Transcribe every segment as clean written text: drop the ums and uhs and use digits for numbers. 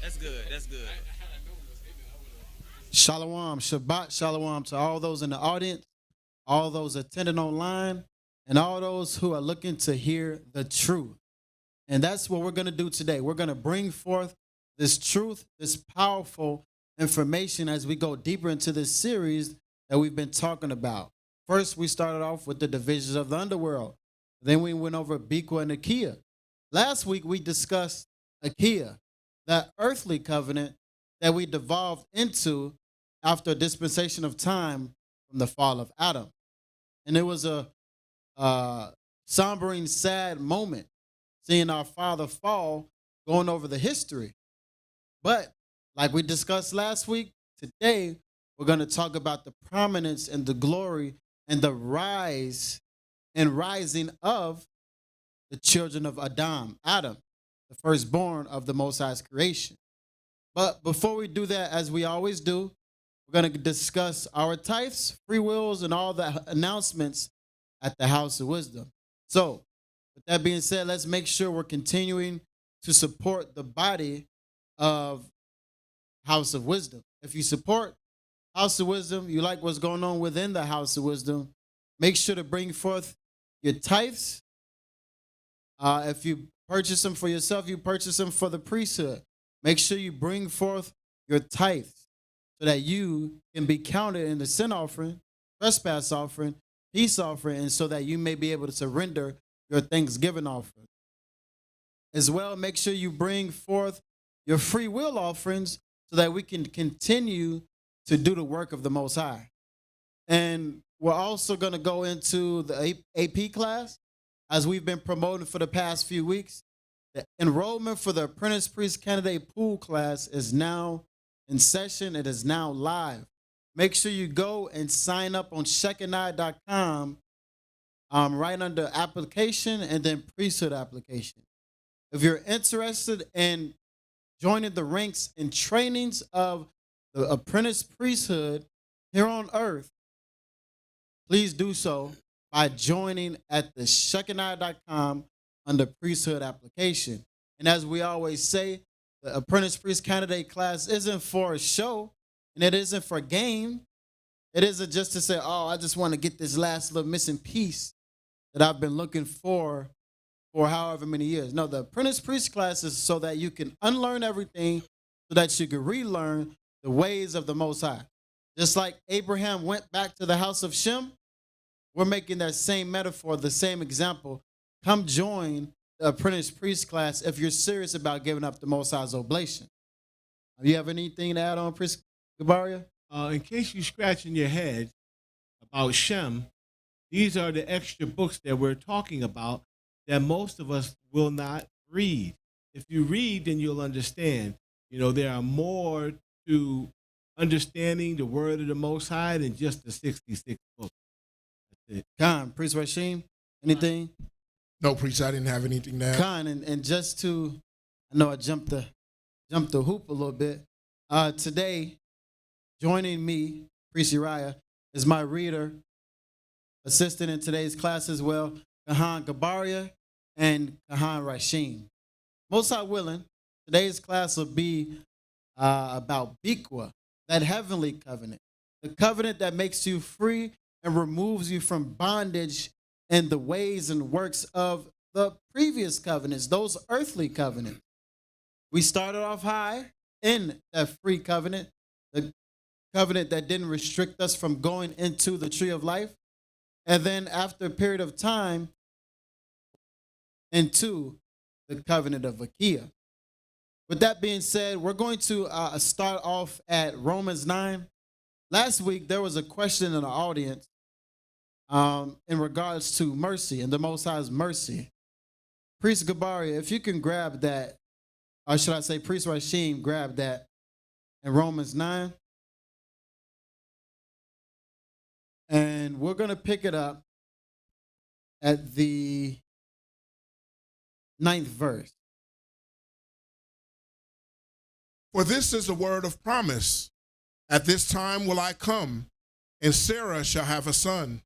That's good. That's good. Shalom, Shabbat Shalom to all those in the audience, all those attending online, and all those who are looking to hear the truth. And that's what we're going to do today. We're going to bring forth this truth, this powerful information as we go deeper into this series that we've been talking about. First, we started off with the divisions of the underworld. Then we went over Biqa and Akia. Last week, we discussed Akia, that earthly covenant that we devolved into after a dispensation of time from the fall of Adam. And it was a sombering, sad moment seeing our father fall, going over the history. But like we discussed last week, today we're going to talk about the prominence and the glory and the rise and rising of the children of Adam, the firstborn of the Most High's creation. But before we do that, as we always do, we're going to discuss our tithes, free wills, and all the announcements at the House of Wisdom. So, with that being said, let's make sure we're continuing to support the body of House of Wisdom. If you support House of Wisdom, you like what's going on within the House of Wisdom, make sure to bring forth your tithes. If you purchase them for yourself, you purchase them for the priesthood. Make sure you bring forth your tithes so that you can be counted in the sin offering, trespass offering, peace offering, and so that you may be able to surrender your thanksgiving offering. As well, make sure you bring forth your free will offerings so that we can continue to do the work of the Most High. And we're also going to go into the AP class, as we've been promoting for the past few weeks. The enrollment for the Apprentice Priest Candidate Pool class is now in session. It is now live. Make sure you go and sign up on Shekinah.com right under application and then priesthood application. If you're interested in joining the ranks and trainings of the apprentice priesthood here on earth, please do so by joining at the Shekinah.com under priesthood application. And as we always say, the apprentice priest candidate class isn't for a show, and it isn't for game. It isn't just to say, oh, I just want to get this last little missing piece that I've been looking for however many years. No, the apprentice priest class is so that you can unlearn everything so that you can relearn the ways of the Most High. Just like Abraham went back to the house of Shem, we're making that same metaphor, the same example. Come join the apprentice priest class if you're serious about giving up the Most High's oblation. You have anything to add on, Priest Gabaria? In case you're scratching your head about Shem, these are the extra books that we're talking about that most of us will not read. If you read, then you'll understand. You know, there are more to understanding the word of the Most High than just the 66 books. That's it. Khan, Priest Rashim, anything? No, priest, I didn't have anything to add. Khan, and just to, I know I jumped the hoop a little bit. Today, joining me, Priest Uriah, is my reader, assistant in today's class as well, Kahan Gabaria and Kahan Rashim. Most High willing, today's class will be about Biqa, that heavenly covenant, the covenant that makes you free and removes you from bondage and the ways and works of the previous covenants, those earthly covenants. We started off high in that free covenant, the covenant that didn't restrict us from going into the tree of life. And then after a period of time, into the covenant of Akia. With that being said, we're going to start off at Romans 9. Last week, there was a question in the audience in regards to mercy and the Most High's mercy. Priest Gabaria, if you can grab that, or should I say Priest Rashim, grab that in Romans 9. And we're going to pick it up at the 9th verse. For this is the word of promise. At this time will I come, and Sarah shall have a son.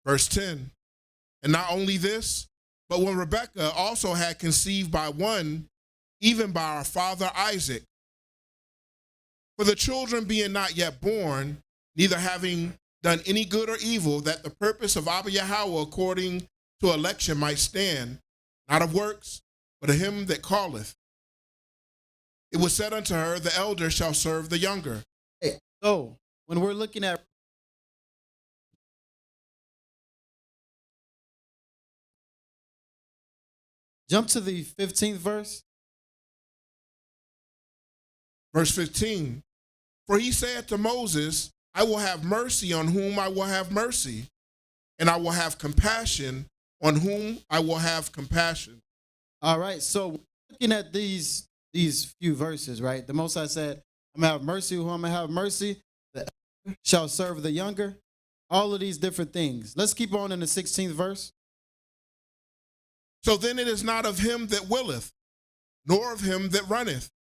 Verse 10. And not only this, but when Rebekah also had conceived by one even by our father Isaac. For the children being not yet born, neither having done any good or evil, that the purpose of Abba Yahweh according to election might stand, not of works, but of him that calleth. It was said unto her, the elder shall serve the younger. Hey, so when we're looking at jump to the 15th verse. Verse 15, for he said to Moses, I will have mercy on whom I will have mercy, and I will have compassion on whom I will have compassion. All right, so looking at these few verses, right? The Most High said, I'm going to have mercy whom I'm going to have mercy. The elder shall serve the younger. All of these different things. Let's keep on in the 16th verse. So then it is not of him that willeth, nor of him that runneth,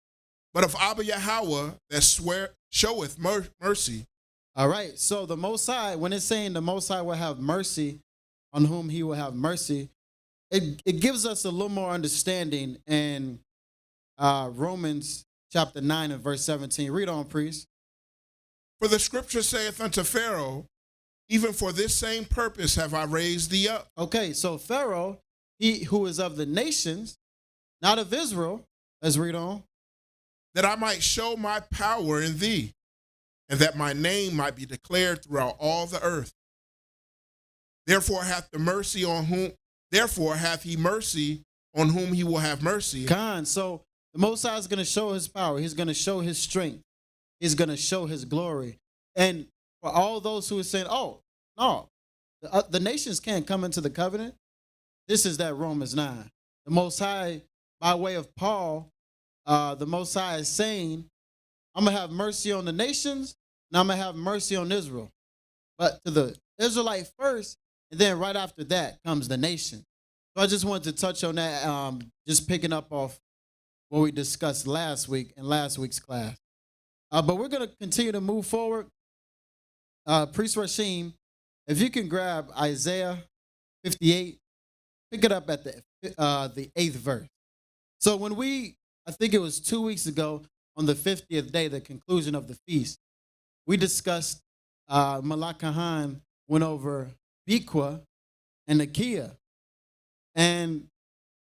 but of Abba Yahweh that showeth mercy. All right, so the Most High, when it's saying the Most High will have mercy on whom he will have mercy, it gives us a little more understanding in Romans chapter 9 and verse 17. Read on, priest. For the scripture saith unto Pharaoh, even for this same purpose have I raised thee up. Okay, so Pharaoh, he who is of the nations, not of Israel, let's read on. That I might show my power in thee, and that my name might be declared throughout all the earth. Therefore hath he mercy on whom he will have mercy. So the Most High is going to show his power. He's going to show his strength. He's going to show his glory. And for all those who are saying, oh, no, the nations can't come into the covenant, this is that Romans 9. The Most High, by way of Paul, the Most High is saying, I'm going to have mercy on the nations, and I'm going to have mercy on Israel. But to the Israelite first, and then right after that comes the nation. So I just wanted to touch on that, just picking up off what we discussed last week in last week's class. But we're going to continue to move forward. Priest Rashim, if you can grab Isaiah 58, pick it up at the 8th verse. So when I think it was 2 weeks ago on the 50th day, the conclusion of the feast, we discussed Malakahan went over Biqa and Nakia. And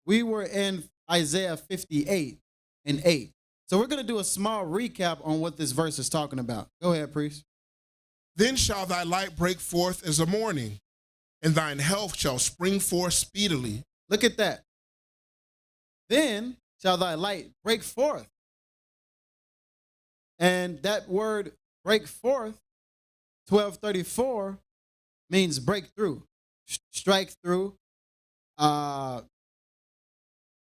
we were in Isaiah 58 and 8. So we're going to do a small recap on what this verse is talking about. Go ahead, priest. Then shall thy light break forth as a morning, and thine health shall spring forth speedily. Look at that. Then shall thy light break forth. And that word break forth, 1234, means break through, strike through,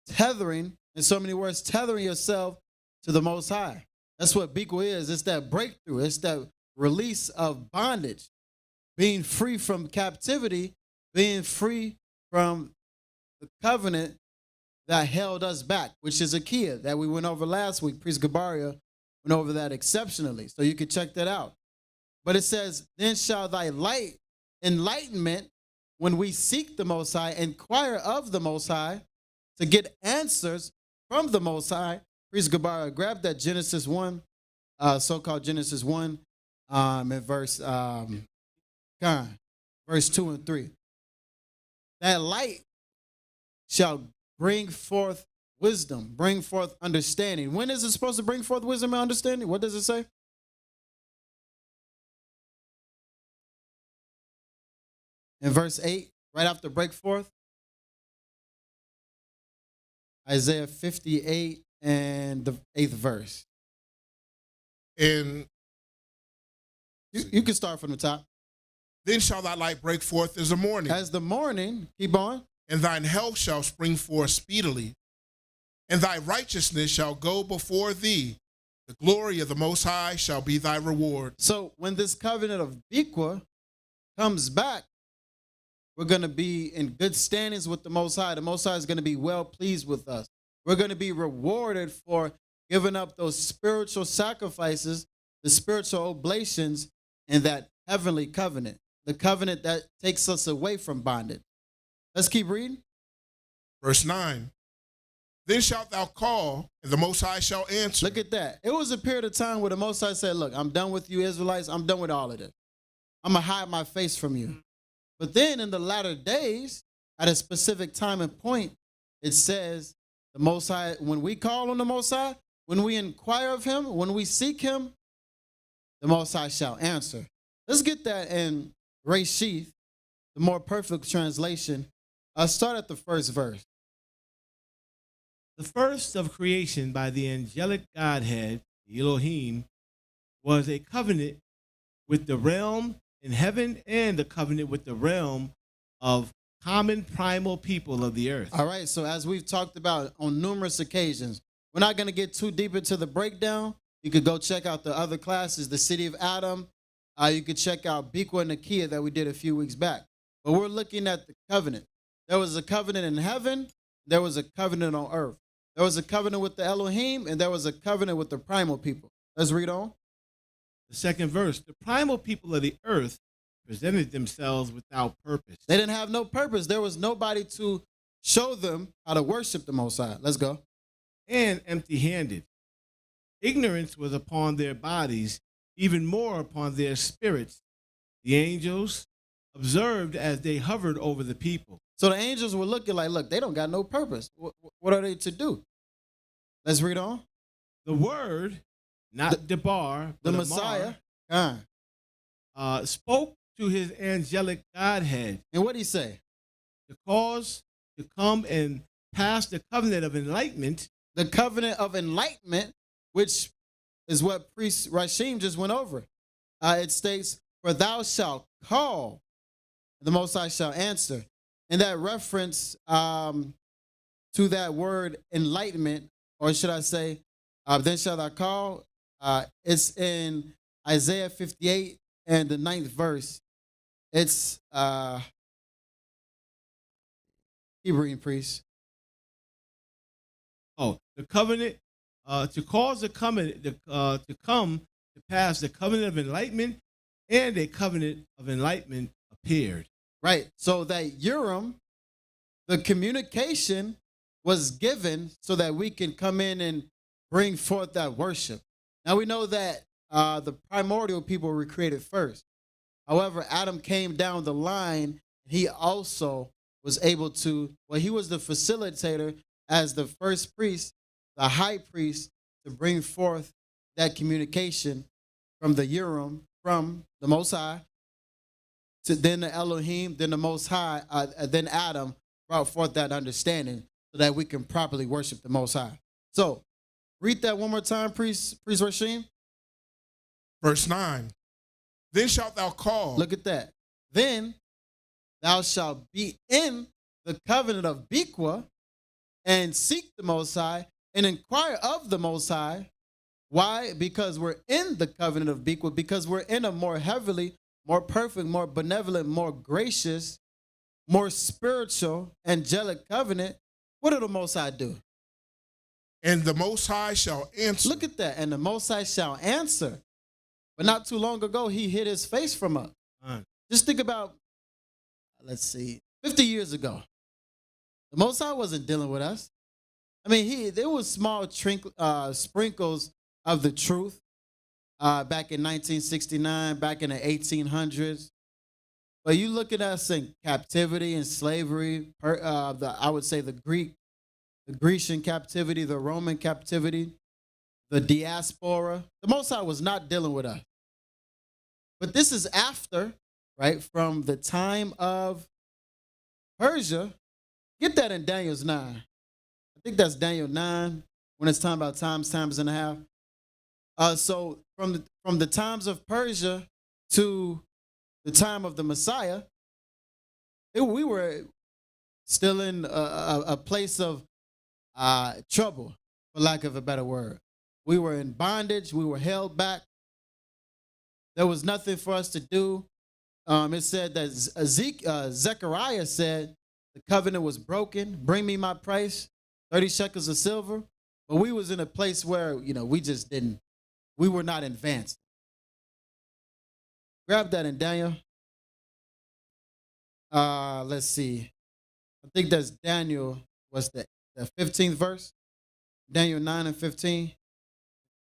tethering, in so many words, tethering yourself to the Most High. That's what Biqa is. It's that breakthrough. It's that release of bondage, being free from captivity, being free from the covenant that held us back, which is Akia that we went over last week. Priest Gabaria went over that exceptionally. So you can check that out. But it says, then shall thy light, enlightenment, when we seek the Most High, inquire of the Most High to get answers from the Most High. Priest Gabaria, grab that Genesis 1, so-called Genesis 1, in verse 2 and 3. That light shall bring forth wisdom, bring forth understanding. When is it supposed to bring forth wisdom and understanding? What does it say? In verse 8, right after break forth. Isaiah 58 and the 8th verse. And you can start from the top. Then shall thy light break forth as the morning. As the morning, keep on. And thine health shall spring forth speedily. And thy righteousness shall go before thee. The glory of the Most High shall be thy reward. So when this covenant of Biqa comes back, we're going to be in good standings with the Most High. The Most High is going to be well pleased with us. We're going to be rewarded for giving up those spiritual sacrifices, the spiritual oblations, and that heavenly covenant, the covenant that takes us away from bondage. Let's keep reading. Verse 9. Then shalt thou call, and the Most High shall answer. Look at that. It was a period of time where the Most High said, look, I'm done with you Israelites. I'm done with all of this. I'm going to hide my face from you. But then in the latter days, at a specific time and point, it says the Most High, when we call on the Most High, when we inquire of him, when we seek him, the Most High shall answer. Let's get that in Reshith, the more perfect translation. Start at the first verse. The first of creation by the angelic Godhead, Elohim, was a covenant with the realm in heaven and a covenant with the realm of common primal people of the earth. All right, so as we've talked about on numerous occasions, we're not going to get too deep into the breakdown. You could go check out the other classes, the City of Adam. You could check out Biqa and Nakia that we did a few weeks back. But we're looking at the covenant. There was a covenant in heaven. There was a covenant on earth. There was a covenant with the Elohim, and there was a covenant with the primal people. Let's read on. The second verse, the primal people of the earth presented themselves without purpose. They didn't have no purpose. There was nobody to show them how to worship the Most High. Let's go. And empty-handed. Ignorance was upon their bodies, even more upon their spirits. The angels observed as they hovered over the people. So the angels were looking like, look, they don't got no purpose. What are they to do? Let's read on. The word, not Debar, The but Messiah, spoke to his angelic Godhead. and what did he say? The cause to come and pass the covenant of enlightenment. The covenant of enlightenment, which is what priest Rashim just went over. It states, for thou shalt call, the Most High shall answer. And that reference to that word enlightenment, or should I say, then shall thou call, it's in Isaiah 58 and the 9th verse. It's Hebrew priest. Oh, the covenant to cause the covenant to come to pass the covenant of enlightenment, and a covenant of enlightenment appeared. Right. So that Urim, the communication was given so that we can come in and bring forth that worship. Now we know that the primordial people were created first. However, Adam came down the line. He also was able to, well, he was the facilitator as the first priest, the high priest, to bring forth that communication from the Urim, from the Most High, to then the Elohim, then the Most High, then Adam brought forth that understanding so that we can properly worship the Most High. So, read that one more time, Priest Rashim. Verse 9. Then shalt thou call. Look at that. Then thou shalt be in the covenant of Biqa and seek the Most High and inquire of the Most High. Why? Because we're in the covenant of Biqa, because we're in a more heavenly, more perfect, more benevolent, more gracious, more spiritual, angelic covenant. What did the Most High do? And the Most High shall answer. Look at that. And the Most High shall answer. But not too long ago, he hid his face from us. Just think about, let's see, 50 years ago. The Most High wasn't dealing with us. I mean, there was small sprinkles of the truth back in 1969, back in the 1800s. But you look at us in captivity and slavery, I would say the Grecian captivity, the Roman captivity, the diaspora. The Most High was not dealing with us. But this is after, right, from the time of Persia. Get that in Daniel's 9. I think that's Daniel 9 when it's talking about times and a half. So from the times of Persia to the time of the Messiah, we were still in a place of trouble, for lack of a better word. We were in bondage. We were held back. There was nothing for us to do. It said that Zechariah said the covenant was broken. Bring me my price, 30 shekels of silver. But we was in a place where, we were not advanced. Grab that in Daniel. Let's see. I think that's Daniel, what's the 15th verse? Daniel 9 and 15.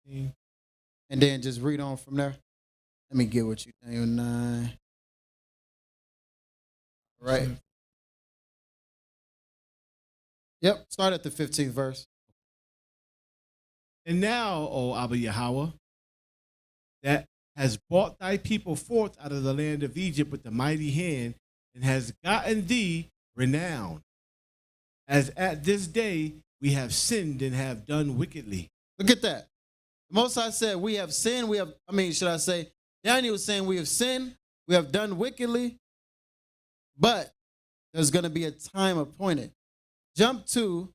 15. And then just read on from there. Let me get with you. Daniel 9. Right. Yep. Start at the 15th verse. And now, O Abba Yahweh, that has brought thy people forth out of the land of Egypt with a mighty hand, and has gotten thee renown, as at this day we have sinned and have done wickedly. Look at that. The Most High said, we have sinned. Should I say, Daniel was saying we have sinned, we have done wickedly, but there's going to be a time appointed. Jump to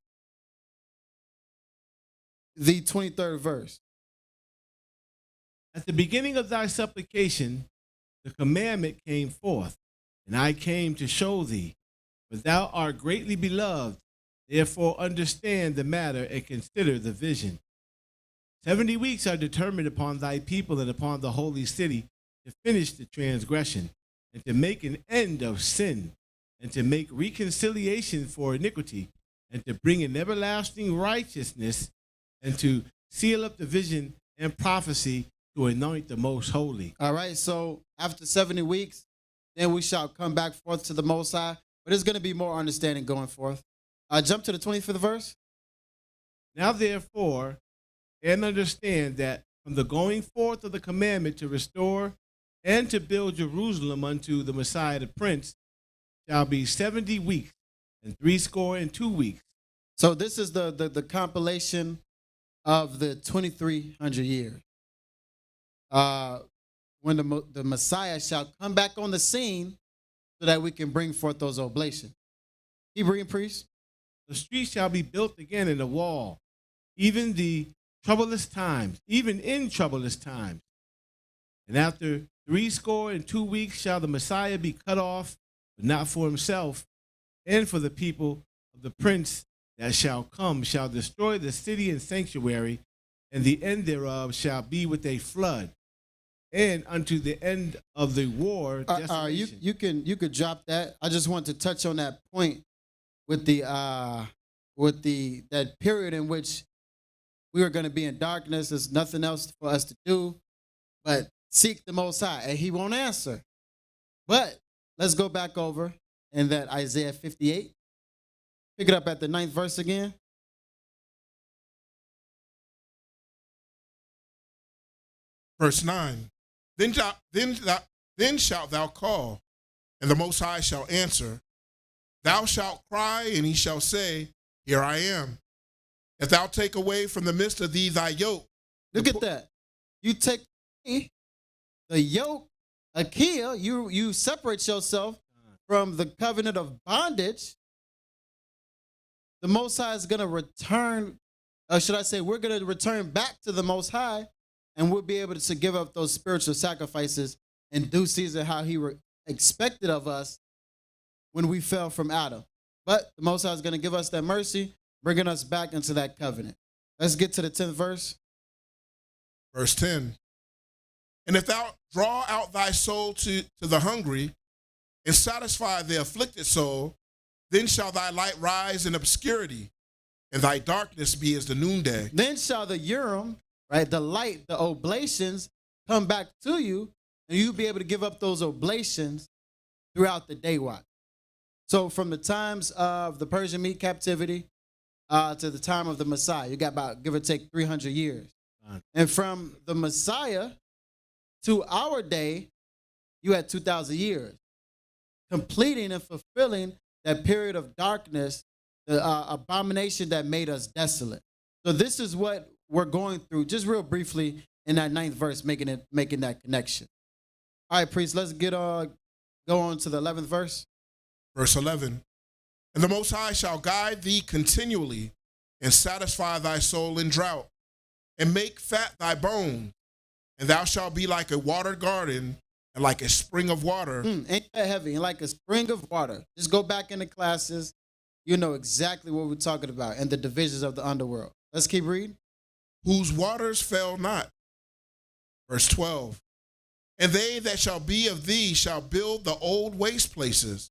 the 23rd verse. At the beginning of thy supplication, the commandment came forth, and I came to show thee, for thou art greatly beloved. Therefore understand the matter and consider the vision. 70 weeks are determined upon thy people and upon the holy city to finish the transgression, and to make an end of sin, and to make reconciliation for iniquity, and to bring an everlasting righteousness, and to seal up the vision and prophecy, to anoint the most holy. All right, so after 70 weeks, then we shall come back forth to the Most High. But there's going to be more understanding going forth. Jump to the 25th verse. Now therefore, and understand that from the going forth of the commandment to restore and to build Jerusalem unto the Messiah the Prince shall be 70 weeks and 62 weeks. So this is the compilation of the 2300 years. When the Messiah shall come back on the scene so that we can bring forth those oblations. Keep reading, priest. The street shall be built again in the wall, even in troublous times. And after 62 weeks shall the Messiah be cut off, but not for himself, and for the people of the prince that shall come, shall destroy the city and sanctuary, and the end thereof shall be with a flood, and unto the end of the war desolation. You could drop that. I just want to touch on that point with that period in which we are going to be in darkness. There's nothing else for us to do but seek the Most High, and He won't answer. But let's go back over in that Isaiah 58. Pick it up at the 9th verse again. Verse 9. Then shalt thou call, and the Most High shall answer. Thou shalt cry, and He shall say, Here I am. If thou take away from the midst of thee thy yoke. Look at that. You take the yoke, Akia, you separate yourself from the covenant of bondage. The Most High is going to return, or should I say, we're going to return back to the Most High, and we'll be able to give up those spiritual sacrifices in due season, how He expected of us when we fell from Adam. But the Most High is going to give us that mercy, bringing us back into that covenant. Let's get to the 10th verse. Verse 10. And if thou draw out thy soul to the hungry, and satisfy the afflicted soul, then shall thy light rise in obscurity, and thy darkness be as the noonday. Then shall the Urim, right, the light, the oblations, come back to you, and you'll be able to give up those oblations throughout the day watch. So from the times of the Persian Mede captivity to the time of the Messiah, you got about, give or take, 300 years. And from the Messiah to our day, you had 2,000 years, completing and fulfilling that period of darkness, the abomination that made us desolate. So this is what we're going through, just real briefly in that 9th verse, making that connection. All right, priest, let's go on to the 11th verse. Verse 11. And the Most High shall guide thee continually, and satisfy thy soul in drought, and make fat thy bones, and thou shalt be like a watered garden, and like a spring of water. Ain't that heavy? And like a spring of water. Just go back into classes. You know exactly what we're talking about and the divisions of the underworld. Let's keep reading. Whose waters fail not. Verse 12. And they that shall be of thee shall build the old waste places.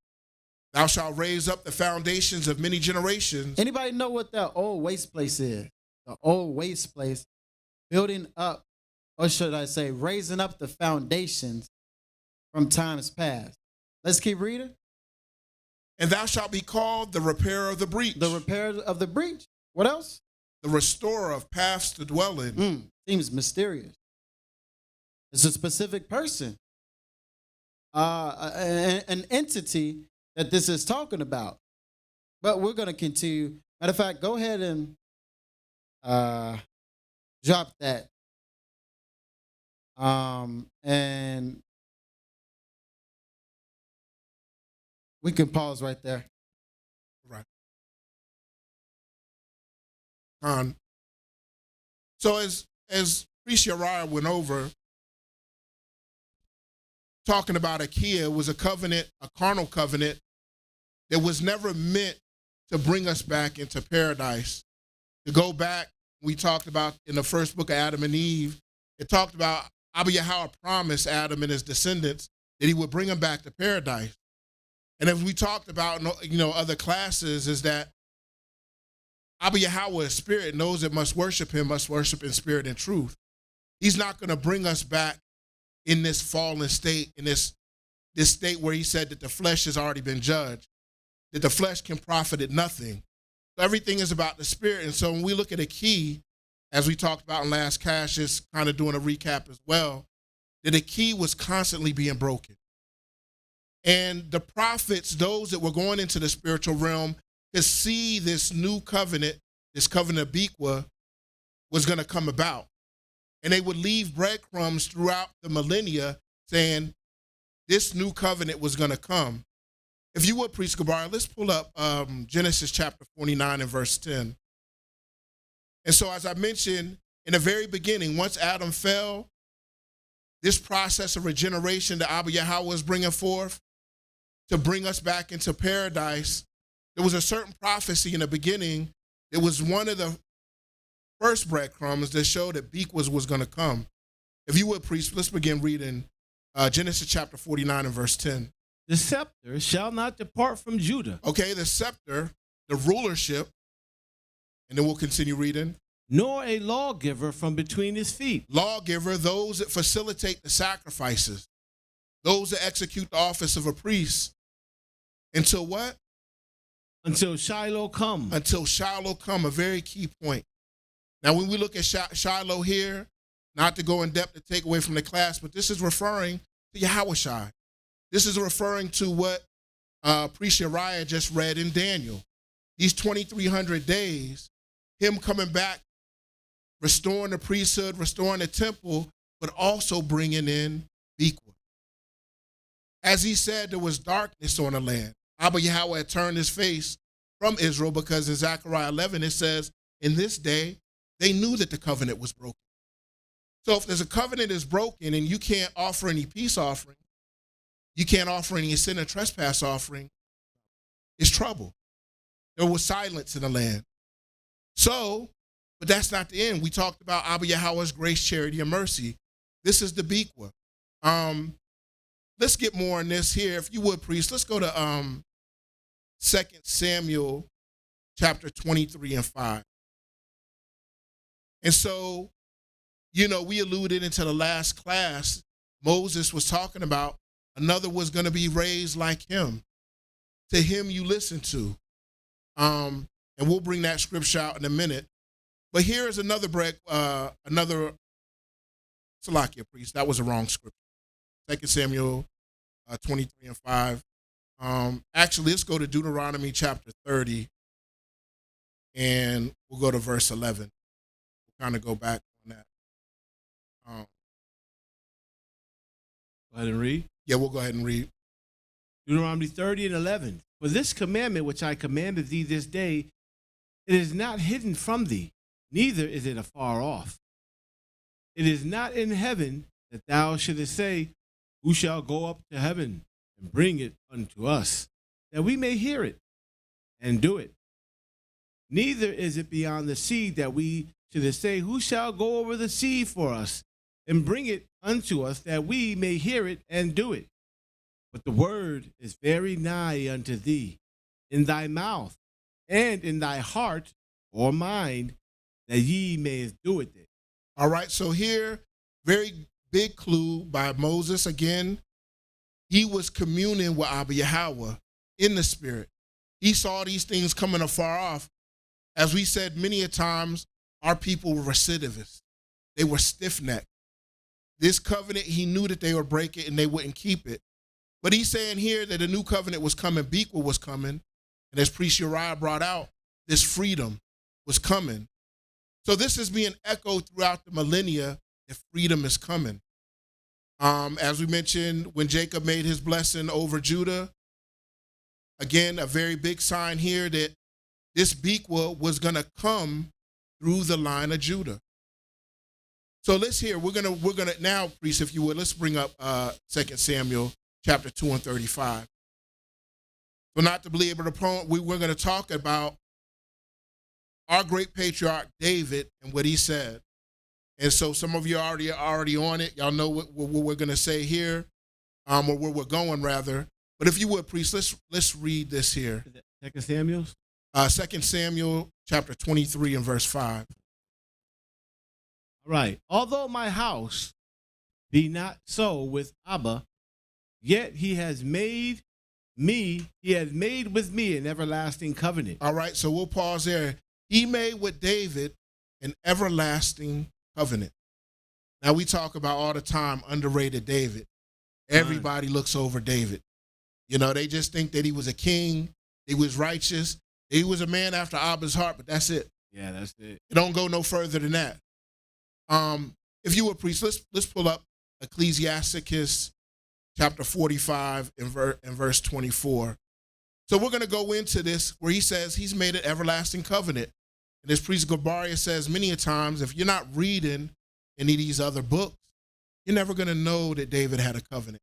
Thou shalt raise up the foundations of many generations. Anybody know what that old waste place is? the old waste place, building up, or should I say, raising up the foundations from times past. Let's keep reading. And thou shalt be called the repairer of the breach. The repairer of the breach. What else? The restorer of paths to dwell in. Seems mysterious. It's a specific person, an entity that this is talking about. But we're going to continue. Matter of fact, go ahead and drop that. And we can pause right there. Right. So as Priest Uriah went over, talking about Akia was a covenant, a carnal covenant that was never meant to bring us back into paradise. To go back, we talked about in the first book of Adam and Eve, it talked about Abba Yahweh promised Adam and his descendants that he would bring them back to paradise. And as we talked about, other classes, is that Abba Yahweh is spirit, knows that must worship him, must worship in spirit and truth. He's not going to bring us back in this fallen state, in this state where he said that the flesh has already been judged, that the flesh can profit it nothing. So everything is about the spirit. And so when we look at a key, as we talked about in last Cash, just kind of doing a recap as well, that a key was constantly being broken. And the prophets, those that were going into the spiritual realm, could see this new covenant, this covenant of Biqa, was going to come about. And they would leave breadcrumbs throughout the millennia saying this new covenant was going to come. If you would, Priest Gabar, let's pull up Genesis chapter 49 and verse 10. And so as I mentioned in the very beginning, once Adam fell, this process of regeneration that Abba Yahweh was bringing forth to bring us back into paradise, there was a certain prophecy in the beginning that was one of the first breadcrumbs that showed that Biqa was going to come. If you would, priest, let's begin reading Genesis chapter 49 and verse 10. The scepter shall not depart from Judah. Okay, the scepter, the rulership, and then we'll continue reading. Nor a lawgiver from between his feet. Lawgiver, those that facilitate the sacrifices, those that execute the office of a priest. Until what? Until Shiloh come. Until Shiloh come, a very key point. Now, when we look at Shiloh here, not to go in depth to take away from the class, but this is referring to Yahushua. This is referring to what Priest Uriah just read in Daniel. These 2,300 days, him coming back, restoring the priesthood, restoring the temple, but also bringing in Biqa. As he said, there was darkness on the land. Abba Yahweh turned his face from Israel because in Zechariah 11 it says, in this day, they knew that the covenant was broken. So if there's a covenant is broken and you can't offer any peace offering, you can't offer any sin and trespass offering, it's trouble. There was silence in the land. So, but that's not the end. We talked about Abba Yahweh's grace, charity, and mercy. This is the Biqa. Let's get more on this here. If you would, priest, let's go to 2 Samuel chapter 23 and 5. And so, we alluded into the last class, Moses was talking about another was going to be raised like him. To him you listen to. And we'll bring that scripture out in a minute. But here is another Salakia priest. That was a wrong scripture. 2 Samuel 23 and 5. Actually, let's go to Deuteronomy chapter 30. And we'll go to verse 11. We'll kind of go back on that. Go ahead and read. Yeah, we'll go ahead and read. Deuteronomy 30 and 11. For this commandment which I commanded thee this day, it is not hidden from thee, neither is it afar off. It is not in heaven that thou shouldest say, who shall go up to heaven and bring it unto us, that we may hear it and do it. Neither is it beyond the sea that we should say, who shall go over the sea for us and bring it unto us, that we may hear it and do it. But the word is very nigh unto thee, in thy mouth and in thy heart or mind, that ye may do it. All right, so here, very big clue by Moses again. He was communing with Abba Yahweh in the spirit. He saw these things coming afar off. As we said many a times, our people were recidivists. They were stiff-necked. This covenant, he knew that they would break it and they wouldn't keep it. But he's saying here that a new covenant was coming, Biqa was coming, and as Priest Uriah brought out, this freedom was coming. So this is being echoed throughout the millennia that freedom is coming. As we mentioned, when Jacob made his blessing over Judah, again, a very big sign here that this Biqa was going to come through the line of Judah. So let's hear, we're gonna now, priest, if you would, let's bring up 2 Samuel chapter 2 and 35. So not to belabor the point, we're going to talk about our great patriarch David and what he said. And so some of you are already on it. Y'all know what we're going to say here, or where we're going rather. But if you would, priest, let's read this here. 2 Samuel? 2 Samuel chapter 23 and verse 5. All right. Although my house be not so with Abba, yet he has made with me an everlasting covenant. All right, so we'll pause there. He made with David an everlasting covenant. Now we talk about all the time underrated David. Everybody looks over David. You know, they just think that he was a king, he was righteous, he was a man after Abba's heart, but that's it. Yeah, that's it. It don't go no further than that. If you would, priest, let's pull up Ecclesiasticus chapter 45 and verse 24. So we're going to go into this where he says he's made an everlasting covenant. And as Priest Gabaria says many a times, if you're not reading any of these other books, you're never going to know that David had a covenant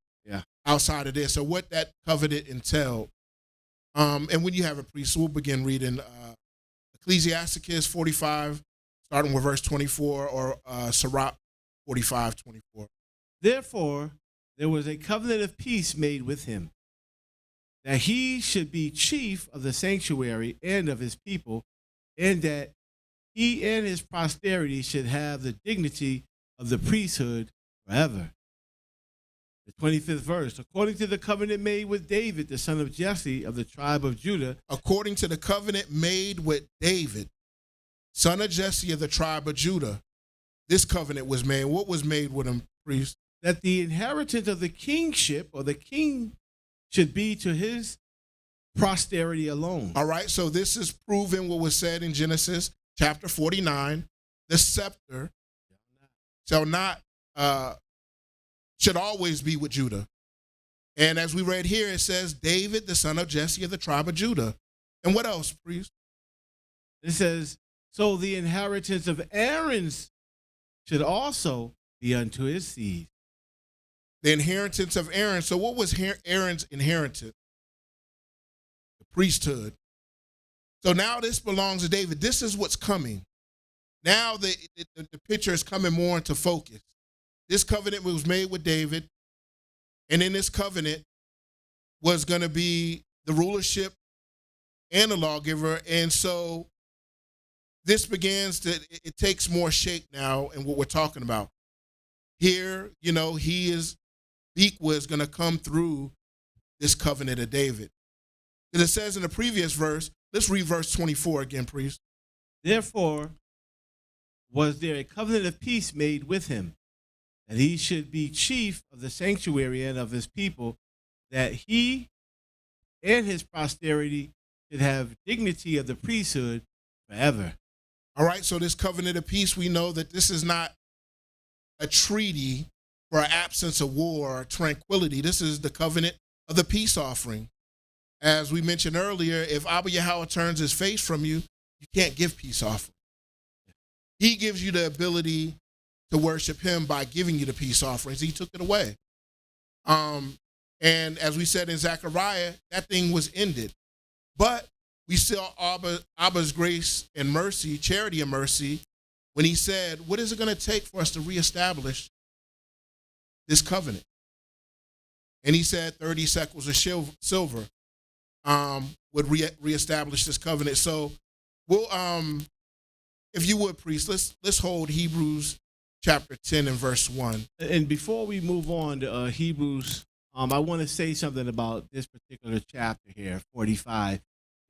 outside of this. So what that covenant entailed. And when you have a priest, we'll begin reading Ecclesiasticus 45, starting with verse 24, or Sirach 45, 24. Therefore, there was a covenant of peace made with him, that he should be chief of the sanctuary and of his people, and that he and his posterity should have the dignity of the priesthood forever. The 25th verse, according to the covenant made with David, the son of Jesse of the tribe of Judah. According to the covenant made with David, son of Jesse of the tribe of Judah, this covenant was made. What was made with him, priest? That the inheritance of the kingship, or the king, should be to his posterity alone. All right, so this is proving what was said in Genesis chapter 49. The scepter should always be with Judah. And as we read here, it says, David, the son of Jesse of the tribe of Judah. And what else, priest? It says, so the inheritance of Aaron's should also be unto his seed. The inheritance of Aaron. So what was Aaron's inheritance? The priesthood. So now this belongs to David. This is what's coming. Now the picture is coming more into focus. This covenant was made with David, and in this covenant was going to be the rulership and the lawgiver. And so this begins to, it takes more shape now in what we're talking about. Here, you know, Biqa is going to come through this covenant of David. And it says in the previous verse, let's read verse 24 again, priest. Therefore was there a covenant of peace made with him, that he should be chief of the sanctuary and of his people, that he and his posterity should have dignity of the priesthood forever. All right, so this covenant of peace, we know that this is not a treaty for an absence of war or tranquility. This is the covenant of the peace offering. As we mentioned earlier, if Abba Yahweh turns his face from you, you can't give peace offering. He gives you the ability to worship him by giving you the peace offerings. He took it away. And as we said in Zechariah, that thing was ended. But we saw Abba's grace and mercy, charity and mercy, when he said, what is it going to take for us to reestablish this covenant? And he said 30 shekels of silver would reestablish this covenant. So we'll, if you would, priest, let's hold Hebrews chapter 10 and verse 1. And before we move on to Hebrews, I want to say something about this particular chapter here, 45.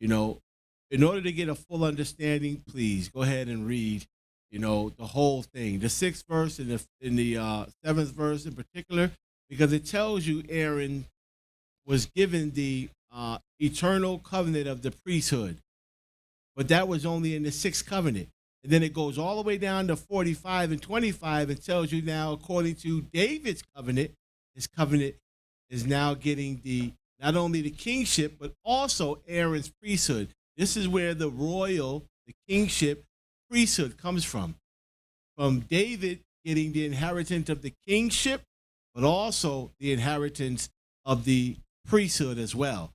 You know, in order to get a full understanding, please go ahead and read, you know, the whole thing, the 6th verse and the 7th verse in particular, because it tells you Aaron was given the eternal covenant of the priesthood, but that was only in the 6th covenant. And then it goes all the way down to 45 and 25 and tells you now, according to David's covenant, his covenant is now getting not only the kingship, but also Aaron's priesthood. This is where the kingship priesthood comes from David getting the inheritance of the kingship, but also the inheritance of the priesthood as well.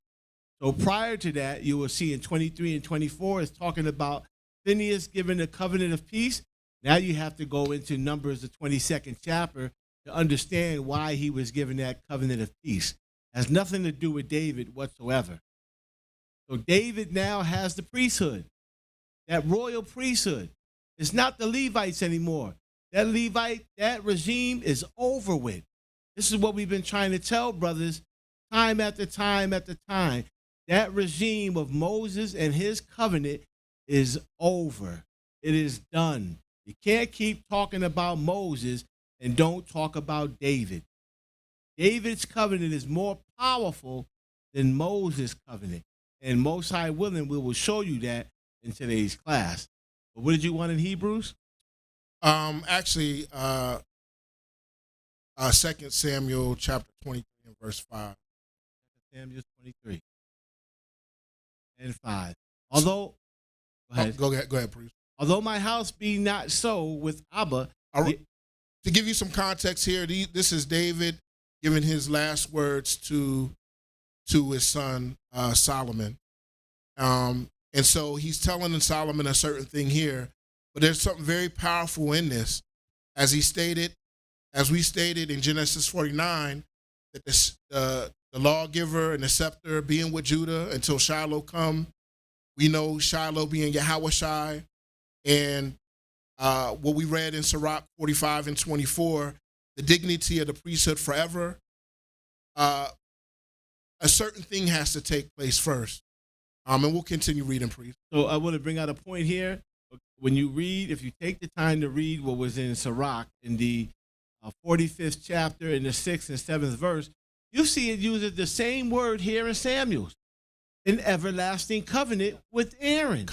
So prior to that, you will see in 23 and 24, it's talking about Phineas given the covenant of peace. Now you have to go into Numbers, the 22nd chapter, to understand why he was given that covenant of peace. It has nothing to do with David whatsoever. So David now has the priesthood, that royal priesthood. It's not the Levites anymore. That regime is over with. This is what we've been trying to tell brothers time after time after time. That regime of Moses and his covenant is over. It is done. You can't keep talking about Moses and don't talk about David. David's covenant is more powerful than Moses' covenant. And most high willing, we will show you that in today's class. But what did you want in Hebrews? Actually, 2 Samuel chapter 23 and verse 5. Samuel 23 and 5. Although, go ahead, priest. Although my house be not so with Abba. To give you some context here, this is David giving his last words to his son Solomon. And so he's telling Solomon a certain thing here, but there's something very powerful in this. As we stated in Genesis 49, that the lawgiver and the scepter being with Judah until Shiloh come. We know Shiloh being Yahweh, and what we read in Sirach 45 and 24, the dignity of the priesthood forever. A certain thing has to take place first. And we'll continue reading, priest. So I want to bring out a point here. When you read, if you take the time to read what was in Sirach in the 45th chapter in the 6th and 7th verse, you see it uses the same word here in Samuel, an everlasting covenant with Aaron.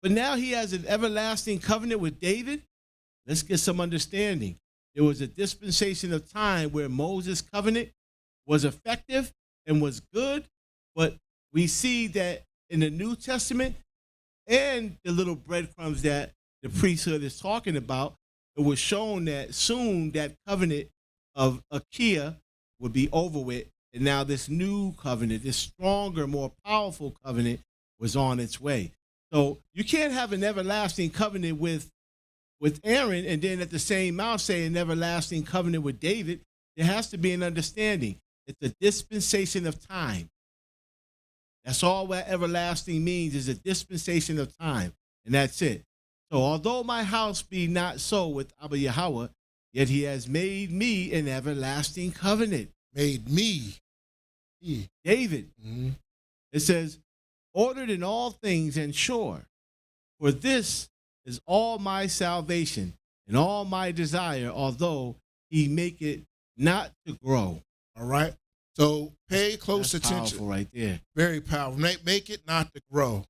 But now he has an everlasting covenant with David. Let's get some understanding. There was a dispensation of time where Moses' covenant was effective and was good, but we see that in the New Testament and the little breadcrumbs that the priesthood is talking about, it was shown that soon that covenant of Achaia would be over with, and now this new covenant, this stronger, more powerful covenant, was on its way. So you can't have an everlasting covenant with Aaron and then at the same mouth say an everlasting covenant with David. There has to be an understanding. It's a dispensation of time. That's all that everlasting means, is a dispensation of time, and that's it. So although my house be not so with Abba Yahweh, yet he has made me an everlasting covenant. Made me. David. Mm-hmm. It says, ordered in all things and sure, for this is all my salvation and all my desire, although he make it not to grow. All right. So pay close That's attention. Powerful right there. Very powerful. Make it not to grow.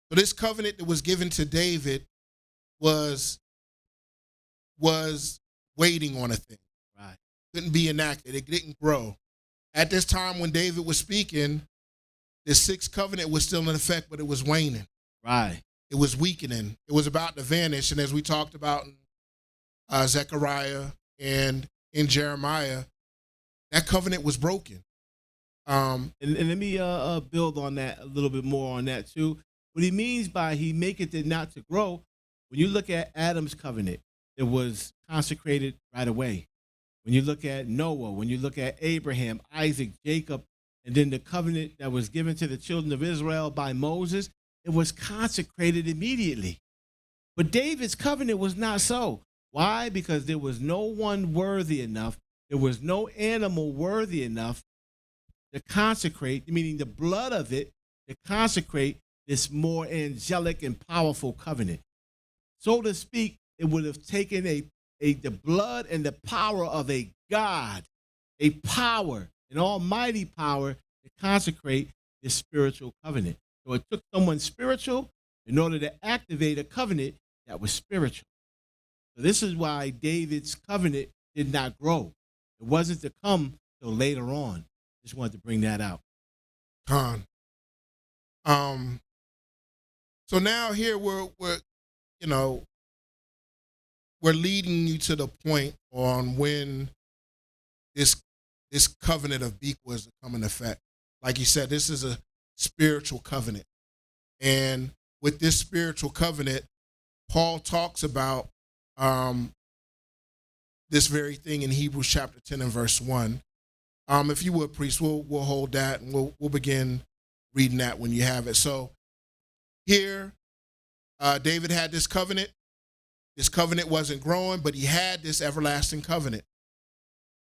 So this covenant that was given to David was waiting on a thing. Right. Couldn't be enacted. It didn't grow. At this time when David was speaking, the 6th covenant was still in effect, but it was waning. Right. It was weakening. It was about to vanish. And as we talked about in Zechariah and in Jeremiah, that covenant was broken. And let me build on that a little bit more on that too. What he means by he maketh it not to grow, when you look at Adam's covenant, it was consecrated right away. When you look at Noah, when you look at Abraham, Isaac, Jacob, and then the covenant that was given to the children of Israel by Moses, it was consecrated immediately. But David's covenant was not so. Why? Because there was no one worthy enough. There was no animal worthy enough to consecrate, meaning the blood of it, to consecrate this more angelic and powerful covenant. So to speak, it would have taken the blood and the power of a God, a power, an almighty power to consecrate this spiritual covenant. So it took someone spiritual in order to activate a covenant that was spiritual. So this is why David's covenant did not grow. It wasn't to come till later on. Just wanted to bring that out. So now here we're leading you to the point on when this covenant of Biqa was to come in effect. Like you said, this is a spiritual covenant. And with this spiritual covenant, Paul talks about this very thing in Hebrews chapter 10 and verse 1. If you would, priest, we'll hold that and we'll begin reading that when you have it. So here, David had this covenant. This covenant wasn't growing, but he had this everlasting covenant.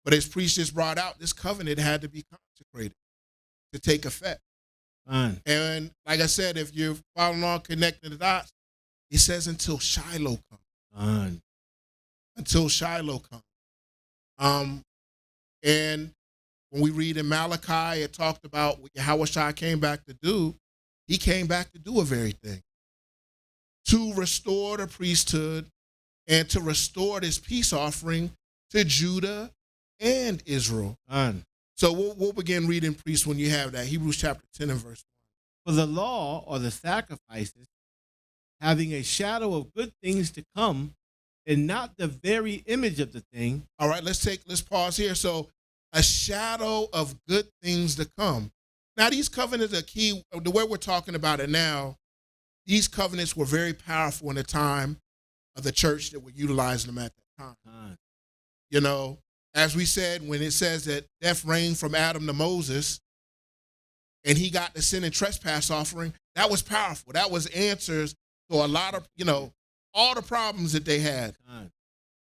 But as priest just brought out, this covenant had to be consecrated to take effect. And like I said, if you're following on, connecting the dots, he says until Shiloh comes. Until Shiloh comes. And when we read in Malachi, it talked about what Yahweh came back to do. He came back to do a very thing. To restore the priesthood and to restore this peace offering to Judah and Israel. So we'll begin reading, priest, when you have that. Hebrews chapter 10 and verse 1. For the law, or the sacrifices, having a shadow of good things to come, and not the very image of the thing. All right, let's pause here. So a shadow of good things to come. Now these covenants are key. The way we're talking about it now, these covenants were very powerful in the time of the church that were utilizing them at that time. You know, as we said, when it says that death reigned from Adam to Moses, and he got the sin and trespass offering, that was powerful. That was answers to a lot of, all the problems that they had.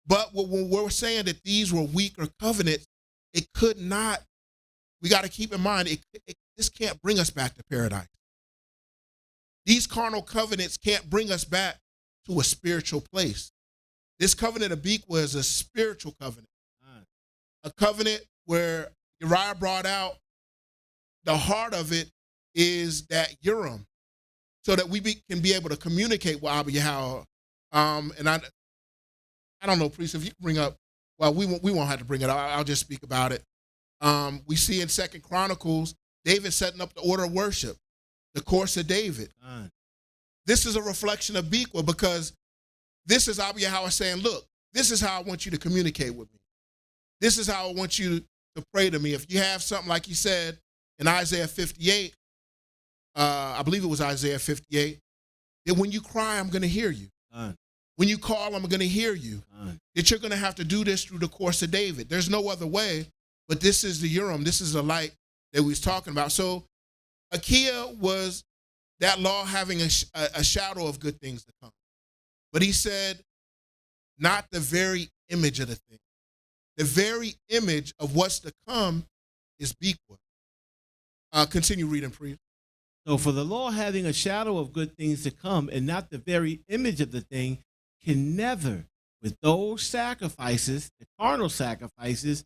But when we're saying that these were weaker covenants, it could not, we got to keep in mind, this can't bring us back to paradise. These carnal covenants can't bring us back to a spiritual place. This covenant of Biqa was a spiritual covenant. A covenant where Uriah brought out the heart of it is that Urim, so that we can be able to communicate with Abba Yahweh. And I don't know, priest, if you can bring up, well, we won't have to bring it up. I'll just speak about it. We see in 2 Chronicles, David setting up the order of worship, the course of David. This is a reflection of Biqa, because this is Abba Yahweh saying, look, this is how I want you to communicate with me. This is how I want you to pray to me. If you have something like he said in Isaiah 58, I believe it was Isaiah 58, that when you cry, I'm going to hear you. When you call, I'm going to hear you. That you're going to have to do this through the course of David. There's no other way, but this is the Urim. This is the light that we was talking about. So Akia was that law having a shadow of good things to come. But he said, not the very image of the thing. The very image of what's to come is Biqa. Continue reading, priest. So for the law having a shadow of good things to come and not the very image of the thing can never, with those sacrifices, the carnal sacrifices,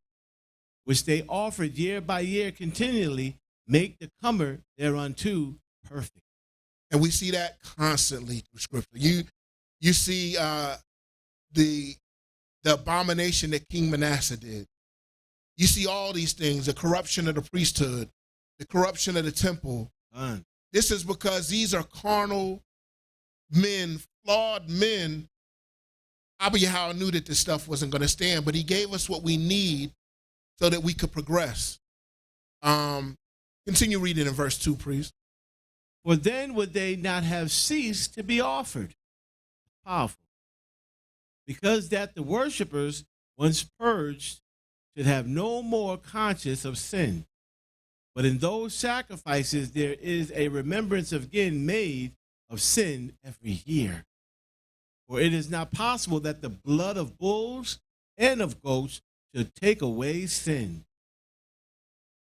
which they offered year by year continually, make the comer thereunto perfect. And we see that constantly through Scripture. You see the abomination that King Manasseh did. You see all these things, the corruption of the priesthood, the corruption of the temple. This is because these are carnal men, flawed men. Abba Yahweh knew that this stuff wasn't going to stand, but he gave us what we need so that we could progress. Continue reading in verse 2, priest. For then would they not have ceased to be offered. Powerful. Because that the worshipers, once purged, should have no more conscience of sin. But in those sacrifices there is a remembrance again made of sin every year. For it is not possible that the blood of bulls and of goats should take away sin.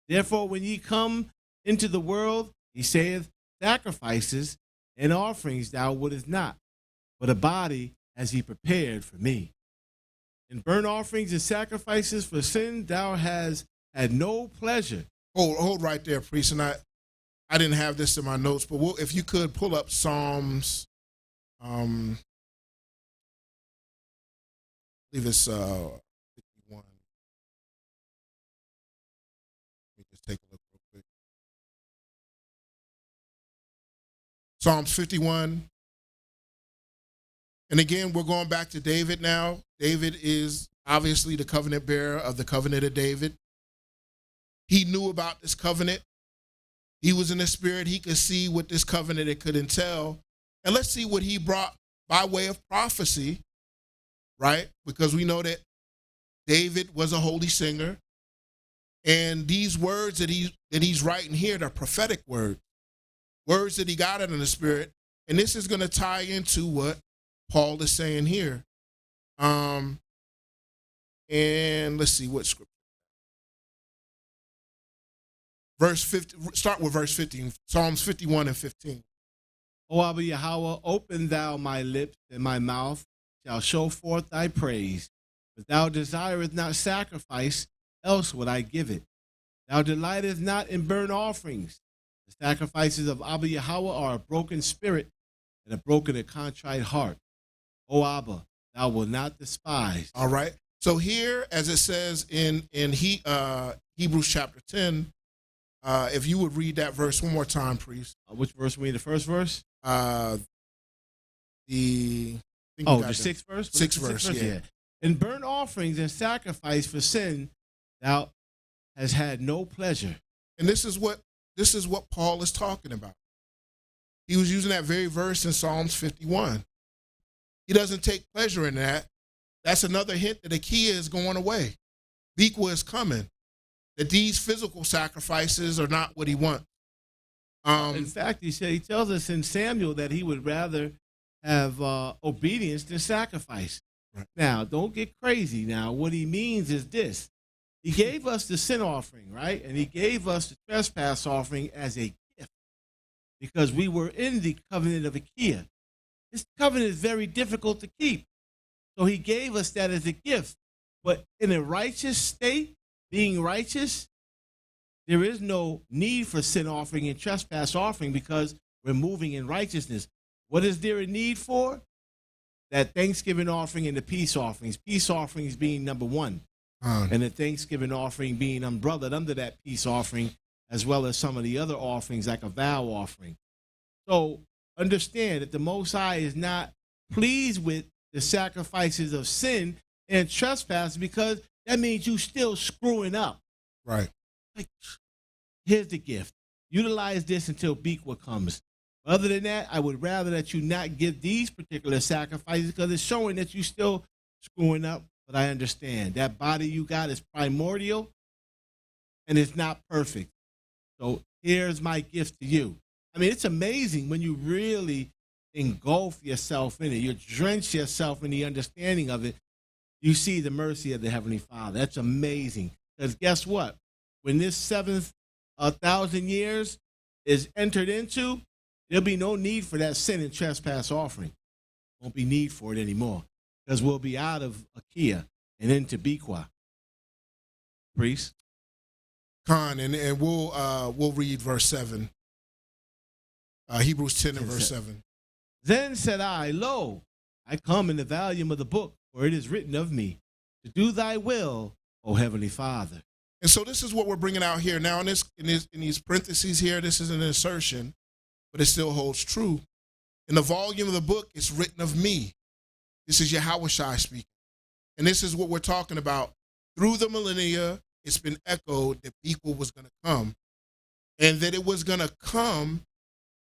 Therefore, when ye come into the world, he saith, sacrifices and offerings thou wouldest not, but a body has he prepared for me. In burnt offerings and sacrifices for sin thou hast had no pleasure. Hold right there, priest. And I didn't have this in my notes, but if you could pull up Psalms, I believe it's 51. Let me just take a look real quick. Psalms 51. And again, we're going back to David now. David is obviously the covenant bearer of the covenant of David. He knew about this covenant. He was in the spirit. He could see what this covenant it could entail. And let's see what he brought by way of prophecy, right? Because we know that David was a holy singer. And these words that he's writing here, they're prophetic words that he got out of the spirit. And this is going to tie into what Paul is saying here. And let's see what scripture. Verse 50, start with verse 15, Psalms 51 and 15. O Abba Yahweh, open thou my lips, and my mouth shall show forth thy praise. But thou desirest not sacrifice, else would I give it. Thou delightest not in burnt offerings. The sacrifices of Abba Yahweh are a broken spirit and a broken and contrite heart. O Abba, thou wilt not despise. All right. So here, as it says in Hebrews chapter 10, if you would read that verse one more time, priest. Which verse? We mean the first verse? The sixth verse? Sixth verse, yeah. In burnt offerings and sacrifice for sin, thou hast had no pleasure. And this is what Paul is talking about. He was using that very verse in Psalms 51. He doesn't take pleasure in that. That's another hint that Achaia is going away. Biqa is coming. That these physical sacrifices are not what he wants. In fact, he tells us in Samuel that he would rather have obedience than sacrifice. Right. Now, don't get crazy. Now, what he means is this. He gave us the sin offering, right? And he gave us the trespass offering as a gift because we were in the covenant of Achaia. This covenant is very difficult to keep. So he gave us that as a gift. But in a righteous state, being righteous, there is no need for sin offering and trespass offering because we're moving in righteousness. What is there a need for? That Thanksgiving offering and the peace offerings. Peace offerings being number one. And the Thanksgiving offering being umbrellaed under that peace offering, as well as some of the other offerings like a vow offering. So understand that the Most High is not pleased with the sacrifices of sin and trespass because that means you still screwing up. Right. Like, here's the gift. Utilize this until Biqa comes. Other than that, I would rather that you not give these particular sacrifices because it's showing that you still screwing up. But I understand that body you got is primordial and it's not perfect. So here's my gift to you. I mean, it's amazing when you really engulf yourself in it. You drench yourself in the understanding of it. You see the mercy of the Heavenly Father. That's amazing. Because guess what? When this 7th 1,000 years is entered into, there'll be no need for that sin and trespass offering. Won't be need for it anymore. Because we'll be out of Achaia and into Biqa. Priest? Khan, and we'll read verse 7. Hebrews 10 and verse 7. Then said I, Lo, I come in the volume of the book, for it is written of me, to do thy will, O Heavenly Father. And so this is what we're bringing out here. Now in these parentheses here, this is an insertion, but it still holds true. In the volume of the book, it's written of me. This is Yahweh Shai speaking. And this is what we're talking about. Through the millennia, it's been echoed that Biqa was going to come and that it was going to come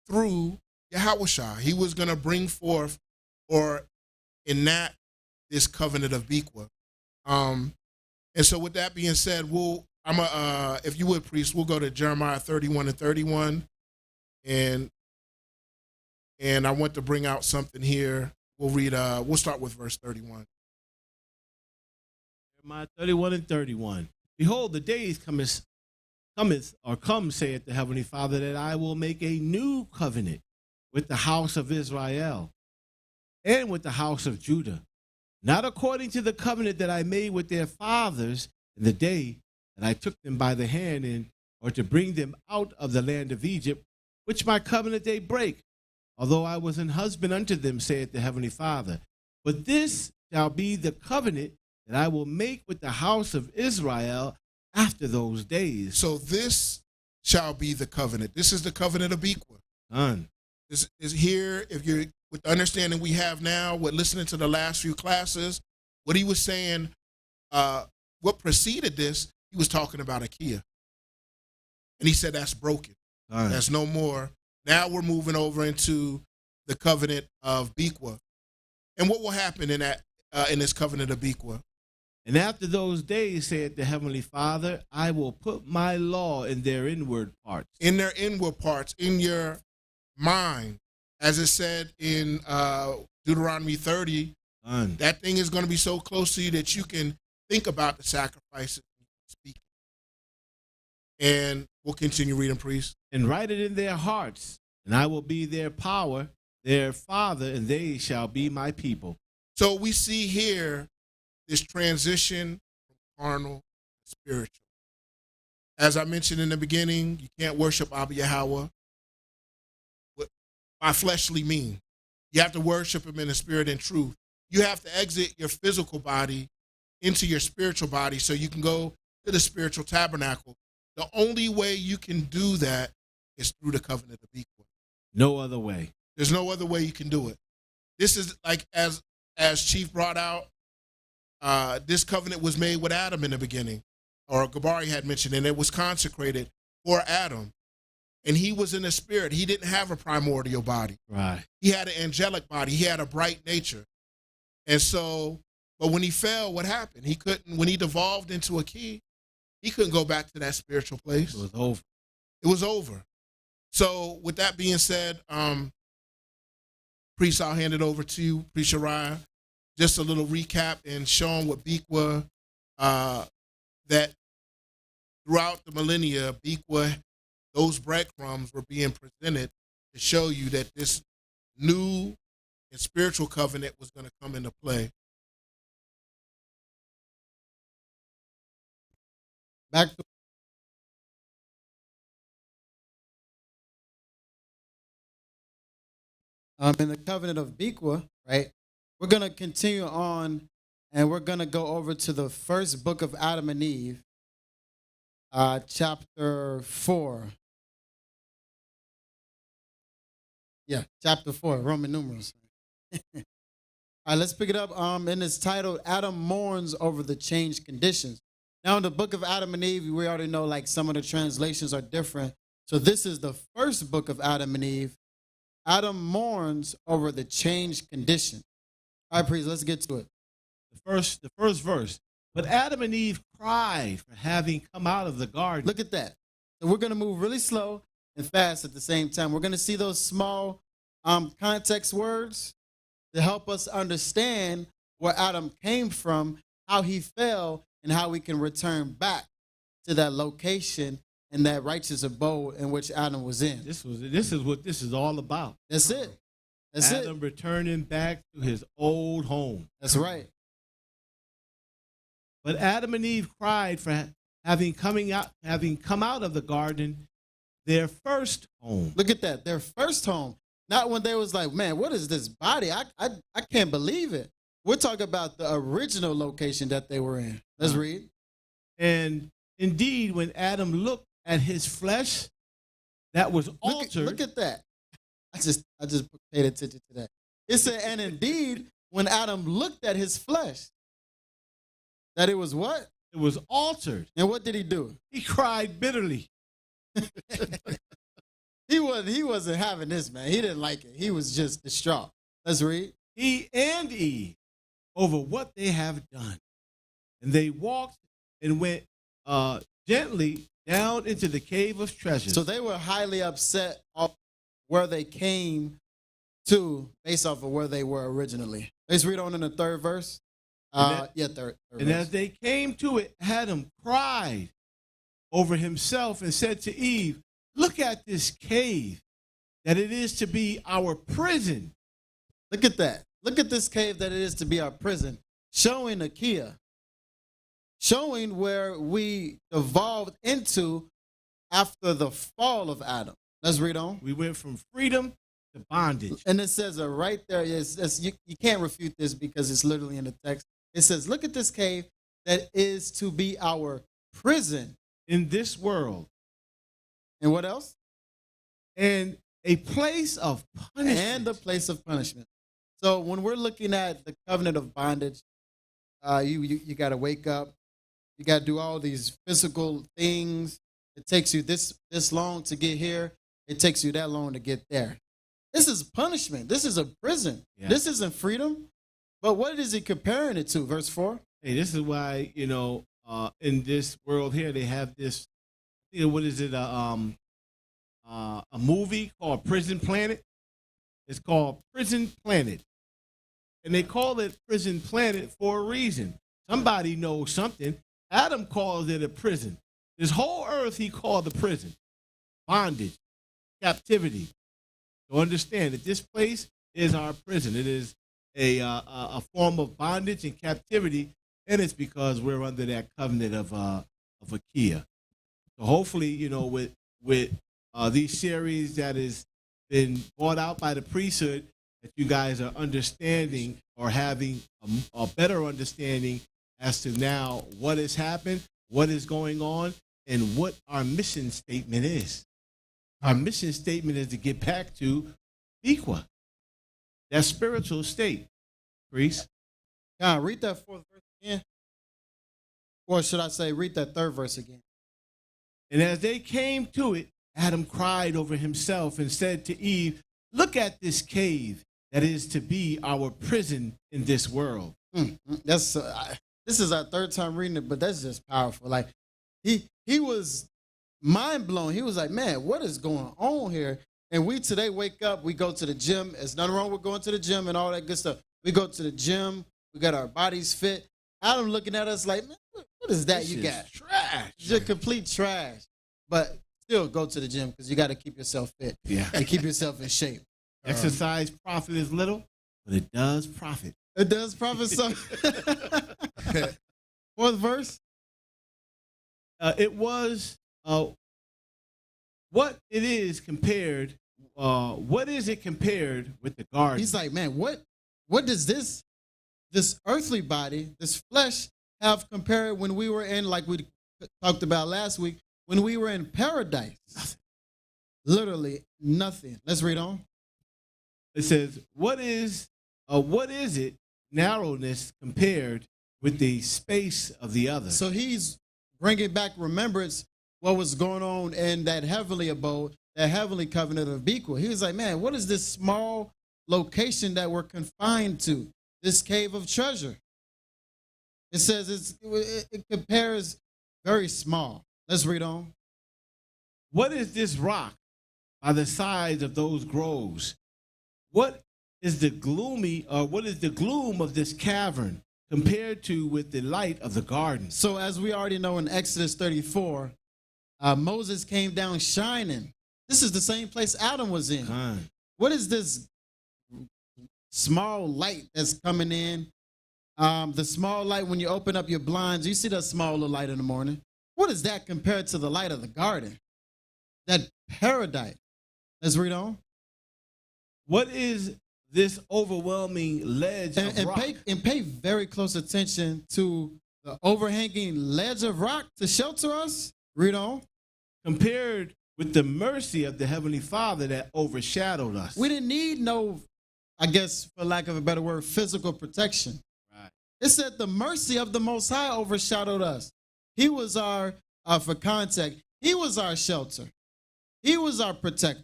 through Yahweh Shai. He was going to bring forth or enact this covenant of Biqa. And so with that being said, if you would, priest, we'll go to Jeremiah 31 and 31. And I want to bring out something here we'll read. We'll start with verse 31. Jeremiah 31 and 31. Behold, the days come, saith the Heavenly Father, that I will make a new covenant with the house of Israel and with the house of Judah, not according to the covenant that I made with their fathers in the day that I took them by the hand or to bring them out of the land of Egypt, which my covenant they break, although I was an husband unto them, saith the Heavenly Father. But this shall be the covenant that I will make with the house of Israel after those days. So this shall be the covenant. This is the covenant of Biqa. Done. This is here, if you're with the understanding we have now, with listening to the last few classes, what he was saying, what preceded this, he was talking about Ikea. And he said that's broken. Done. That's no more. Now we're moving over into the covenant of Biqa. And what will happen in that in this covenant of Biqa? And after those days, saith the Heavenly Father, I will put my law in their inward parts. In their inward parts, in your mind. As it said in Deuteronomy 30, Done. that thing is going to be so close to you that you can think about the sacrifices and speak. And we'll continue reading, priest. And write it in their hearts, and I will be their power, their father, and they shall be my people. So we see here this transition from carnal to spiritual. As I mentioned in the beginning, you can't worship Abba Yahweh by fleshly means. You have to worship him in the spirit and truth. You have to exit your physical body into your spiritual body so you can go to the spiritual tabernacle. The only way you can do that is through the covenant of Biqa. No other way. There's no other way you can do it. This is like, as Chief brought out, this covenant was made with Adam in the beginning, or Gabari had mentioned, and it was consecrated for Adam. And he was in the spirit. He didn't have a primordial body. Right. He had an angelic body. He had a bright nature. And so, but when he fell, what happened? He couldn't, when he devolved into a key, he couldn't go back to that spiritual place. It was over. It was over. So with that being said, priest, I'll hand it over to you, Priest Uriah. Just a little recap and showing what Biqa, that throughout the millennia, Biqa, those breadcrumbs were being presented to show you that this new and spiritual covenant was going to come into play. Back to in the covenant of Biqa, right? We're going to continue on, and we're going to go over to the first book of Adam and Eve, chapter 4. Yeah, chapter 4, Roman numerals. All right, let's pick it up. And it's titled, Adam Mourns Over the Changed Conditions. Now, in the book of Adam and Eve, we already know like some of the translations are different. So this is the first book of Adam and Eve. Adam mourns over the changed condition. All right, priest, let's get to it. The first verse. But Adam and Eve cried for having come out of the garden. Look at that. So we're going to move really slow and fast at the same time. We're going to see those small context words to help us understand where Adam came from, how he fell, and how we can return back to that location and that righteous abode in which Adam was in. This is what this is all about. That's it. That's Adam it. returning back to his old home. That's right. But Adam and Eve cried for having come out of the garden, their first home. Look at that. Their first home. Not when they was like, man, what is this body? I can't believe it. We're talking about the original location that they were in. Let's read. And indeed, when Adam looked at his flesh, that was altered. Look at that. I just paid attention to that. It said, and indeed, when Adam looked at his flesh, that it was what? It was altered. And what did he do? He cried bitterly. He wasn't having this, man. He didn't like it. He was just distraught. Let's read. He and Eve over what they have done. And they walked and went gently down into the cave of treasures. So they were highly upset of where they came to based off of where they were originally. Let's read on in the third verse. Third And verse. as they came to it, Adam cried over himself and said to Eve, look at this cave, that it is to be our prison. Look at that. Look at this cave that it is to be our prison, showing Akia, showing where we evolved into after the fall of Adam. Let's read on. We went from freedom to bondage. And it says right there, you can't refute this because it's literally in the text. It says, look at this cave that is to be our prison. In this world. And what else? And a place of punishment. And the place of punishment. So when we're looking at the covenant of bondage, you got to wake up. You got to do all these physical things. It takes you this long to get here. It takes you that long to get there. This is punishment. This is a prison. Yeah. This isn't freedom. But what is he comparing it to? Verse 4. Hey, this is why, in this world here, they have this, what is it, a movie called Prison Planet? It's called Prison Planet. And they call it Prison Planet for a reason. Somebody knows something. Adam calls it a prison. This whole earth he called a prison. Bondage, captivity. So understand that this place is our prison. It is a form of bondage and captivity, and it's because we're under that covenant of Akia. So hopefully, with these series that has been brought out by the priesthood, that you guys are understanding or having a better understanding as to now what has happened, what is going on, and what our mission statement is. Our mission statement is to get back to Biqa, that spiritual state. Priest. Read that fourth verse again. Or should I say, read that third verse again. And as they came to it, Adam cried over himself and said to Eve, look at this cave that is to be our prison in this world. This is our third time reading it, but that's just powerful. Like he was mind blown. He was like, man, what is going on here? And we today wake up, we go to the gym. There's nothing wrong with going to the gym and all that good stuff. We go to the gym, we got our bodies fit. Adam looking at us like, man, what is that you got? Trash. Just complete trash. But still go to the gym because you got to keep yourself fit. Yeah. And keep yourself in shape. Exercise profit is little, but it does profit. It does profit some. Fourth verse. It was what it is compared. What is it compared with the garden? He's like, man, what does this earthly body, this flesh, have compared when we were in, like we talked about last week, when we were in paradise? Nothing. Literally nothing. Let's read on. It says, what is it, narrowness compared with the space of the other? So he's bringing back remembrance what was going on in that heavenly abode, that heavenly covenant of Biqa. He was like, man, what is this small location that we're confined to? This cave of treasure. It says it compares very small. Let's read on. What is this rock by the sides of those groves? What is the gloom of this cavern compared to with the light of the garden? So as we already know in Exodus 34, Moses came down shining. This is the same place Adam was in. What is this small light that's coming in? The small light when you open up your blinds, you see that small little light in the morning. What is that compared to the light of the garden? That paradise. Let's read on. What is this overwhelming ledge of rock? Pay very close attention to the overhanging ledge of rock to shelter us. Read on. Compared with the mercy of the Heavenly Father that overshadowed us. We didn't need no, I guess, for lack of a better word, physical protection. Right. It said the mercy of the Most High overshadowed us. He was our, for context, he was our shelter. He was our protector.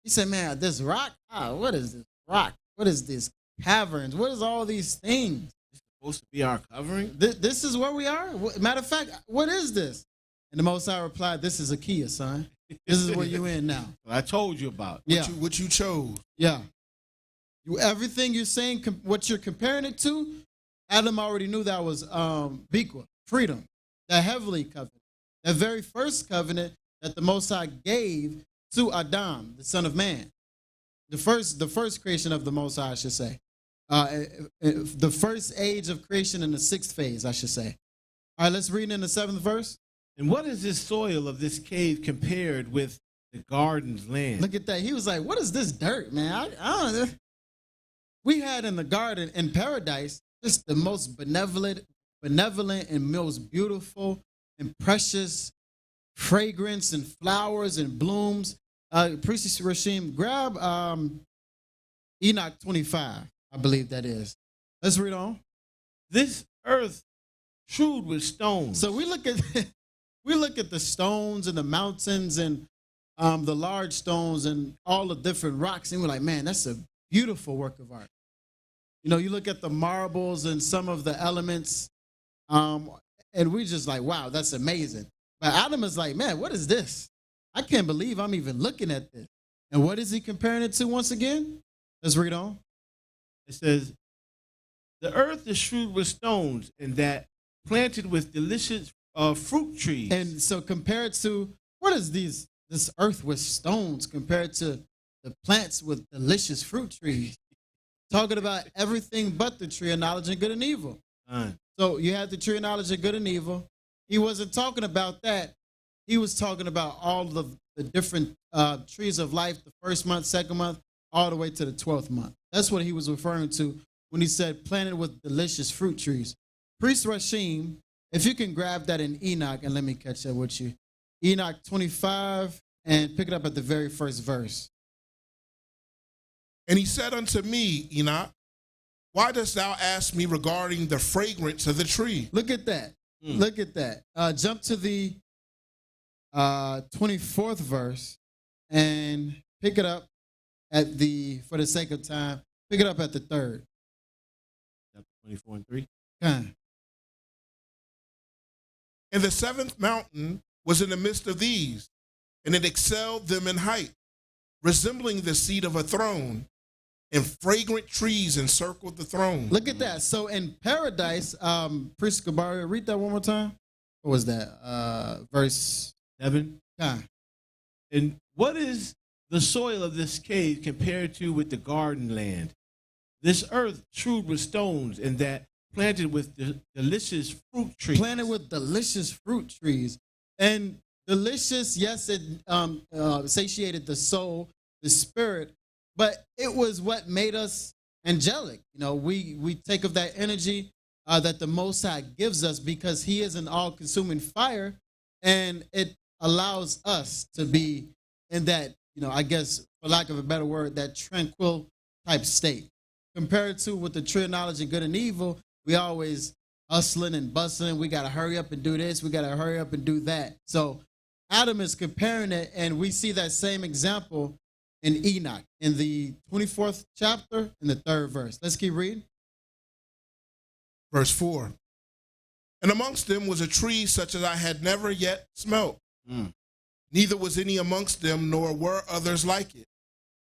He said, man, this rock, what is this rock? What is this caverns? What is all these things? It's supposed to be our covering? This is where we are? Matter of fact, what is this? And the Most High replied, this is Akia, son. This is where you in now. I told you about. What you chose. Yeah. Everything you're saying, what you're comparing it to, Adam already knew that was Biqa, freedom, that heavenly covenant, that very first covenant that the Most High gave to Adam, the son of man. The first creation of the Most High, I should say. The first age of creation in the sixth phase, I should say. All right, let's read in the 7th verse. And what is this soil of this cave compared with the garden's land? Look at that. He was like, what is this dirt, man? I don't know. We had in the garden, in paradise, just the most benevolent and most beautiful and precious fragrance and flowers and blooms. Priest Rashim, grab Enoch 25, I believe that is. Let's read on. This earth strewed with stones. So we look at the stones and the mountains and the large stones and all the different rocks, and we're like, man, that's a beautiful work of art. You know, you look at the marbles and some of the elements, and we just like, wow, that's amazing. But Adam is like, man, what is this? I can't believe I'm even looking at this. And what is he comparing it to once again? Let's read on. It says, the earth is strewed with stones, and that planted with delicious fruit trees. And so compared to, what is this earth with stones compared to the plants with delicious fruit trees? Talking about everything but the tree of knowledge of good and evil. So you had the tree of knowledge of good and evil. He wasn't talking about that. He was talking about all of the different trees of life, the first month, second month, all the way to the 12th month. That's what he was referring to when he said planted with delicious fruit trees. Priest Rashim, if you can grab that in Enoch, and let me catch up with you. Enoch 25, and pick it up at the very first verse. And he said unto me, Enoch, why dost thou ask me regarding the fragrance of the tree? Look at that. Look at that. Jump to the 24th verse and pick it up at for the sake of time, pick it up at the 3rd. Chapter 24 and 3. Okay. And the 7th mountain was in the midst of these, and it excelled them in height, resembling the seat of a throne, and fragrant trees encircled the throne. Look at that. So in paradise, Priest Kabari, read that one more time. What was that? Verse 7. Okay. And what is the soil of this cave compared to with the garden land? This earth strewed with stones, and that planted with delicious fruit trees. Planted with delicious fruit trees. And delicious, yes, it satiated the soul, the spirit, but it was what made us angelic. You know, we take of that energy that the Most High gives us because he is an all-consuming fire, and it allows us to be in that, you know, I guess, for lack of a better word, that tranquil type state. Compared to with the tree of knowledge of good and evil, we always hustling and bustling. We got to hurry up and do this. We got to hurry up and do that. So Adam is comparing it, and we see that same example in Enoch in the 24th chapter in the 3rd verse. Let's keep reading. Verse 4. And amongst them was a tree such as I had never yet smelt. Neither was any amongst them, nor were others like it.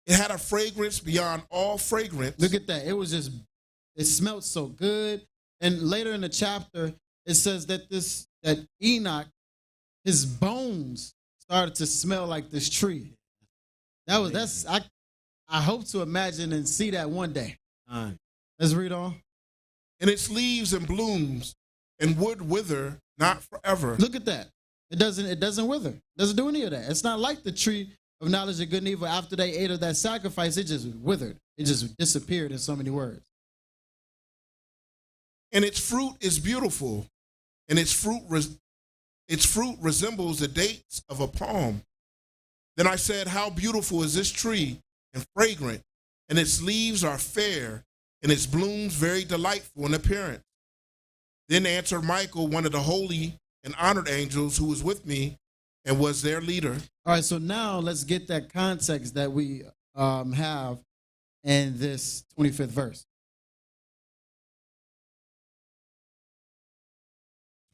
It had a fragrance beyond all fragrance. Look at that. It smelled so good. And later in the chapter, it says that that Enoch, his bones started to smell like this tree. I hope to imagine and see that one day. Let's read on. And its leaves and blooms and would wither not forever. Look at that. It doesn't wither. It doesn't do any of that. It's not like the tree of knowledge of good and evil. After they ate of that sacrifice, it just withered. It just disappeared in so many words. And its fruit is beautiful, and its fruit resembles the dates of a palm. Then I said, how beautiful is this tree, and fragrant, and its leaves are fair, and its blooms very delightful in appearance. Then answered Michael, one of the holy and honored angels who was with me and was their leader. All right, so now let's get that context that we have in this 25th verse.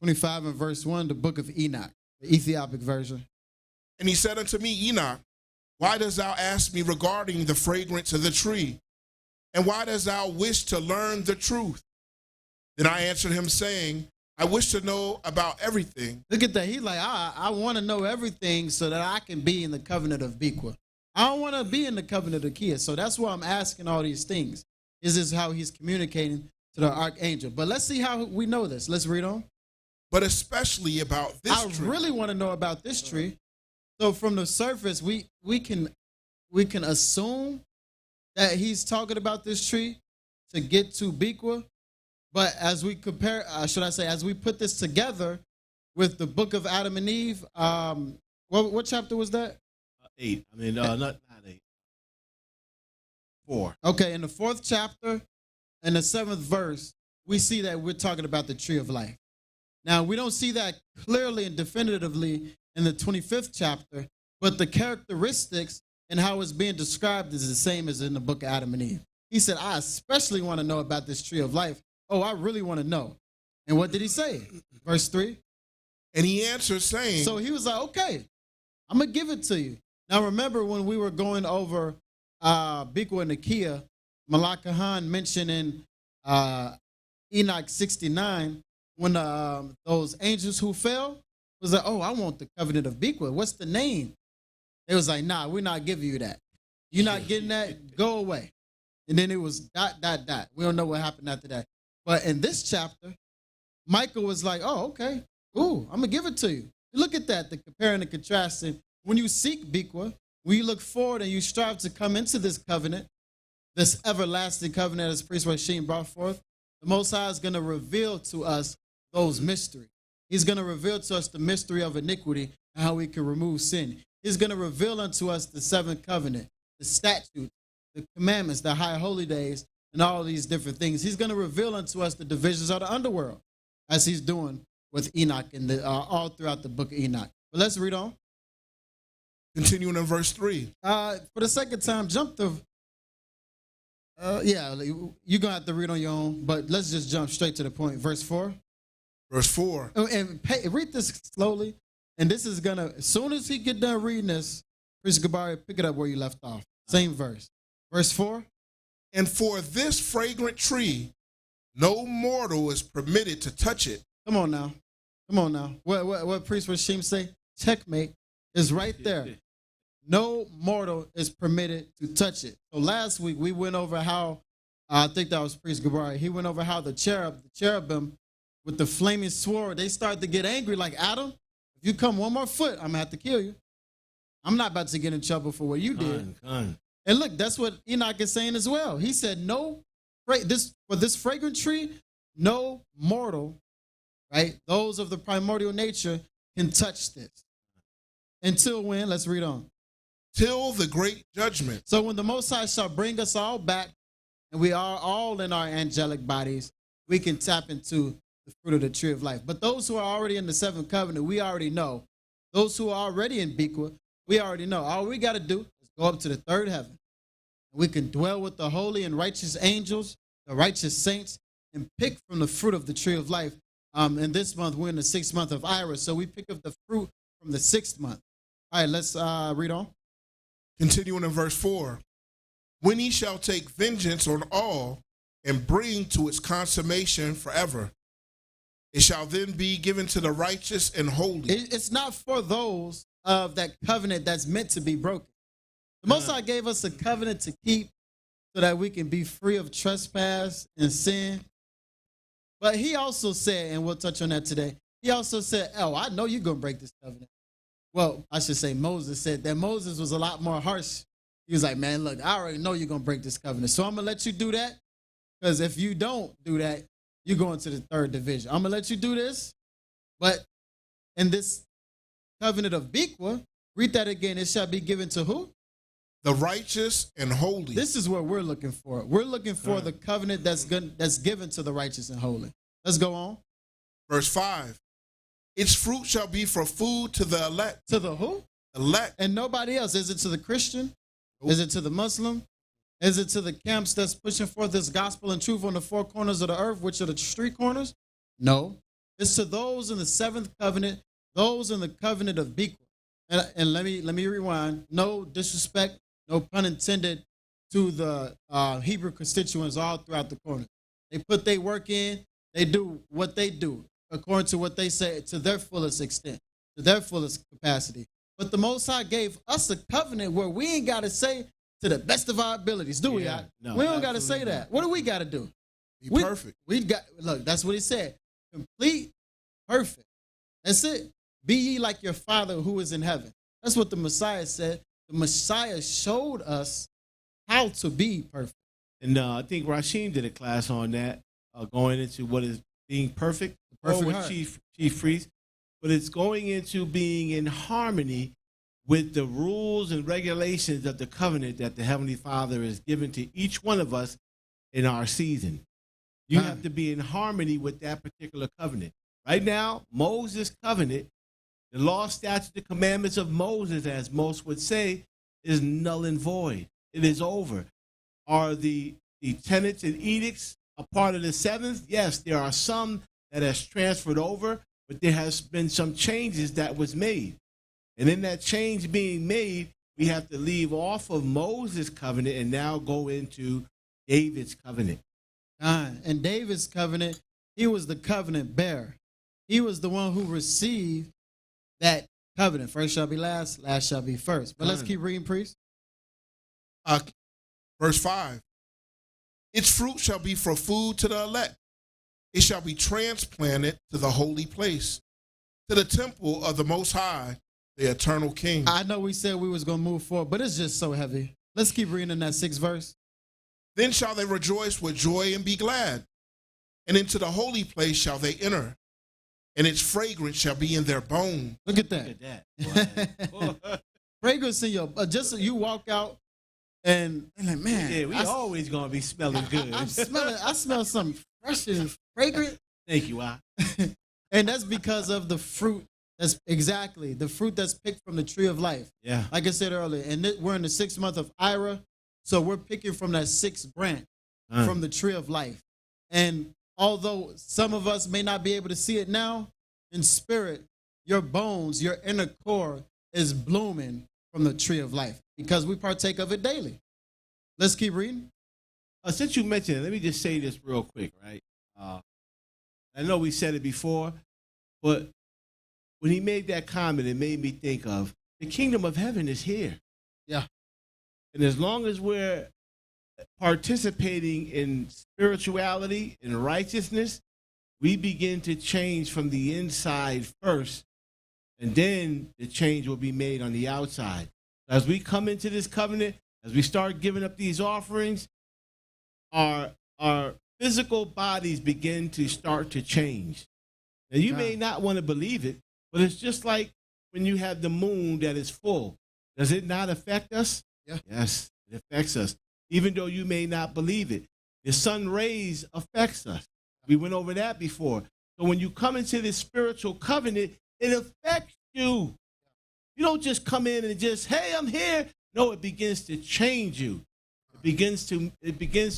25 and verse 1, the book of Enoch, the Ethiopic version. And he said unto me, Enoch, why dost thou ask me regarding the fragrance of the tree? And why dost thou wish to learn the truth? Then I answered him, saying, I wish to know about everything. Look at that. He's like, I want to know everything so that I can be in the covenant of Biqa. I don't want to be in the covenant of Kia. So that's why I'm asking all these things. This is how he's communicating to the archangel. But let's see how we know this. Let's read on. But especially about this tree. I really want to know about this tree. So from the surface, we can assume that he's talking about this tree to get to Biqa. But as we compare, as we put this together with the book of Adam and Eve, what chapter was that? 8. I mean, not 8. 4. Okay, in the 4th chapter and the 7th verse, we see that we're talking about the tree of life. Now, we don't see that clearly and definitively in the 25th chapter, but the characteristics and how it's being described is the same as in the book of Adam and Eve. He said, I especially want to know about this tree of life. Oh, I really want to know. And what did he say? Verse 3. And he answered, saying. So he was like, okay, I'm going to give it to you. Now, remember when we were going over Biqa and Nakia, Malakahan mentioned in Enoch 69, when those angels who fell was like, oh, I want the covenant of Biqa. What's the name? They was like, nah, we're not giving you that. You're not getting that? Go away. And then it was ... We don't know what happened after that. But in this chapter, Michael was like, oh, okay, cool, I'm going to give it to you. Look at that, the comparing and contrasting. When you seek Biqa, when you look forward and you strive to come into this covenant, this everlasting covenant as Priest Rasheen brought forth, the Most High is going to reveal to us those mysteries. He's going to reveal to us the mystery of iniquity and how we can remove sin. He's going to reveal unto us the 7th covenant, the statutes, the commandments, the high holy days, and all these different things. He's going to reveal unto us the divisions of the underworld, as he's doing with Enoch and all throughout the book of Enoch. But let's read on. Continuing in verse 3. For the second time, jump to, you're going to have to read on your own, but let's just jump straight to the point. Verse 4. Verse 4. And read this slowly. And this is going to, as soon as he get done reading this, Priest Gabari, pick it up where you left off. Same verse. Verse 4. And for this fragrant tree, no mortal is permitted to touch it. Come on now. Come on now. What Priest Rashim say? Checkmate is right there. No mortal is permitted to touch it. So last week we went over how, I think that was Priest Gabari, he went over how the cherubim with the flaming sword, they started to get angry like, Adam, if you come one more foot, I'm going to have to kill you. I'm not about to get in trouble for what you did. And look, that's what Enoch is saying as well. He said, for this fragrant tree, no mortal, right? Those of the primordial nature can touch this. Until when? Let's read on. Till the great judgment. So when the Most High shall bring us all back, and we are all in our angelic bodies, we can tap into the fruit of the tree of life. But those who are already in the 7th covenant, we already know. Those who are already in Biqa, we already know. All we got to do is go up to the 3rd heaven. We can dwell with the holy and righteous angels, the righteous saints, and pick from the fruit of the tree of life. And this month, we're in the 6th month of Iris, so we pick up the fruit from the 6th month. All right, let's read on. Continuing in verse 4. When he shall take vengeance on all and bring to its consummation forever, it shall then be given to the righteous and holy. It's not for those of that covenant that's meant to be broken. The Most High gave us a covenant to keep so that we can be free of trespass and sin. But he also said, and we'll touch on that today, he also said, oh, I know you're going to break this covenant. Well, I should say Moses said that. Moses was a lot more harsh. He was like, man, look, I already know you're going to break this covenant. So I'm going to let you do that, because if you don't do that, you're going to the 3rd division. I'm going to let you do this. But in this covenant of Biqa, read that again. It shall be given to who? The righteous and holy. This is what we're looking for. We're looking for the covenant that's given to the righteous and holy. Let's go on. Verse 5. Its fruit shall be for food to the elect. To the who? Elect. And nobody else. Is it to the Christian? Is it to the Muslim? Is it to the camps that's pushing forth this gospel and truth on the 4 corners of the earth, which are the street corners? No. It's to those in the 7th covenant, those in the covenant of Biqa. And let me rewind. No disrespect, no pun intended to the Hebrew constituents all throughout the corner. They put their work in. They do what they do according to what they say to their fullest extent, to their fullest capacity. But the Most High gave us a covenant where we ain't got to say to the best of our abilities, do we? No, we don't got to say absolutely that. not. What do we got to do? Be perfect. Look, that's what he said. Complete, perfect. That's it. Be ye like your Father who is in heaven. That's what the Messiah said. The Messiah showed us how to be perfect. And I think Rashim did a class on that, going into what is being perfect. Perfect with heart. Chief Priest. But it's going into being in harmony with the rules and regulations of the covenant that the Heavenly Father has given to each one of us in our season. You have to be in harmony with that particular covenant. Right now, Moses' covenant, the law, statutes, the commandments of Moses, as most would say, is null and void. It is over. Are the tenets and edicts a part of the seventh? Yes, there are some that has transferred over, but there has been some changes that was made. And in that change being made, we have to leave off of Moses' covenant and now go into David's covenant. And David's covenant, he was the covenant bearer. He was the one who received that covenant. First shall be last, last shall be first. But let's keep reading, priest. Verse 5. Its fruit shall be for food to the elect. It shall be transplanted to the holy place, to the temple of the Most High, the eternal King. I know we said we was going to move forward, but it's just so heavy. Let's keep reading in that 6th verse. Then shall they rejoice with joy and be glad. And into the holy place shall they enter, and its fragrance shall be in their bone. Look at that. Look at that. Fragrance in your, just so you walk out and like, man. Yeah, we always going to be smelling good. I smell something fresh and fragrant. Thank you, And that's because of the fruit. That's exactly the fruit that's picked from the tree of life. Yeah. Like I said earlier, and we're in the 6th month of Ira, so we're picking from that 6th branch from the tree of life. And although some of us may not be able to see it now, in spirit, your bones, your inner core is blooming from the tree of life because we partake of it daily. Let's keep reading. Since you mentioned it, let me just say this real quick, right? I know we said it before, but when he made that comment, it made me think of the kingdom of heaven is here. Yeah. And as long as we're participating in spirituality and righteousness, we begin to change from the inside first, and then the change will be made on the outside. As we come into this covenant, as we start giving up these offerings, our physical bodies begin to start to change. Now, you may not want to believe it, but it's just like when you have the moon that is full. Does it not affect us? Yeah. Yes, it affects us, even though you may not believe it. The sun rays affects us. We went over that before. So when you come into this spiritual covenant, it affects you. You don't just come in and just, hey, I'm here. No, it begins to change you. It begins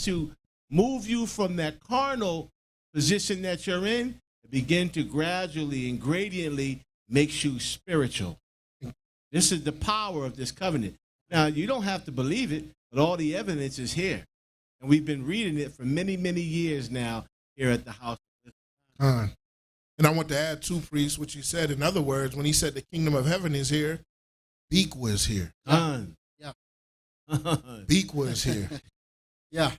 to move you from that carnal position that you're in. It begins to gradually and gradiently makes you spiritual. This is the power of this covenant. Now, you don't have to believe it, but all the evidence is here. And we've been reading it for many, many years now here at the house. And I want to add too, priest, what you said. In other words, when he said the kingdom of heaven is here, Biqa is here. Yeah. Biqa is here. Yeah.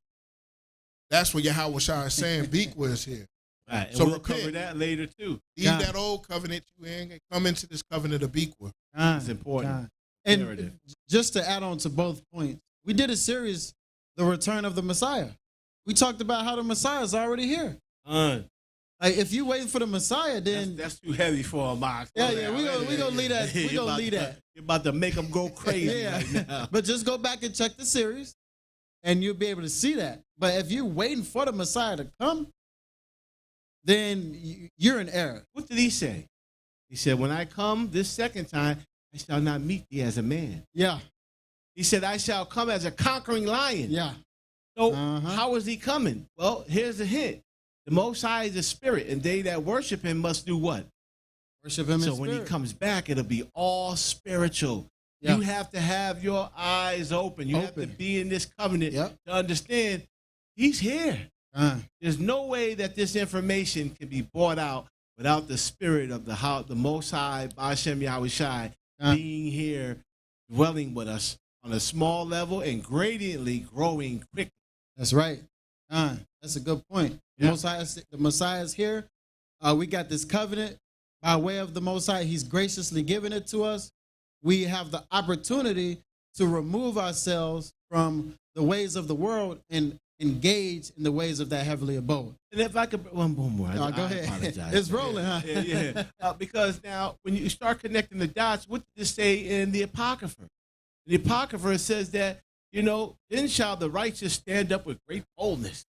That's what Yahweh Shai is saying. Biqa is here. Right. So we'll cover that later too. Leave that old covenant you in and come into this covenant of Biqa. It's important. And just to add on to both points, we did a series, The Return of the Messiah. We talked about how the Messiah is already here. Like if you waiting for the Messiah, then that's too heavy for a box. Yeah, we gonna leave that. We gonna leave that. You're about to make them go crazy right now. But just go back and check the series, and you'll be able to see that. But if you're waiting for the Messiah to come, then you're in error. What did he say? He said, when I come this second time, I shall not meet thee as a man. Yeah. He said, I shall come as a conquering lion. Yeah. So how is he coming? Well, here's the hint. The Most High is a spirit, and they that worship him must do what? Worship him in So spirit. when he comes back, it'll be all spiritual. Yeah. You have to have your eyes open. You have to be in this covenant Yep. to understand he's here. There's no way that this information can be brought out without the spirit of the Most High, Ba'ashem Yahushai, being here, dwelling with us on a small level and gradiently growing quickly. That's right. That's a good point. Yeah. The Messiah is here. We got this covenant by way of the Most High. He's graciously given it to us. We have the opportunity to remove ourselves from the ways of the world and engage in the ways of that heavenly abode. And if I could, one more. Go ahead. Apologize. It's rolling, huh? Yeah. Because now, when you start connecting the dots, what did it say in the Apocrypha? The Apocrypha says that, then shall the righteous stand up with great boldness,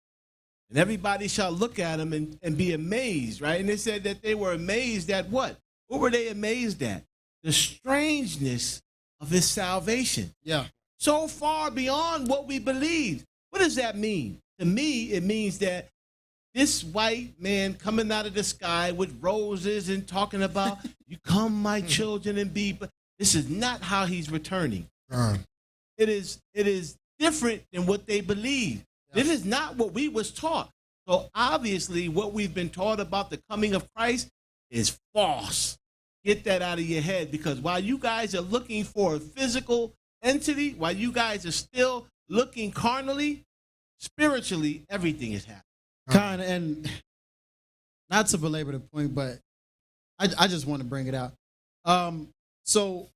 and everybody shall look at him and be amazed, right? And they said that they were amazed at what? What were they amazed at? The strangeness of his salvation. Yeah. So far beyond what we believed. What does that mean? To me, it means that this white man coming out of the sky with roses and talking about, you come, my children, and be, but this is not how he's returning. It is different than what they believe. Yeah. This is not what we was taught. So obviously what we've been taught about the coming of Christ is false. Get that out of your head, because while you guys are looking for a physical entity, while you guys are still looking carnally, spiritually, everything is happening. And not to belabor the point, but I just want to bring it out. So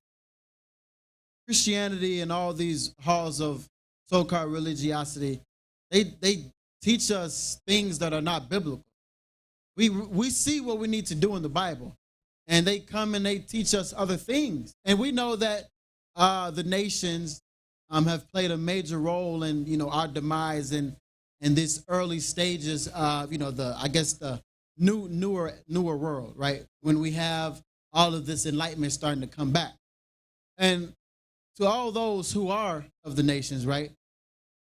Christianity and all these halls of so-called religiosity, they teach us things that are not biblical. We see what we need to do in the Bible, and they come and they teach us other things. And we know that the nations have played a major role in our demise in these early stages of the newer world, right? When we have all of this enlightenment starting to come back. And to all those who are of the nations, right?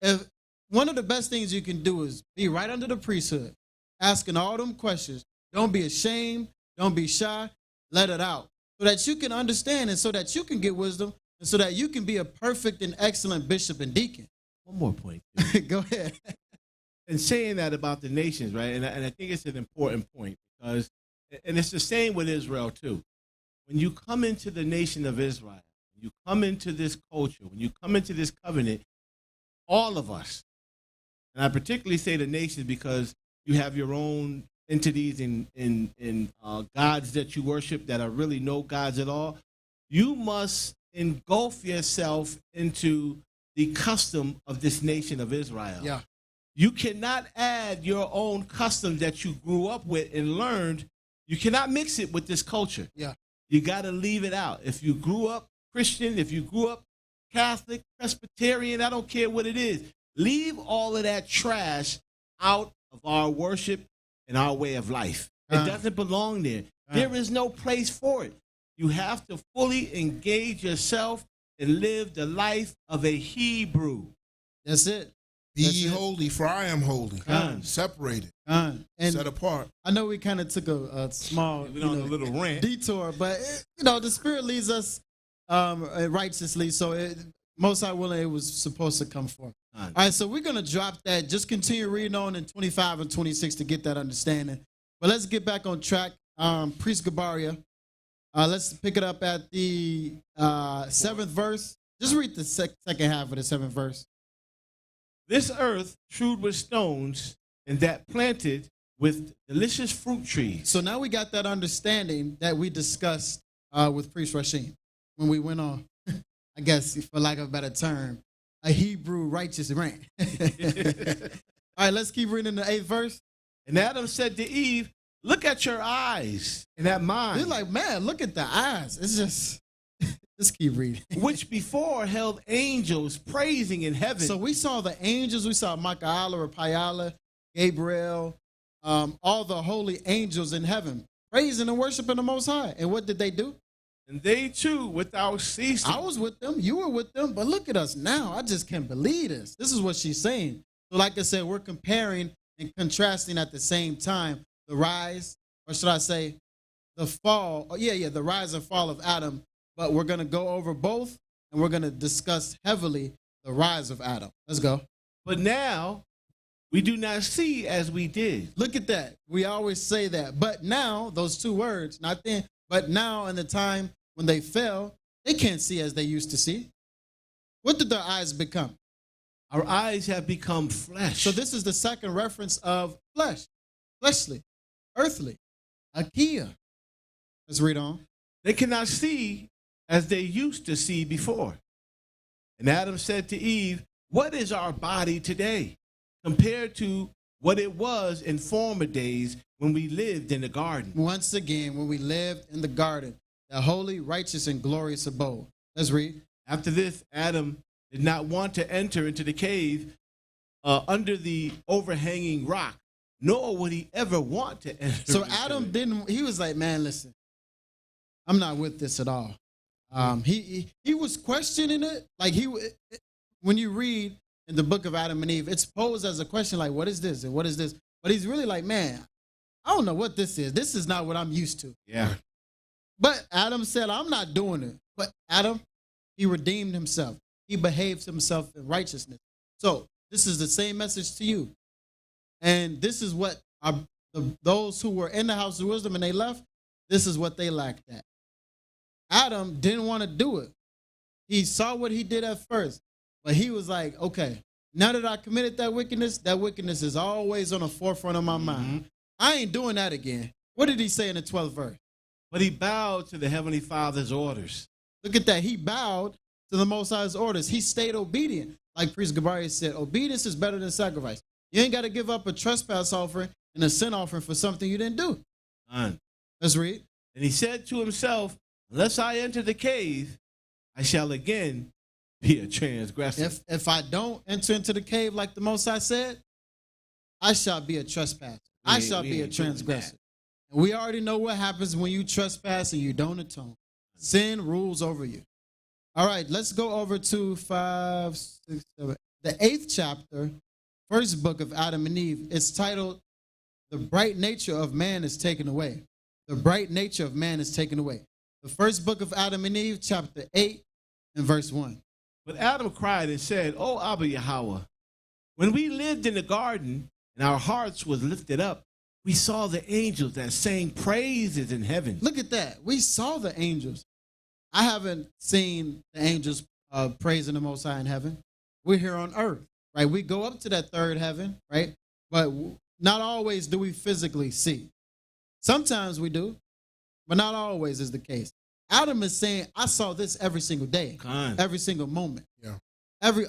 If one of the best things you can do is be right under the priesthood, asking all them questions. Don't be ashamed. Don't be shy. Let it out so that you can understand and so that you can get wisdom and so that you can be a perfect and excellent bishop and deacon. One more point. Go ahead. And saying that about the nations, right? And I think it's an important point because, and it's the same with Israel too. When you come into the nation of Israel, you come into this culture, when you come into this covenant, all of us, and I particularly say the nations because you have your own entities and gods that you worship that are really no gods at all. You must engulf yourself into the custom of this nation of Israel. Yeah. You cannot add your own custom that you grew up with and learned. You cannot mix it with this culture. Yeah. You got to leave it out. If you grew up Christian, if you grew up Catholic, Presbyterian, I don't care what it is. Leave all of that trash out of our worship and our way of life. It doesn't belong there. There is no place for it. You have to fully engage yourself and live the life of a Hebrew. That's it. Be ye holy, for I am holy. Separated. And set apart. I know we kind of took a small a little rant detour, but the Spirit leads us righteously. So most high willing, it was supposed to come forth. All right, so we're going to drop that. Just continue reading on in 25 and 26 to get that understanding. But let's get back on track. Priest Gabaria, let's pick it up at the 7th verse. Just read the second half of the 7th verse. This earth strewed with stones, and that planted with delicious fruit trees. So now we got that understanding that we discussed with Priest Rasheen when we went on, I guess, for lack of a better term, a Hebrew righteous rant. All right, let's keep reading the 8th verse. And Adam said to Eve, look at your eyes and at mine. You're like, man, look at the eyes. It's just, let's keep reading. Which before held angels praising in heaven. So we saw the angels. We saw Michaela, Raphael, Gabriel, all the holy angels in heaven praising and worshiping the Most High. And what did they do? And they too, without ceasing. I was with them. You were with them. But look at us now. I just can't believe this. This is what she's saying. So like I said, we're comparing and contrasting at the same time the rise, or should I say the fall. Oh, yeah, the rise and fall of Adam. But we're going to go over both and we're going to discuss heavily the rise of Adam. Let's go. But now we do not see as we did. Look at that. We always say that. But now, those two words, not then, but now in the time when they fell, they can't see as they used to see. What did their eyes become? Our eyes have become flesh. So this is the second reference of flesh, fleshly, earthly, akia. Let's read on. They cannot see as they used to see before. And Adam said to Eve, what is our body today compared to what it was in former days when we lived in the garden? Once again, when we lived in the garden, the holy, righteous, and glorious abode. Let's read. After this, Adam did not want to enter into the cave under the overhanging rock, nor would he ever want to enter. So Adam didn't, he was like, man, listen, I'm not with this at all. He was questioning it. Like when you read in the book of Adam and Eve, it's posed as a question like, what is this and what is this? But he's really like, man, I don't know what this is. This is not what I'm used to. Yeah. But Adam said, I'm not doing it. But Adam, he redeemed himself. He behaved himself in righteousness. So this is the same message to you. And this is what those who were in the house of wisdom and they left, this is what they lacked at. Adam didn't want to do it. He saw what he did at first, but he was like, okay, now that I committed that wickedness is always on the forefront of my mind. I ain't doing that again. What did he say in the 12th verse? But he bowed to the Heavenly Father's orders. Look at that. He bowed to the Most High's orders. He stayed obedient. Like Priest Gabari said, obedience is better than sacrifice. You ain't got to give up a trespass offering and a sin offering for something you didn't do. Let's read. And he said to himself, unless I enter the cave, I shall again be a transgressor. If I don't enter into the cave like the Most High said, I shall be a trespasser. I shall be a transgressor. And we already know what happens when you trespass and you don't atone. Sin rules over you. All right, let's go over to 5, 6, 7. The 8th chapter, first book of Adam and Eve. It's titled, The Bright Nature of Man is Taken Away. The bright nature of man is taken away. The first book of Adam and Eve, chapter 8 and verse 1. But Adam cried and said, O Abba Yahweh, when we lived in the garden and our hearts was lifted up, we saw the angels that sang praises in heaven. Look at that. We saw the angels. I haven't seen the angels praising the Most High in heaven. We're here on earth, right? We go up to that third heaven, right? But not always do we physically see. Sometimes we do, but not always is the case. Adam is saying, I saw this every single day, every single moment. Yeah.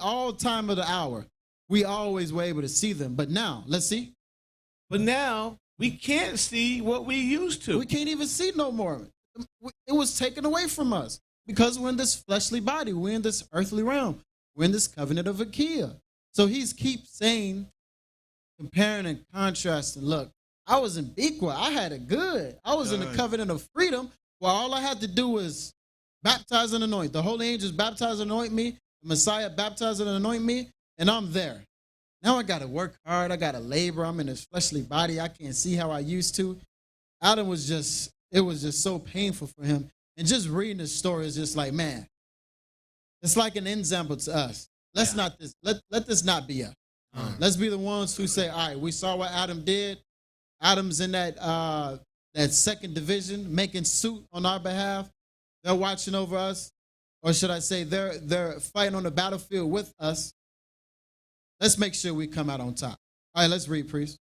All time of the hour, we always were able to see them. But now, let's see. But now we can't see what we used to. We can't even see no more. It was taken away from us because we're in this fleshly body. We're in this earthly realm. We're in this covenant of Akia. So he's keeps saying, comparing and contrasting. Look, I was in Biqa. I had it good. I was in the covenant of freedom where all I had to do was baptize and anoint. The holy angels baptize and anoint me. The Messiah baptize and anoint me. And I'm there. Now I got to work hard. I got to labor. I'm in this fleshly body. I can't see how I used to. Adam was just, it was just so painful for him. And just reading this story is just like, man, it's like an example to us. Let's not this, let this not be us. Let's be the ones who say, all right, we saw what Adam did. Adam's in that second division, making suit on our behalf. They're watching over us. Or should I say they're fighting on the battlefield with us. Let's make sure we come out on top. All right, let's read, priest.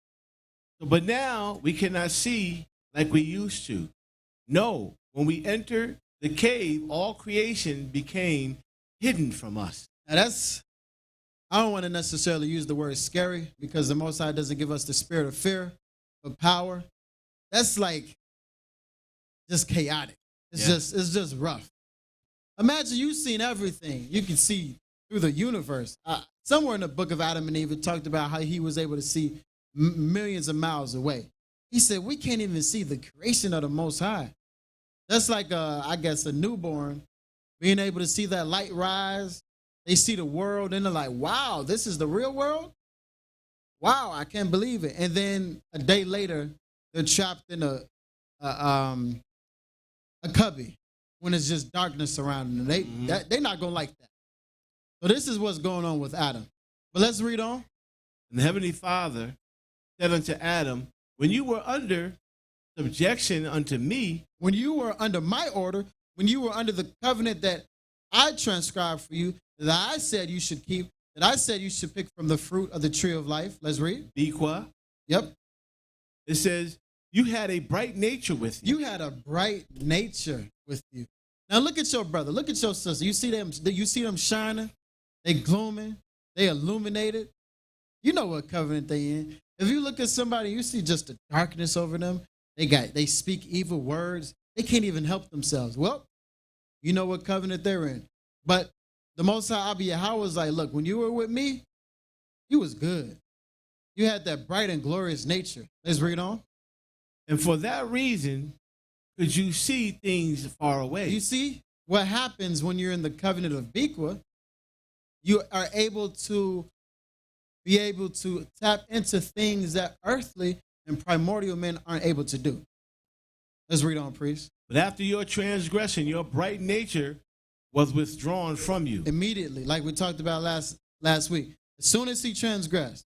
But now we cannot see like we used to. No, when we enter the cave, all creation became hidden from us. Now I don't want to necessarily use the word scary because the Most High doesn't give us the spirit of fear, but power. That's like just chaotic. It's just rough. Imagine you've seen everything. You can see through the universe. Somewhere in the book of Adam and Eve, it talked about how he was able to see millions of miles away. He said, we can't even see the creation of the Most High. That's like, I guess, a newborn being able to see that light rise. They see the world and they're like, wow, this is the real world? Wow, I can't believe it. And then a day later, they're trapped in a cubby, when it's just darkness surrounding them. They're not going to like that. So this is what's going on with Adam. But let's read on. And the Heavenly Father said unto Adam, when you were under subjection unto me, when you were under my order, when you were under the covenant that I transcribed for you, that I said you should keep, that I said you should pick from the fruit of the tree of life. Let's read. Biqa. Yep. It says, you had a bright nature with you. You had a bright nature with you. Now look at your brother. Look at your sister. You see them shining? They glooming. They illuminated. You know what covenant they in. If you look at somebody, you see just the darkness over them. They speak evil words. They can't even help themselves. Well, you know what covenant they're in. But the Most High Abiyah was like, look, when you were with me, you was good. You had that bright and glorious nature. Let's read on. And for that reason, could you see things far away? You see what happens when you're in the covenant of Biqa. You are able to tap into things that earthly and primordial men aren't able to do. Let's read on, priest. But after your transgression, your bright nature was withdrawn from you. Immediately, like we talked about last week. As soon as he transgressed,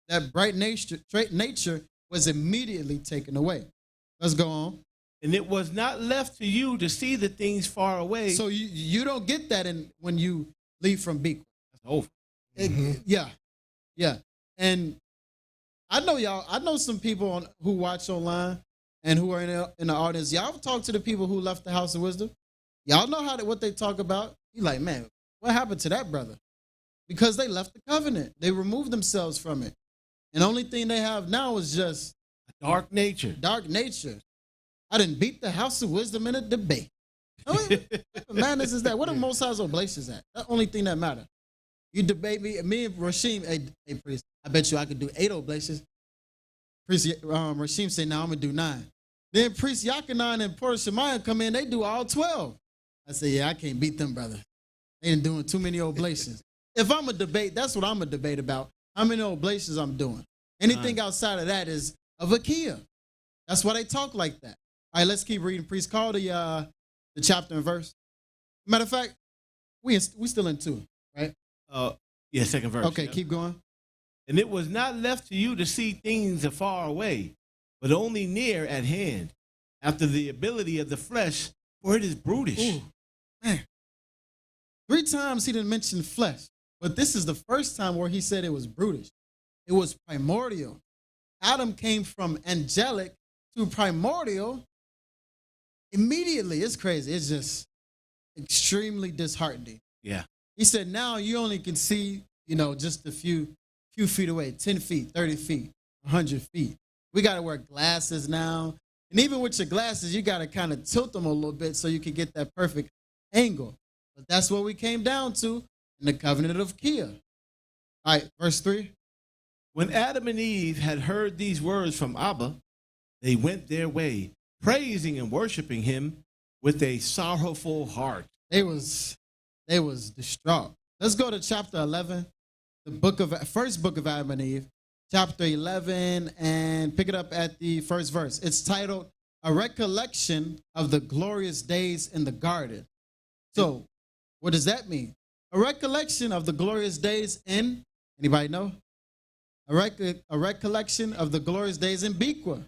that bright nature was immediately taken away. Let's go on. And it was not left to you to see the things far away. So you don't get that when you leave from Biqa. That's over. Yeah. And I know some people who watch online and who are in the audience. Y'all talk to the people who left the House of Wisdom. Y'all know what they talk about. You like, man, what happened to that brother? Because they left the covenant. They removed themselves from it. And the only thing they have now is just a dark nature. Dark nature. I didn't beat the House of Wisdom in a debate. What madness is that? What are Most High's oblations at? That's the only thing that matters. You debate me and Rashim, hey priest, I bet you I could do 8 oblations. Priest Rashim said, now I'm going to do 9. Then Priest Yakanan and Porter Shemaiah come in, they do all 12. I said, yeah, I can't beat them, brother. They ain't doing too many oblations. If I'm a debate, that's what I'm a debate about. How many oblations I'm doing. Anything outside of that is a vakia. That's why they talk like that. All right, let's keep reading. Priest, call the chapter and verse. Matter of fact, we still in 2, right? Yeah, second verse. Okay, keep going. And it was not left to you to see things afar away, but only near at hand, after the ability of the flesh, for it is brutish. Ooh, man. 3 times he didn't mention flesh, but this is the first time where he said it was brutish. It was primordial. Adam came from angelic to primordial immediately. It's crazy. It's just extremely disheartening. Yeah. He said, now you only can see, just a few feet away, 10 feet, 30 feet, 100 feet. We got to wear glasses now. And even with your glasses, you got to kind of tilt them a little bit so you can get that perfect angle. But that's what we came down to in the covenant of Kia. All right, verse 3. When Adam and Eve had heard these words from Abba, they went their way, praising and worshiping him with a sorrowful heart. They was distraught. Let's go to chapter 11, first book of Adam and Eve, chapter 11, and pick it up at the first verse. It's titled, A Recollection of the Glorious Days in the Garden. So, what does that mean? A recollection of the glorious days in, anybody know? A recollection of the glorious days in Biqa.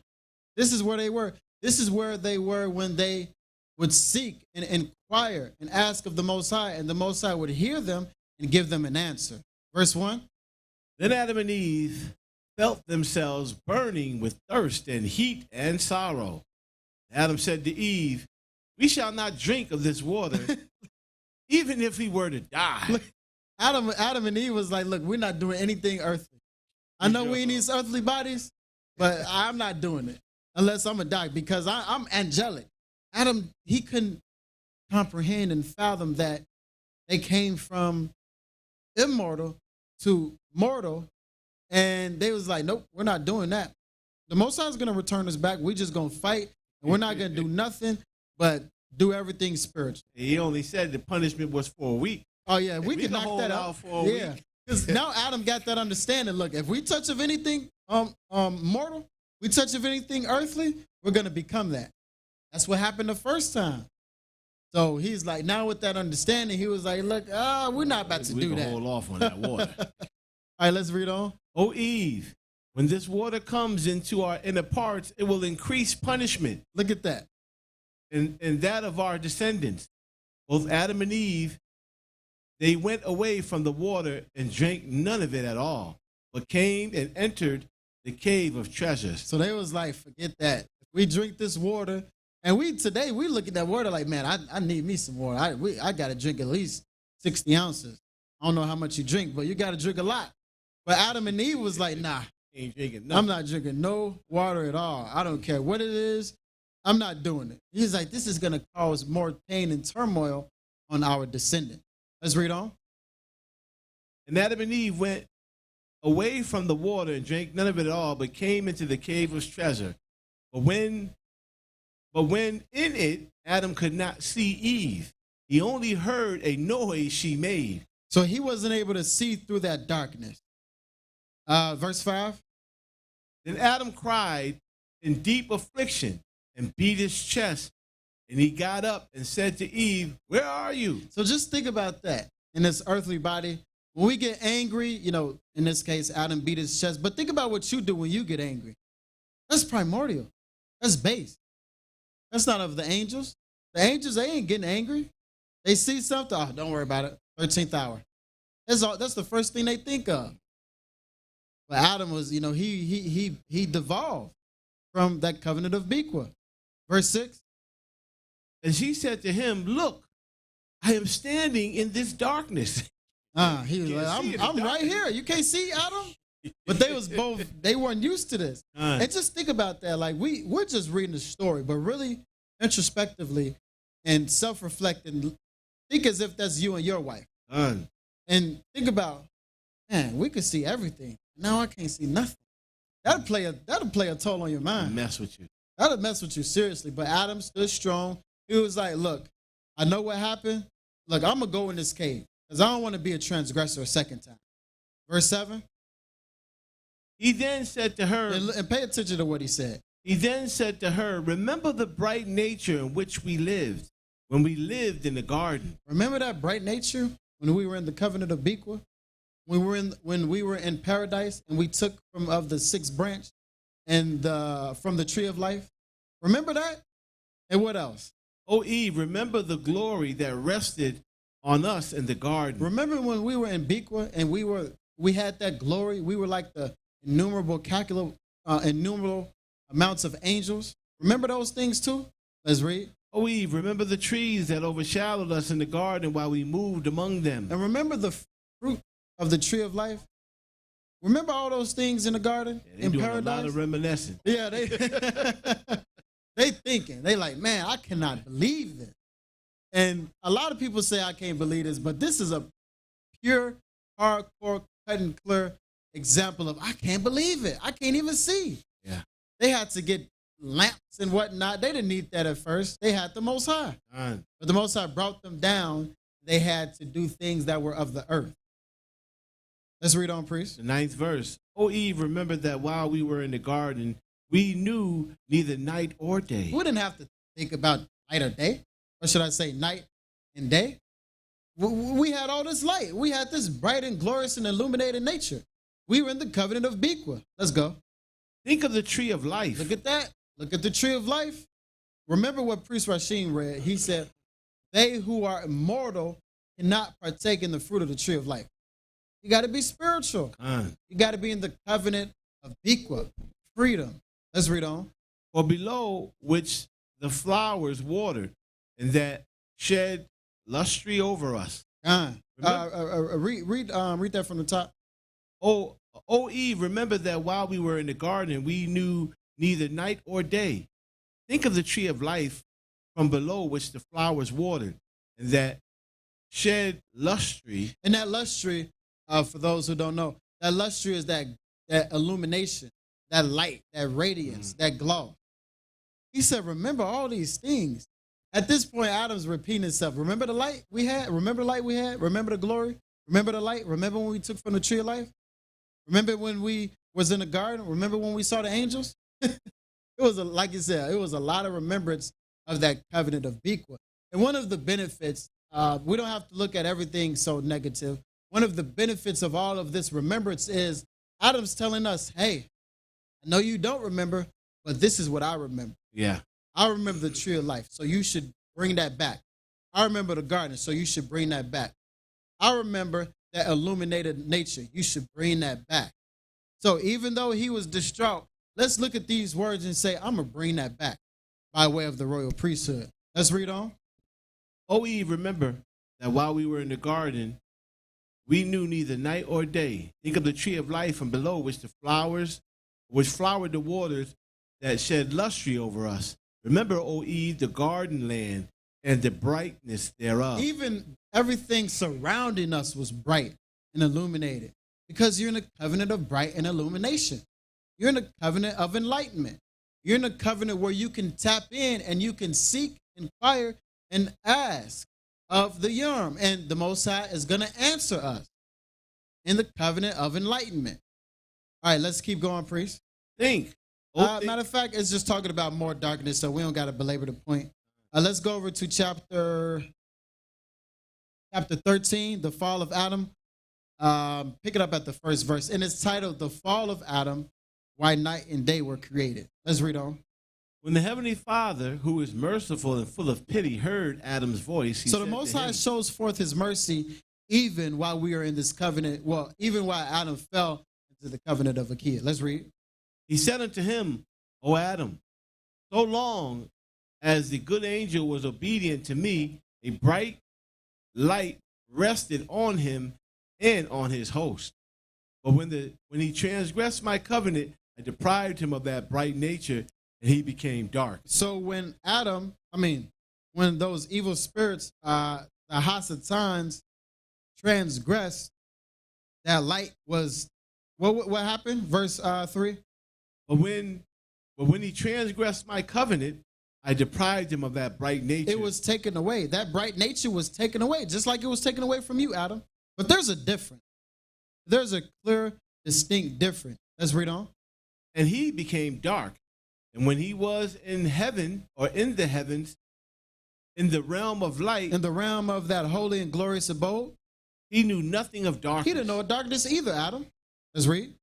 This is where they were. This is where they were when they would seek and inquire and ask of the Most High, and the Most High would hear them and give them an answer. Verse 1. Then Adam and Eve felt themselves burning with thirst and heat and sorrow. Adam said to Eve, we shall not drink of this water, even if we were to die. Look, Adam and Eve was like, look, we're not doing anything earthly. I know we in these earthly bodies, but I'm not doing it unless I'm a die, because I'm angelic. Adam, he couldn't comprehend and fathom that they came from immortal to mortal, and they was like, nope, we're not doing that. The Most High is going to return us back. We're just going to fight, and we're not going to do nothing but do everything spiritual. He only said the punishment was for a week. Oh, yeah, we can knock that out for a week. Because now Adam got that understanding. Look, if we touch of anything mortal, we touch of anything earthly, we're going to become that. That's what happened the first time. So he's like, now with that understanding, he was like, look, we're not about to do that. Hold off on that water. All right, let's read on. O Eve, when this water comes into our inner parts, it will increase punishment. Look at that. And that of our descendants. Both Adam and Eve, they went away from the water and drank none of it at all, but came and entered the cave of treasures. So they was like, forget that. We drink this water. And today we look at that water like, man, I need me some water. I got to drink at least 60 ounces. I don't know how much you drink, but you got to drink a lot. But Adam and Eve was like, nah, Ain't drinking nothing. I'm not drinking no water at all. I don't care what it is. I'm not doing it. He's like, this is going to cause more pain and turmoil on our descendants. Let's read on. And Adam and Eve went away from the water and drank none of it at all, but came into the cave of treasure. But when in it, Adam could not see Eve. He only heard a noise she made. So he wasn't able to see through that darkness. Verse 5. Then Adam cried in deep affliction and beat his chest. And he got up and said to Eve, where are you? So just think about that in this earthly body. When we get angry, in this case, Adam beat his chest. But think about what you do when you get angry. That's primordial. That's base. That's not of the angels. The angels, they ain't getting angry. They see something, oh, don't worry about it. 13th hour. That's the first thing they think of. But Adam was, he devolved from that covenant of Biqa. Verse 6. And she said to him, look, I am standing in this darkness. He was like, I'm right here. You can't see Adam? But they weren't used to this. And just think about that. Like we're just reading the story, but really introspectively and self-reflecting, think as if that's you and your wife. And think about, man, we could see everything. Now I can't see nothing. That'll play a toll on your mind. Mess with you. That'll mess with you seriously. But Adam stood strong. He was like, look, I know what happened. Look, I'm going to go in this cave because I don't want to be a transgressor a second time. Verse 7. He then said to her, and pay attention to what he said. He then said to her, remember the bright nature in which we lived when we lived in the garden. Remember that bright nature when we were in the covenant of Biqa? When we were in paradise and we took of the sixth branch and from the tree of life? Remember that? And what else? O Eve, remember the glory that rested on us in the garden. Remember when we were in Biqa and we had that glory? We were like the innumerable amounts of angels. Remember those things too? Let's read. O Eve, remember the trees that overshadowed us in the garden while we moved among them. And remember the fruit of the tree of life. Remember all those things in the garden, in paradise? A lot of reminiscing. Yeah, they thinking. They like, man, I cannot believe this. And a lot of people say I can't believe this, but this is a pure, hardcore, cut and clear example of I can't believe it. I can't even see. Yeah. They had to get lamps and whatnot. They didn't need that at first. They had the Most High. But the Most High brought them down. They had to do things that were of the earth. Let's read on, priest. The 9th verse. O Eve, remember that while we were in the garden, we knew neither night or day. We didn't have to think about night or day. Or should I say night and day? We had all this light. We had this bright and glorious and illuminated nature. We were in the covenant of Biqa. Let's go. Think of the tree of life. Look at that. Look at the tree of life. Remember what Priest Rasheen read. He said, they who are immortal cannot partake in the fruit of the tree of life. You got to be spiritual. You got to be in the covenant of Biqa, freedom. Let's read on. For below which the flowers watered and that shed lustre over us. Read that from the top. O Eve, remember that while we were in the garden, we knew neither night or day. Think of the tree of life from below which the flowers watered and that shed lustre. And that lustre, for those who don't know, that lustre is that illumination, that light, that radiance, that glow. He said, remember all these things. At this point, Adam's repeating himself. Remember the light we had? Remember the light we had? Remember the glory? Remember the light? Remember when we took from the tree of life? Remember when we was in the garden? Remember when we saw the angels? Like you said, it was a lot of remembrance of that covenant of Biqa. And one of the benefits, we don't have to look at everything so negative. One of the benefits of all of this remembrance is Adam's telling us, hey, I know you don't remember, but this is what I remember. Yeah. I remember the tree of life, so you should bring that back. I remember the garden, so you should bring that back. I remember that illuminated nature. You should bring that back. So even though he was distraught, let's look at these words and say, I'm going to bring that back by way of the royal priesthood. Let's read on. O Eve, remember that while we were in the garden, we knew neither night or day. Think of the tree of life from below, which flowered the waters that shed lustre over us. Remember, O Eve, the garden land and the brightness thereof. Even everything surrounding us was bright and illuminated because you're in a covenant of bright and illumination. You're in a covenant of enlightenment. You're in a covenant where you can tap in and you can seek, inquire, and ask of the Yom. And the Most High is going to answer us in the covenant of enlightenment. All right, let's keep going, priest. Think. Matter of fact, it's just talking about more darkness, so we don't got to belabor the point. Let's go over to chapter 13, the fall of Adam. Pick it up at the first verse. And it's titled, The Fall of Adam, Why Night and Day Were Created. Let's read on. When the Heavenly Father, who is merciful and full of pity, heard Adam's voice, he so said the Most High him, shows forth his mercy even while we are in this covenant. Well, even while Adam fell into the covenant of Biqa. Let's read. He said unto him, O Adam, so long as the good angel was obedient to me, a bright light rested on him and on his host. But when he transgressed my covenant, I deprived him of that bright nature, and he became dark. So when when those evil spirits, the Hasatans, transgressed, that light was, what happened? Verse 3. But when he transgressed my covenant, I deprived him of that bright nature. It was taken away. That bright nature was taken away, just like it was taken away from you, Adam. But there's a difference. There's a clear, distinct difference. Let's read on. And he became dark. And when he was in heaven, or in the heavens, in the realm of light, in the realm of that holy and glorious abode, he knew nothing of darkness. He didn't know darkness either, Adam. Let's read.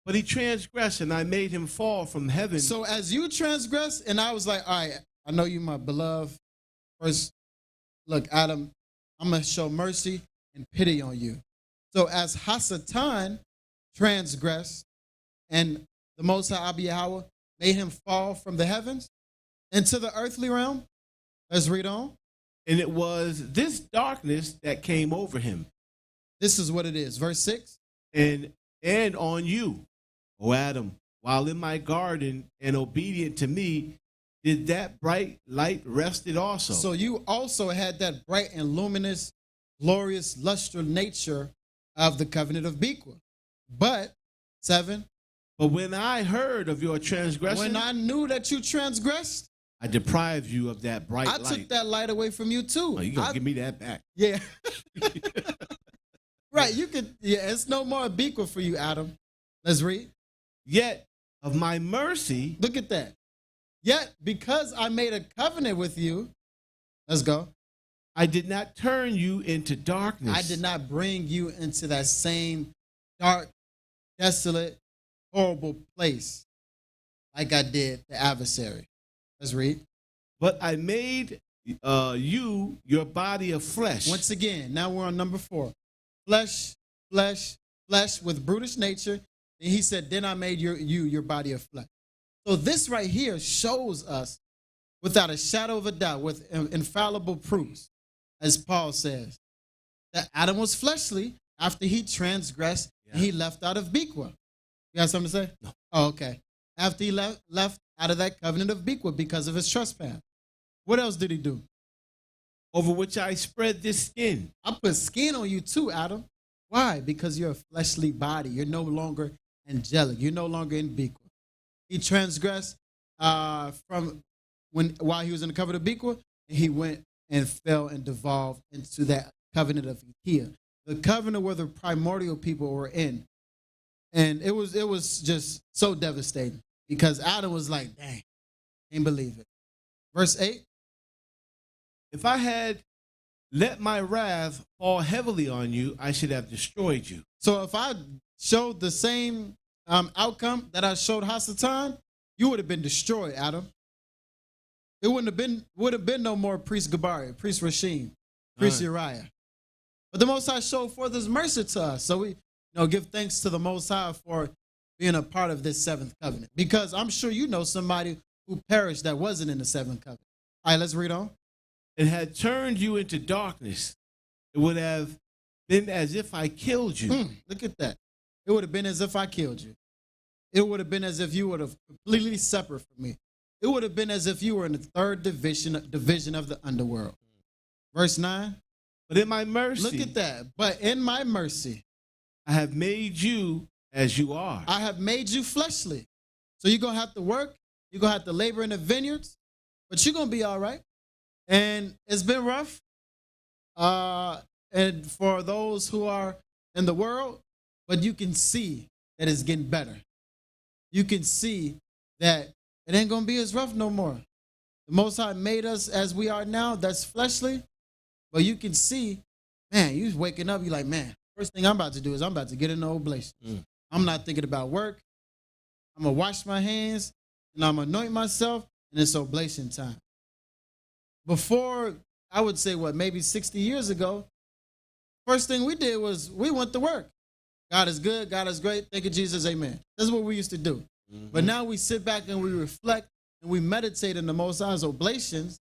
But he transgressed, and I made him fall from heaven. So as you transgressed, and I was like, all right, I know you, my beloved. First, look, Adam, I'm going to show mercy and pity on you. So as Hasatan transgressed, and the Most High Abba Yahweh made him fall from the heavens into the earthly realm. Let's read on. And it was this darkness that came over him. This is what it is. Verse 6. And on you, O Adam, while in my garden and obedient to me, did that bright light rested also. So you also had that bright and luminous, glorious, lustrous nature of the covenant of Biqa. But, 7. But when I heard of your transgression, when I knew that you transgressed, I deprived you of that bright light. I took that light away from you too. Oh, you gonna give me that back? Yeah. Right, you could. Yeah, it's no more Biqa for you, Adam. Let's read. Yet of my mercy, look at that. Yet because I made a covenant with you, let's go. I did not turn you into darkness. I did not bring you into that same dark, desolate, horrible place like I did the adversary. Let's read. But I made you your body of flesh. Once again, now we're on number 4. Flesh, flesh, flesh with brutish nature. And he said, then I made you your body of flesh. So this right here shows us, without a shadow of a doubt, with infallible proofs, as Paul says, that Adam was fleshly after he transgressed and he left out of Biqa. You got something to say? No. Oh, okay. After he left out of that covenant of Biqa because of his trespass. What else did he do? Over which I spread this skin. I put skin on you too, Adam. Why? Because you're a fleshly body. You're no longer angelic. You're no longer in Biqa. He transgressed while he was in the covenant of Biqa, and he went and fell and devolved into that covenant of Biqa, the covenant where the primordial people were in. And it was just so devastating because Adam was like, dang, can't believe it. Verse 8. If I had let my wrath fall heavily on you, I should have destroyed you. So if I showed the same outcome that I showed Hasatan, you would have been destroyed, Adam. It would have been no more priest Gabari, priest Rashim, priest Uriah. But the Most High showed forth his mercy to us. So we give thanks to the Most High for being a part of this seventh covenant. Because I'm sure you know somebody who perished that wasn't in the seventh covenant. All right, let's read on. It had turned you into darkness. It would have been as if I killed you. Look at that. It would have been as if I killed you. It would have been as if you would have completely separate from me. It would have been as if you were in the third division of the underworld. Verse 9. But in my mercy. Look at that. But in my mercy. I have made you as you are. I have made you fleshly. So you're going to have to work. You're going to have to labor in the vineyards. But you're going to be all right. And it's been rough. And for those who are in the world, but you can see that it's getting better. You can see that it ain't going to be as rough no more. The Most High made us as we are now. That's fleshly. But you can see, man, you waking up, you're like, man, first thing I'm about to do is I'm about to get into oblations. I'm not thinking about work. I'm going to wash my hands, and I'm going to anoint myself, and it's oblation time. Before, I would say, maybe 60 years ago, first thing we did was we went to work. God is good. God is great. Thank you, Jesus. Amen. That's what we used to do. But now we sit back and we reflect and we meditate in the Most High's oblations,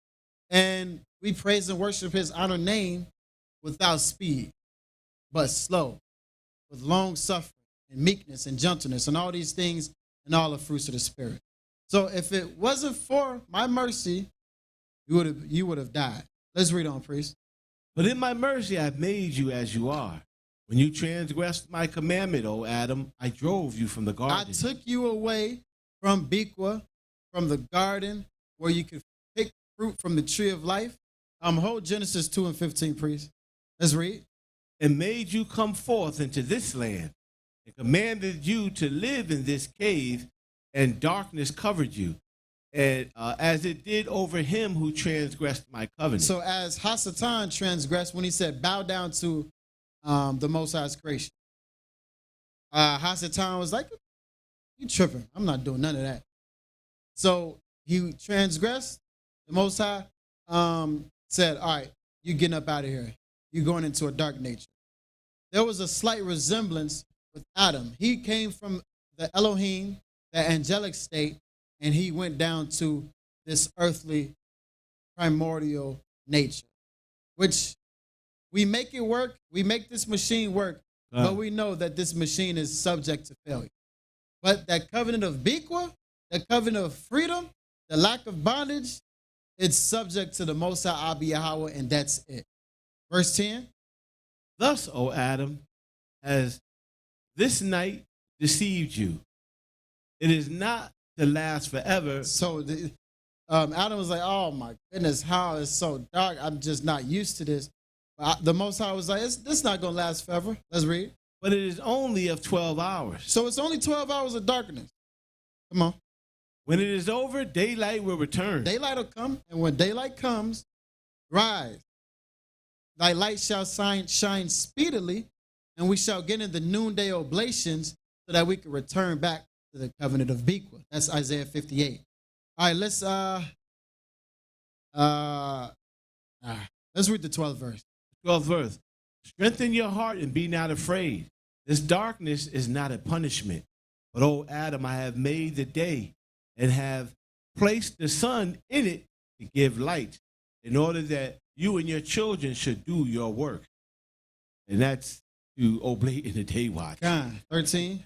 and we praise and worship his honor name without speed, but slow, with long suffering and meekness and gentleness and all these things and all the fruits of the Spirit. So if it wasn't for my mercy, you would have died. Let's read on, priest. But in my mercy I have made you as you are. When you transgressed my commandment, O Adam, I drove you from the garden. I took you away from Biqa, from the garden where you could pick fruit from the tree of life. Hold Genesis 2:15, priest. Let's read. And made you come forth into this land, and commanded you to live in this cave, and darkness covered you, and as it did over him who transgressed my covenant. So as Hasatan transgressed when he said, bow down to the Most High's creation, Hasatan was like, you tripping. I'm not doing none of that. So he transgressed. The Most High said, all right, you're getting up out of here. You're going into a dark nature. There was a slight resemblance with Adam. He came from the Elohim, the angelic state, and he went down to this earthly primordial nature, which we make it work. We make this machine work, but we know that this machine is subject to failure. But that covenant of Biqa, that covenant of freedom, the lack of bondage, it's subject to the Most High Abba Yahweh, and that's it. Verse 10. Thus, O Adam, has this night deceived you. It is not to last forever. So Adam was like, oh my goodness, how it's so dark. I'm just not used to this. The Most High was like, this not going to last forever. Let's read. But it is only of 12 hours. So it's only 12 hours of darkness. Come on. When it is over, daylight will return. Daylight will come, and when daylight comes, rise. Thy light shall shine speedily, and we shall get in the noonday oblations so that we can return back to the covenant of Biqa. That's Isaiah 58. All right, let's read the 12th verse. 12th verse. Strengthen your heart and be not afraid. This darkness is not a punishment. But, O Adam, I have made the day and have placed the sun in it to give light, in order that you and your children should do your work. And that's to oblate in the day watch. 13.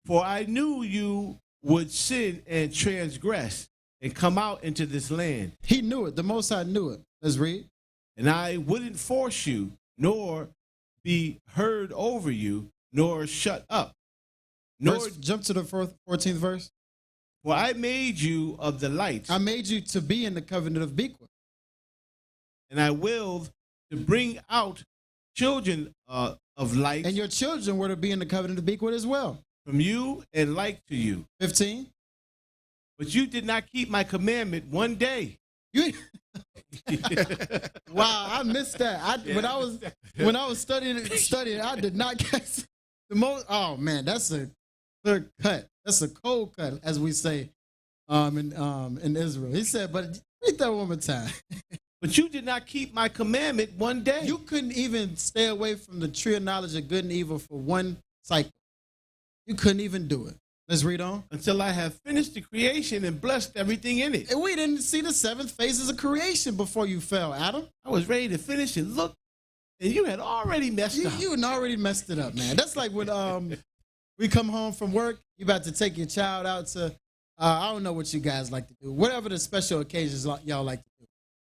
For I knew you would sin and transgress and come out into this land. He knew it. The Most High knew it. Let's read. And I wouldn't force you, nor be heard over you, nor shut up. Jump to the 14th verse. For I made you of the light. I made you to be in the covenant of Biqa. And I willed to bring out children of light. And your children were to be in the covenant of Biqa as well. From you and like to you. 15. But you did not keep my commandment one day. Wow, I missed that. When I was studying, I did not catch the most. Oh man, that's a clear cut. That's a cold cut, as we say in Israel. He said, but read that one more time. But you did not keep my commandment one day. You couldn't even stay away from the tree of knowledge of good and evil for one cycle. You couldn't even do it. Let's read on. Until I have finished the creation and blessed everything in it. And we didn't see the 7 phases of creation before you fell, Adam. I was ready to finish and look, and you had already messed up. You had already messed it up, man. That's like when we come home from work, you about to take your child out to, I don't know what you guys like to do, whatever the special occasions y'all like to do.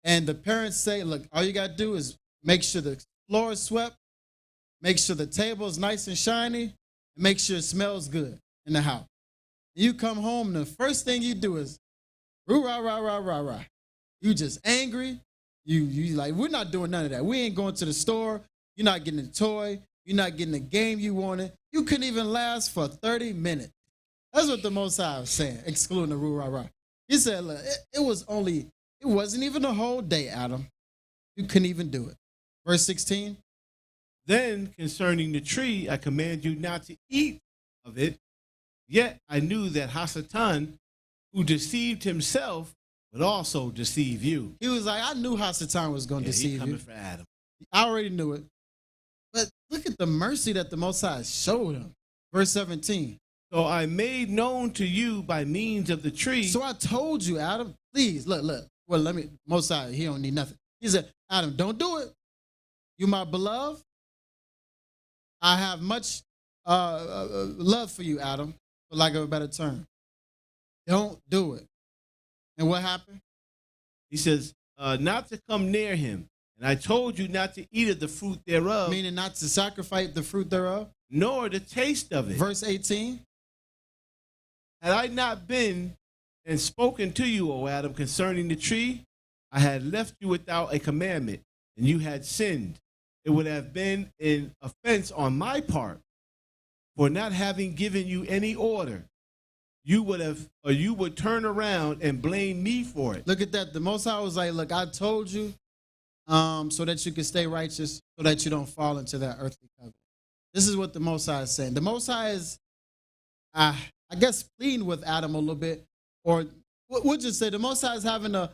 And the parents say, look, all you got to do is make sure the floor is swept, make sure the table is nice and shiny, and make sure it smells good in the house. You come home, and the first thing you do is, rah, rah, rah, rah, rah. You just angry. You like, we're not doing none of that. We ain't going to the store. You're not getting a toy. You're not getting the game you wanted. You couldn't even last for 30 minutes. That's what the Most High was saying, excluding the rah, rah, rah. He said, look, it wasn't even a whole day, Adam. You couldn't even do it. Verse 16. Then concerning the tree, I command you not to eat of it. Yet I knew that Hasatan, who deceived himself, would also deceive you. He was like, I knew Hasatan was going to deceive coming you. For Adam. I already knew it. But look at the mercy that the Most High showed him. Verse 17. So I made known to you by means of the tree. So I told you, Adam, please, look. Well, Most High, he don't need nothing. He said, Adam, don't do it. You my beloved. I have much love for you, Adam, for lack of a better term. Don't do it. And what happened? He says, not to come near him. And I told you not to eat of the fruit thereof. Meaning not to sacrifice the fruit thereof. Nor the taste of it. Verse 18. Had I not been and spoken to you, O Adam, concerning the tree, I had left you without a commandment, and you had sinned. It would have been an offense on my part for not having given you any order. You would turn around and blame me for it. Look at that. The Most High was like, look, I told you so that you can stay righteous, so that you don't fall into that earthly covenant. This is what the Most High is saying. The Most High is, I guess, pleading with Adam a little bit, or we'll just say the Most High is having a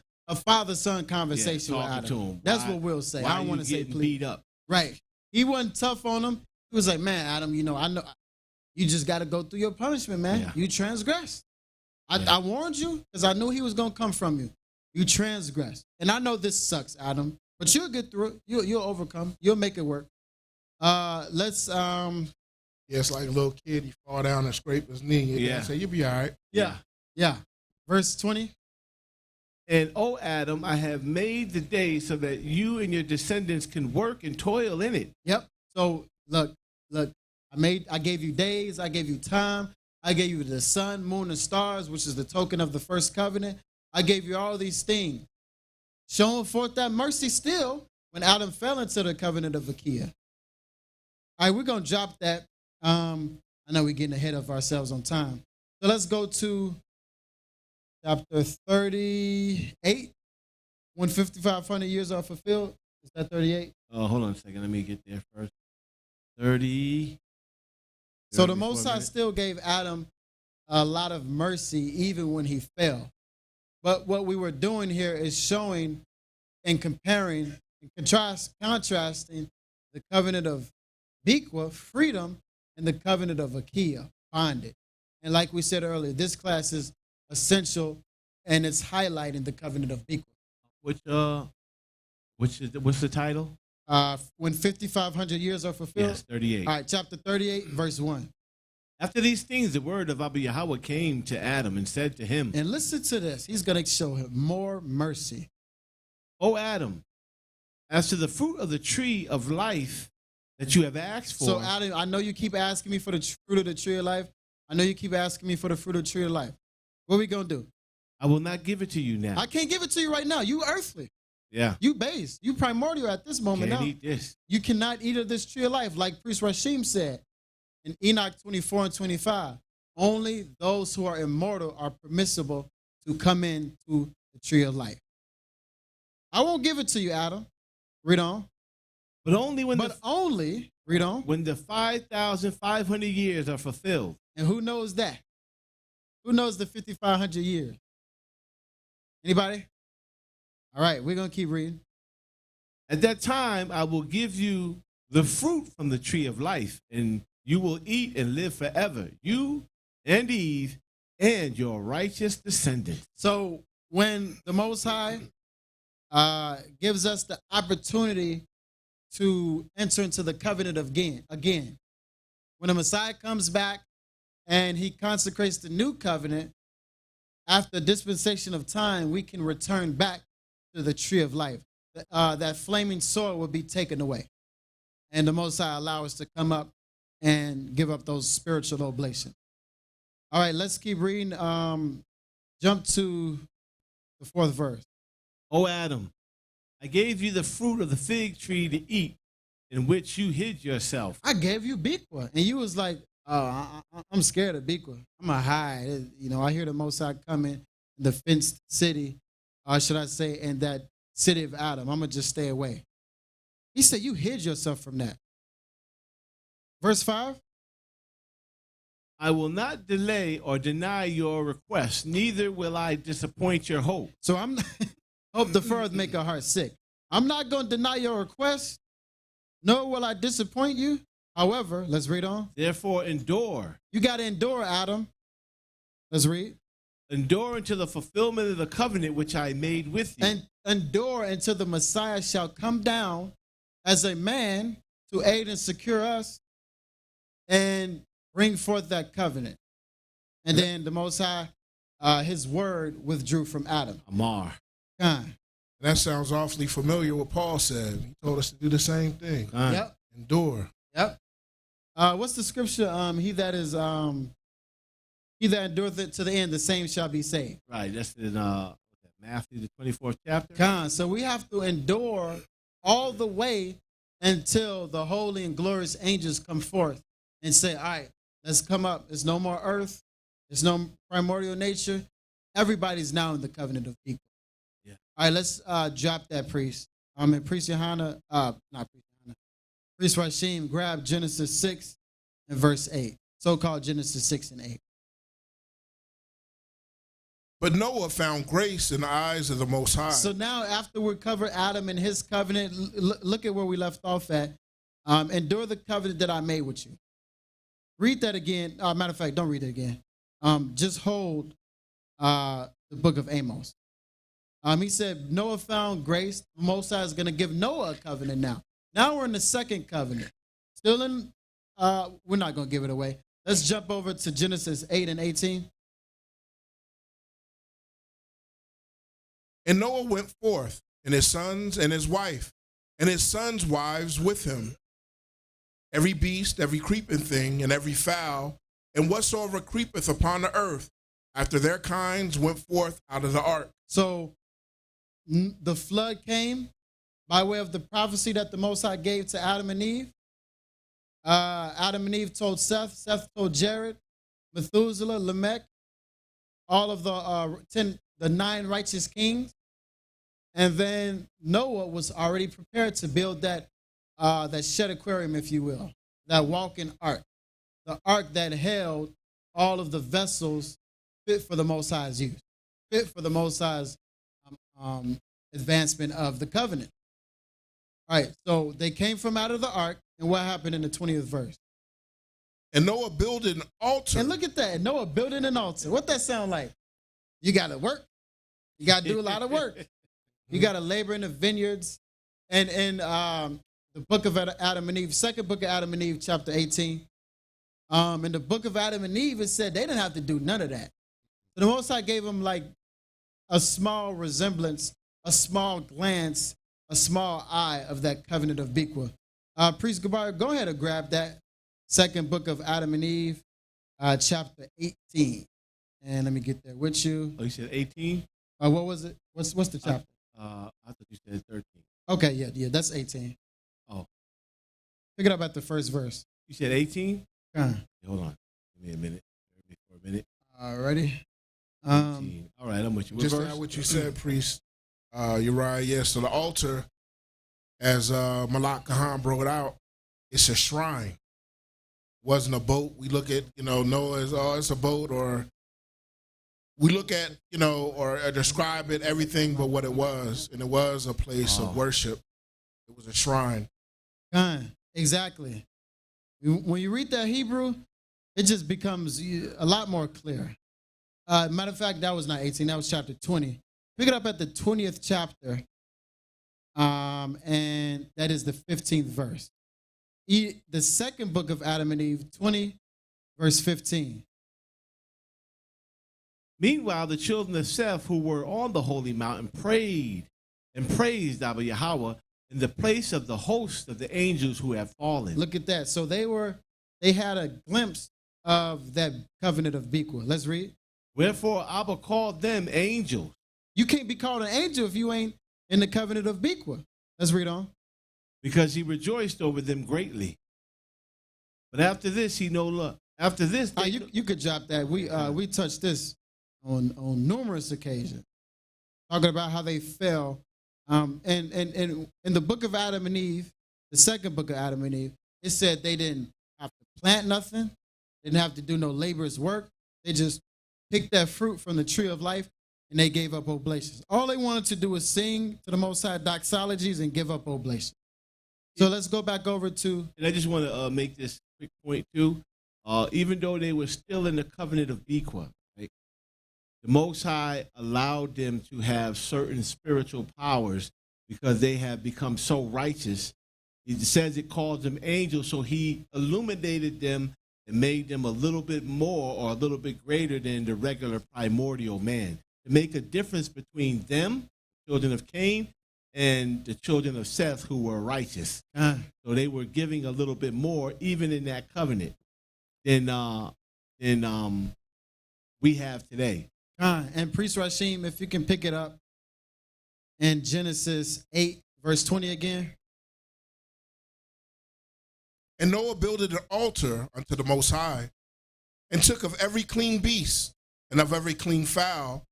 father-son conversation with Adam. To him. That's what we'll say. I don't want to say plead. Beat up. Right. He wasn't tough on him. He was like, man, Adam, I know you just got to go through your punishment, man. Yeah. You transgressed. I warned you because I knew he was going to come from you. You transgressed. And I know this sucks, Adam, but you'll get through it. You'll overcome. You'll make it work. Let's it's like a little kid, he fall down and scrape his knee. Yeah. Say, you'll be all right. Yeah. Verse 20. And, O Adam, I have made the day so that you and your descendants can work and toil in it. Yep. So look, I gave you days, I gave you time, I gave you the sun, moon, and stars, which is the token of the first covenant. I gave you all these things, showing forth that mercy still when Adam fell into the covenant of Biqa. All right, we're going to drop that. I know we're getting ahead of ourselves on time. So let's go to chapter 38, when 5,500 years are fulfilled. Is that 38? Hold on a second. Let me get there first. 30. So the Most High still gave Adam a lot of mercy even when he fell. But what we were doing here is showing and comparing and contrasting the covenant of Biqa, freedom, and the covenant of Biqa, bondage. And like we said earlier, this class is essential, and it's highlighting the covenant of Biqa. What's the title? When 5,500 years are fulfilled. Yes, 38. All right, chapter 38, verse 1. After these things, the word of Abba Yahweh came to Adam and said to him, and listen to this. He's going to show him more mercy. O Adam, as to the fruit of the tree of life that you have asked for. So Adam, I know you keep asking me for the fruit of the tree of life. I know you keep asking me for the fruit of the tree of life. What are we going to do? I will not give it to you now. I can't give it to you right now. You earthly. Yeah. You base. You primordial at this moment Can't now. eat this. You cannot eat of this tree of life, like Priest Rashim said in Enoch 24 and 25. Only those who are immortal are permissible to come into the tree of life. I won't give it to you, Adam. Read on. But only when Read on. when the 5,500 years are fulfilled. And who knows that? Who knows the 5,500 years? Anybody? All right, we're going to keep reading. At that time, I will give you the fruit from the tree of life, and you will eat and live forever, you and Eve and your righteous descendants. So when the Most High gives us the opportunity to enter into the covenant again, when the Messiah comes back and he consecrates the new covenant, after dispensation of time, we can return back to the tree of life. That flaming sword will be taken away. And the Most High allow us to come up and give up those spiritual oblations. All right, let's keep reading. Jump to the 4th verse. O Adam, I gave you the fruit of the fig tree to eat, in which you hid yourself. I gave you Biqa, and you was like, oh, I'm scared of Biqa. I'm going to hide. You know, I hear the Most High coming in the fenced city, or should I say in that city of Adam. I'm going to just stay away. He said, you hid yourself from that. Verse 5. I will not delay or deny your request, neither will I disappoint your hope. So I'm hope deferred make a heart sick. I'm not going to deny your request, nor will I disappoint you. However, let's read on. Therefore, endure. You got to endure, Adam. Let's read. Endure until the fulfillment of the covenant which I made with you. And endure until the Messiah shall come down as a man to aid and secure us and bring forth that covenant. And then the Most High, his word withdrew from Adam. Amar. That sounds awfully familiar what Paul said. He told us to do the same thing. Yep. Endure. Yep. What's the scripture? He that endureth it to the end, the same shall be saved. Right. That's in Matthew, the 24th chapter. So we have to endure all the way until the holy and glorious angels come forth and say, all right, let's come up. There's no more earth. There's no primordial nature. Everybody's now in the covenant of people. Yeah. All right, let's drop that, priest. And Priest Johanna, not Priest Johanna, Priest Rashim, grab Genesis 6 and verse 8. So-called Genesis 6 and 8. But Noah found grace in the eyes of the Most High. So now after we cover Adam and his covenant, look at where we left off at. Endure the covenant that I made with you. Read that again. Matter of fact, don't read it again. Just hold the book of Amos. He said, Noah found grace. Most High is going to give Noah a covenant now. Now we're in the second covenant. Still in, we're not going to give it away. Let's jump over to Genesis 8 and 18. And Noah went forth, and his sons and his wife, and his sons' wives with him. Every beast, every creeping thing, and every fowl, and whatsoever creepeth upon the earth, after their kinds went forth out of the ark. So the flood came by way of the prophecy that the Most High gave to Adam and Eve. Adam and Eve told Seth, Seth told Jared, Methuselah, Lamech, all of the 9 righteous kings. And then Noah was already prepared to build that shed aquarium, if you will, that walking ark, the ark that held all of the vessels fit for the Most High's use, fit for the Most High's advancement of the covenant. All right, so they came from out of the ark, and what happened in the 20th verse? And Noah builded an altar. And look at that, Noah building an altar. What that sound like? You got to work. You got to do a lot of work. You got to labor in the vineyards. And in the book of Adam and Eve, second book of Adam and Eve, chapter 18, in the book of Adam and Eve, it said they didn't have to do none of that. So the Most High gave them like a small resemblance, a small glance, a small eye of that covenant of Biqa. Priest Gabar, go ahead and grab that second book of Adam and Eve, chapter 18. And let me get there with you. Oh, you said 18? What was it? What's the chapter? I thought you said 13. Okay, yeah, that's 18. Oh. Pick it up at the first verse. You said 18? Hold on. Give me a minute. Give me for a minute. Alrighty. 18. All right, I'm with you. What Just verse? not what you said, priest. You're right. Yeah. So the altar, as Malak Kahan brought out, it's a shrine. Wasn't a boat. We look at, Noah as, oh, it's a boat, or we look at, or describe it everything but what it was. And it was a place of worship. It was a shrine. Exactly. When you read that Hebrew, it just becomes a lot more clear. Matter of fact, that was not 18, that was chapter 20. Pick it up at the 20th chapter, and that is the 15th verse. The second book of Adam and Eve, 20, verse 15. Meanwhile, the children of Seth, who were on the holy mountain, prayed and praised Abba Yahweh in the place of the host of the angels who have fallen. Look at that. So they had a glimpse of that covenant of Biqa. Let's read. Wherefore Abba called them angels. You can't be called an angel if you ain't in the covenant of Biqa. Let's read on. Because he rejoiced over them greatly. But after this, after this, you could drop that. We touched this on numerous occasions, talking about how they fell. And in the book of Adam and Eve, the second book of Adam and Eve, it said they didn't have to plant nothing, didn't have to do no laborious work. They just picked that fruit from the tree of life, and they gave up oblations. All they wanted to do was sing to the Most High doxologies and give up oblations. So let's go back over to... And I just want to make this quick point, too. Even though they were still in the covenant of Biqa, right, the Most High allowed them to have certain spiritual powers because they have become so righteous. It says it calls them angels, so he illuminated them and made them a little bit more or a little bit greater than the regular primordial man, to make a difference between them, children of Cain, and the children of Seth who were righteous. So they were giving a little bit more, even in that covenant, than we have today. And Priest Rashim, if you can pick it up in Genesis 8, verse 20 again. And Noah builded an altar unto the Most High, and took of every clean beast and of every clean fowl,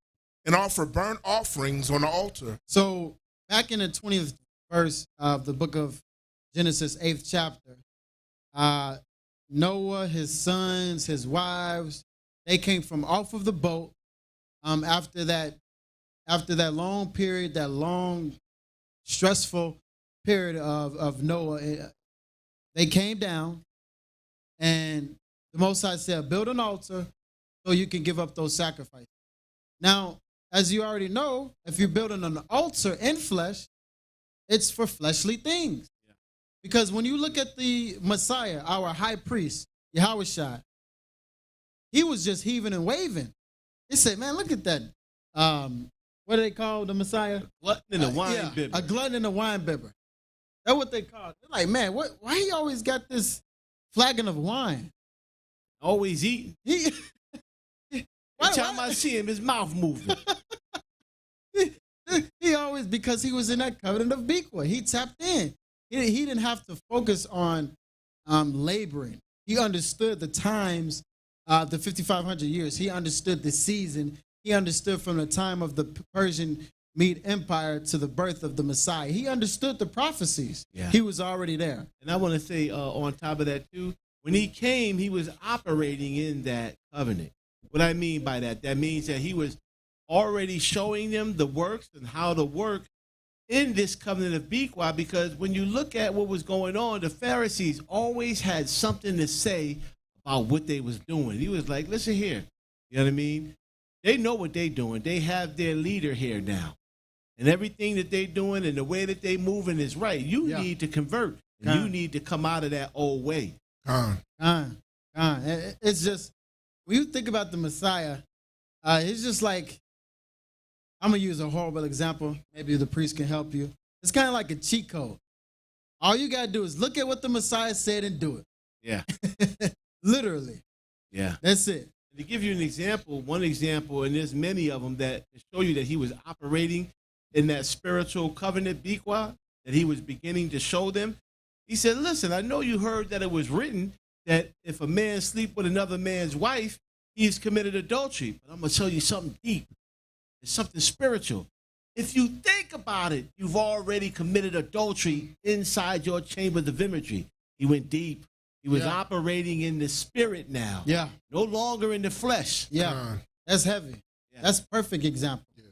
and offered burnt offerings on the altar. So back in the 20th verse of the book of Genesis, 8th chapter, Noah, his sons, his wives, they came from off of the boat after that long period, that long, stressful period of Noah. They came down, and the Most High said, build an altar so you can give up those sacrifices. Now, as you already know, if you're building an altar in flesh, it's for fleshly things. Yeah. Because when you look at the Messiah, our high priest, Yahushua, he was just heaving and waving. He said, man, look at that. What do they call the Messiah? A glutton in a wine bibber. A glutton in a wine bibber. That's what they call it. They're like, man, why he always got this flagon of wine? Always eating. Every time I see him, his mouth moving. He always, because he was in that covenant of Biqa. He tapped in. He didn't have to focus on laboring. He understood the times, the 5,500 years. He understood the season. He understood from the time of the Persian Mede Empire to the birth of the Messiah. He understood the prophecies. Yeah. He was already there. And I want to say on top of that, too, when he came, he was operating in that covenant. What I mean by that, that means that he was already showing them the works and how to work in this covenant of Biqa, because when you look at what was going on, the Pharisees always had something to say about what they was doing. He was like, listen here, you know what I mean? They know what they're doing. They have their leader here now. And everything that they're doing and the way that they're moving is right. You need to convert. And you need to come out of that old way. It's just, when you think about the Messiah, it's just like, I'm going to use a horrible example. Maybe the priest can help you. It's kind of like a cheat code. All you got to do is look at what the Messiah said and do it. Yeah. Literally. Yeah. That's it. To give you an example, one example, and there's many of them that show you that he was operating in that spiritual covenant, Biqa, that he was beginning to show them. He said, listen, I know you heard that it was written that if a man sleep with another man's wife, he's committed adultery. But I'm going to tell you something deep. It's something spiritual. if you think about it, you've already committed adultery inside your chambers of imagery. He went deep. He was operating in the spirit now. Yeah. No longer in the flesh. Yeah. That's heavy. Yeah. That's perfect example. Yeah.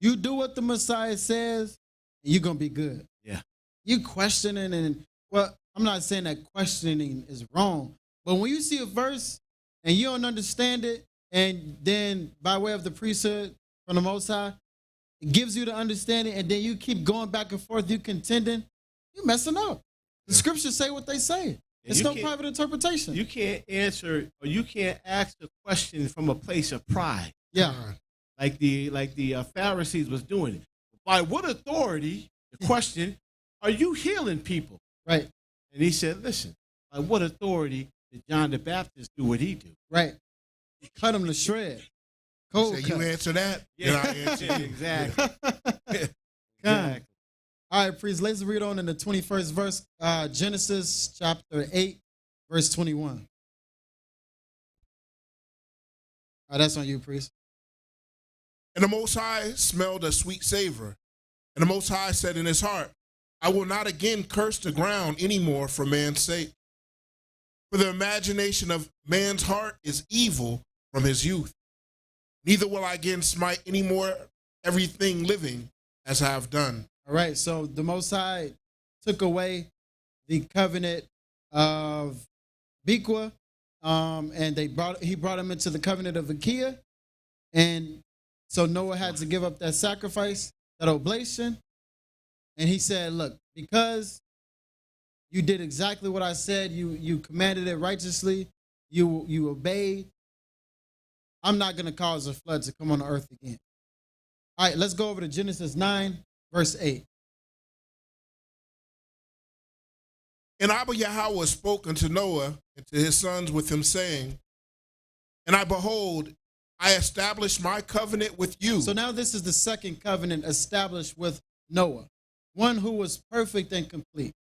You do what the Messiah says, and you're going to be good. Yeah. You questioning and, well, I'm not saying that questioning is wrong, but when you see a verse and you don't understand it, and then by way of the priesthood from the Most High, it gives you the understanding, and then you keep going back and forth, you contending, you're messing up. The scriptures say what they say. It's no private interpretation. You can't answer, or you can't ask the question from a place of pride. Yeah. Like the Pharisees was doing. By what authority, the question, are you healing people? Right. And he said, listen, by what authority did John the Baptist do what he do? Right. He cut him to shreds. Cold cut. You answer that? Yeah, I answer you. Exactly. Exactly. All right, priest, let's read on in the 21st verse, Genesis chapter 8, verse 21. All right, that's on you, priest. And the Most High smelled a sweet savor. And the Most High said in his heart, I will not again curse the ground anymore for man's sake. For the imagination of man's heart is evil from his youth. Neither will I again smite any more everything living as I have done. All right, so the Most High took away the covenant of Biqa, and he brought him into the covenant of Biqa, and so Noah had to give up that sacrifice, that oblation, and he said, look, because you did exactly what I said, you commanded it righteously, you obeyed, I'm not going to cause a flood to come on the earth again. All right, let's go over to Genesis 9, verse 8. And Abba Yahweh spoke unto Noah and to his sons with him, saying, and I behold, I establish my covenant with you. So now this is the second covenant established with Noah, one who was perfect and complete.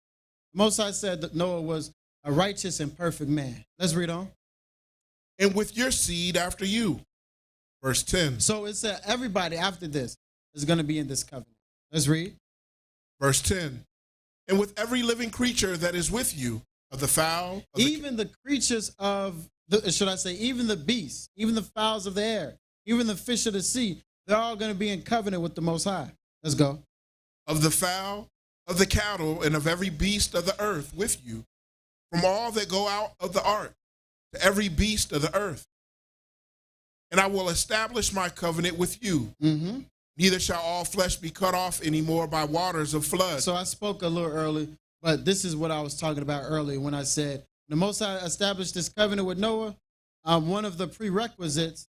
Most High said that Noah was a righteous and perfect man. Let's read on. And with your seed after you. Verse 10. So it said everybody after this is going to be in this covenant. Let's read. Verse 10. And with every living creature that is with you, of the fowl. Even the creatures of, even the beasts, even the fowls of the air, even the fish of the sea, they're all going to be in covenant with the Most High. Let's go. Of the fowl, of the cattle, and of every beast of the earth with you, from all that go out of the ark, to every beast of the earth. And I will establish my covenant with you. Mm-hmm. Neither shall all flesh be cut off anymore by waters of flood. So I spoke a little early, but this is what I was talking about earlier when I said the Most High established this covenant with Noah. One of the prerequisites,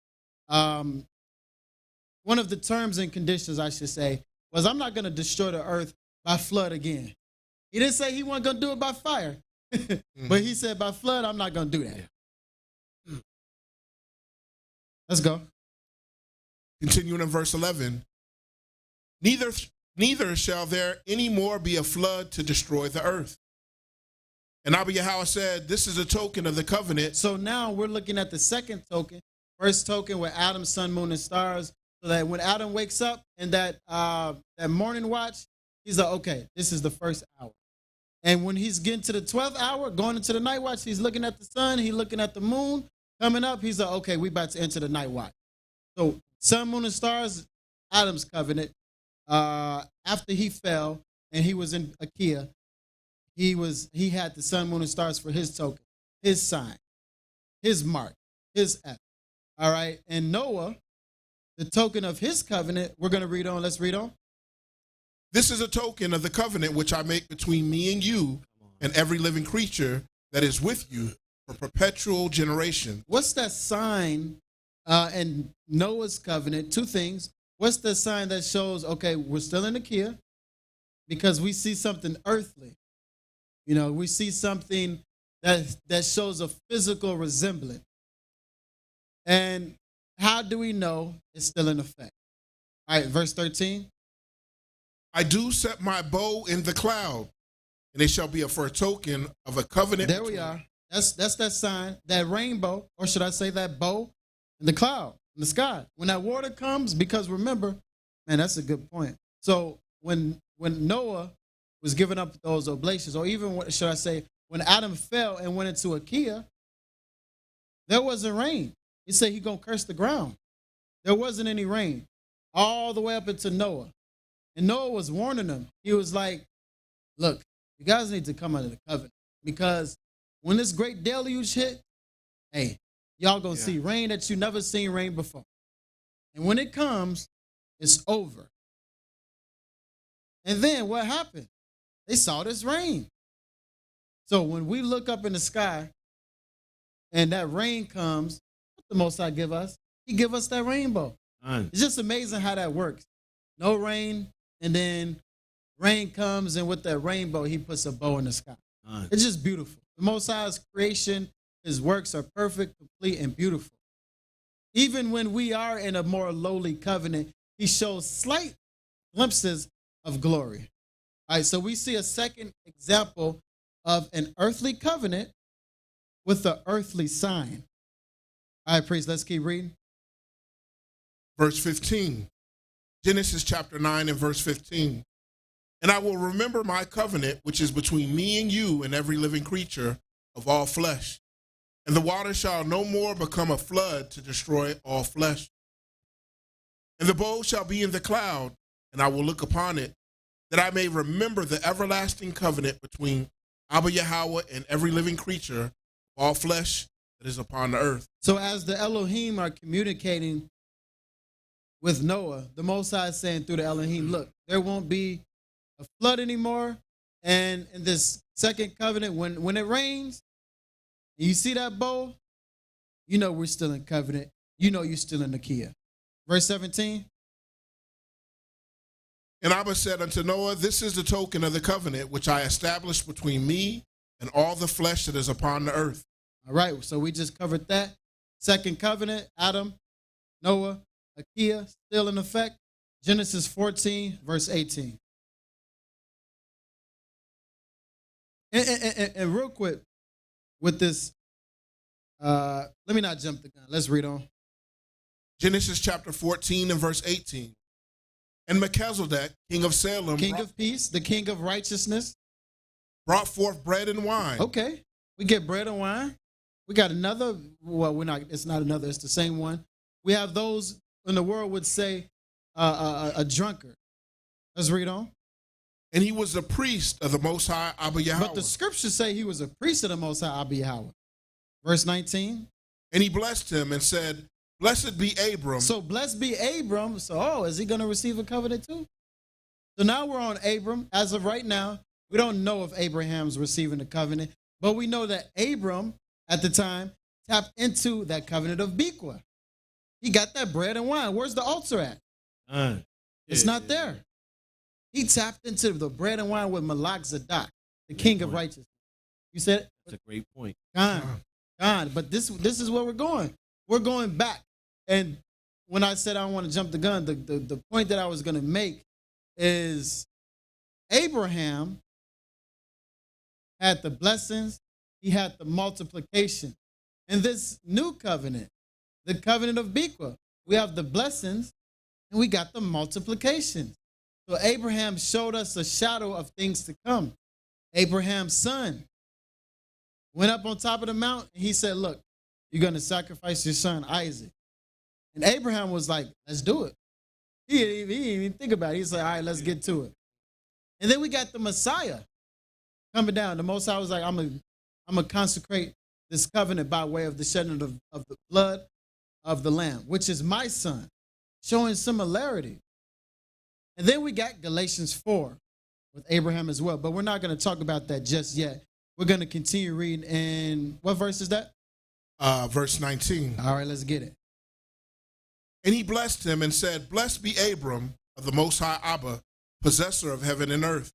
one of the terms and conditions, I should say, was I'm not going to destroy the earth by flood again. He didn't say he wasn't going to do it by fire, but he said by flood, I'm not going to do that. Let's go. Continuing in verse 11. Neither shall there any more be a flood to destroy the earth. And Abba Yahweh said, this is a token of the covenant. So now we're looking at the second token. First token with Adam, sun, moon, and stars. So that when Adam wakes up in that morning watch, he's like, okay, this is the first hour. And when he's getting to the 12th hour, going into the night watch, he's looking at the sun, he's looking at the moon. Coming up, he's like, okay, we about to enter the night watch. So sun, moon, and stars, Adam's covenant. After he fell and he was in Akia, he had the sun, moon, and stars for his token, his sign, his mark, his F. All right. And Noah, the token of his covenant, we're going to read on. Let's read on. This is a token of the covenant which I make between me and you and every living creature that is with you for perpetual generation. What's that sign in Noah's covenant? Two things. What's the sign that shows, okay, we're still in Akia because we see something earthly. You know, we see something that shows a physical resemblance. And how do we know it's still in effect? All right, verse 13. I do set my bow in the cloud, and it shall be for a token of a covenant. There we are. That's that sign, that rainbow, or should I say that bow in the cloud, in the sky. When that water comes, because remember, man, that's a good point. So when Noah was giving up those oblations, or even should I say, when Adam fell and went into Achaia, there wasn't rain. He said he gonna curse the ground. There wasn't any rain all the way up into Noah. And Noah was warning them. He was like, look, you guys need to come under the covenant, because when this great deluge hit, hey, y'all gonna see rain that you never seen rain before. And when it comes, it's over. And then what happened? They saw this rain. So when we look up in the sky and that rain comes, what the Most High give us? He give us that rainbow. It's just amazing how that works. No rain, and then rain comes, and with that rainbow, he puts a bow in the sky. It's just beautiful. The Most High's creation, his works are perfect, complete, and beautiful. Even when we are in a more lowly covenant, he shows slight glimpses of glory. All right, so we see a second example of an earthly covenant with an earthly sign. All right, priest, let's keep reading. Verse 15, Genesis chapter 9 and verse 15. And I will remember my covenant, which is between me and you and every living creature of all flesh. And the water shall no more become a flood to destroy all flesh. And the bow shall be in the cloud, and I will look upon it, that I may remember the everlasting covenant between Abba Yahweh and every living creature of all flesh that is upon the earth. So as the Elohim are communicating with Noah, the Most High is saying through the Elohim, look, there won't be a flood anymore. And in this second covenant, when it rains, and you see that bow, you know we're still in covenant. You know you're still in the Achaia. Verse 17. And Abba said unto Noah, this is the token of the covenant which I established between me and all the flesh that is upon the earth. All right, so we just covered that. Second covenant, Adam, Noah, Achaia, still in effect. Genesis 14, verse 18. And real quick, with this, let me not jump the gun. Let's read on. Genesis chapter 14 and verse 18. And Melchizedek, king of Salem, king of peace, the king of righteousness, brought forth bread and wine. Okay, we get bread and wine. We got another, well, it's not another, it's the same one. We have those in the world would say a drunkard. Let's read on. And he was a priest of the Most High Abba Yahweh. But the scriptures say he was a priest of the Most High Abba Yahweh. Verse 19. And he blessed him and said, blessed be Abram. So blessed be Abram. So, is he going to receive a covenant too? So now we're on Abram. As of right now, we don't know if Abraham's receiving the covenant, but we know that Abram at the time tapped into that covenant of Biqa. He got that bread and wine. Where's the altar at? It's not there. He tapped into the bread and wine with Malak Zadok, the king of righteousness. You said that's a great point. God, but this is where we're going. We're going back. And when I said I don't want to jump the gun, the point that I was going to make is Abraham had the blessings, he had the multiplication. In this new covenant, the covenant of Biqa, we have the blessings and we got the multiplication. So Abraham showed us a shadow of things to come. Abraham's son went up on top of the mountain and he said, look, you're going to sacrifice your son, Isaac. And Abraham was like, let's do it. He didn't even think about it. He said, all right, let's get to it. And then we got the Messiah coming down. The Most High was like, I'm going to consecrate this covenant by way of the shedding of the blood of the Lamb, which is my son, showing similarity. And then we got Galatians 4 with Abraham as well. But we're not going to talk about that just yet. We're going to continue reading. And what verse is that? Verse 19. All right, let's get it. And he blessed him and said, blessed be Abram of the Most High Abba, possessor of heaven and earth.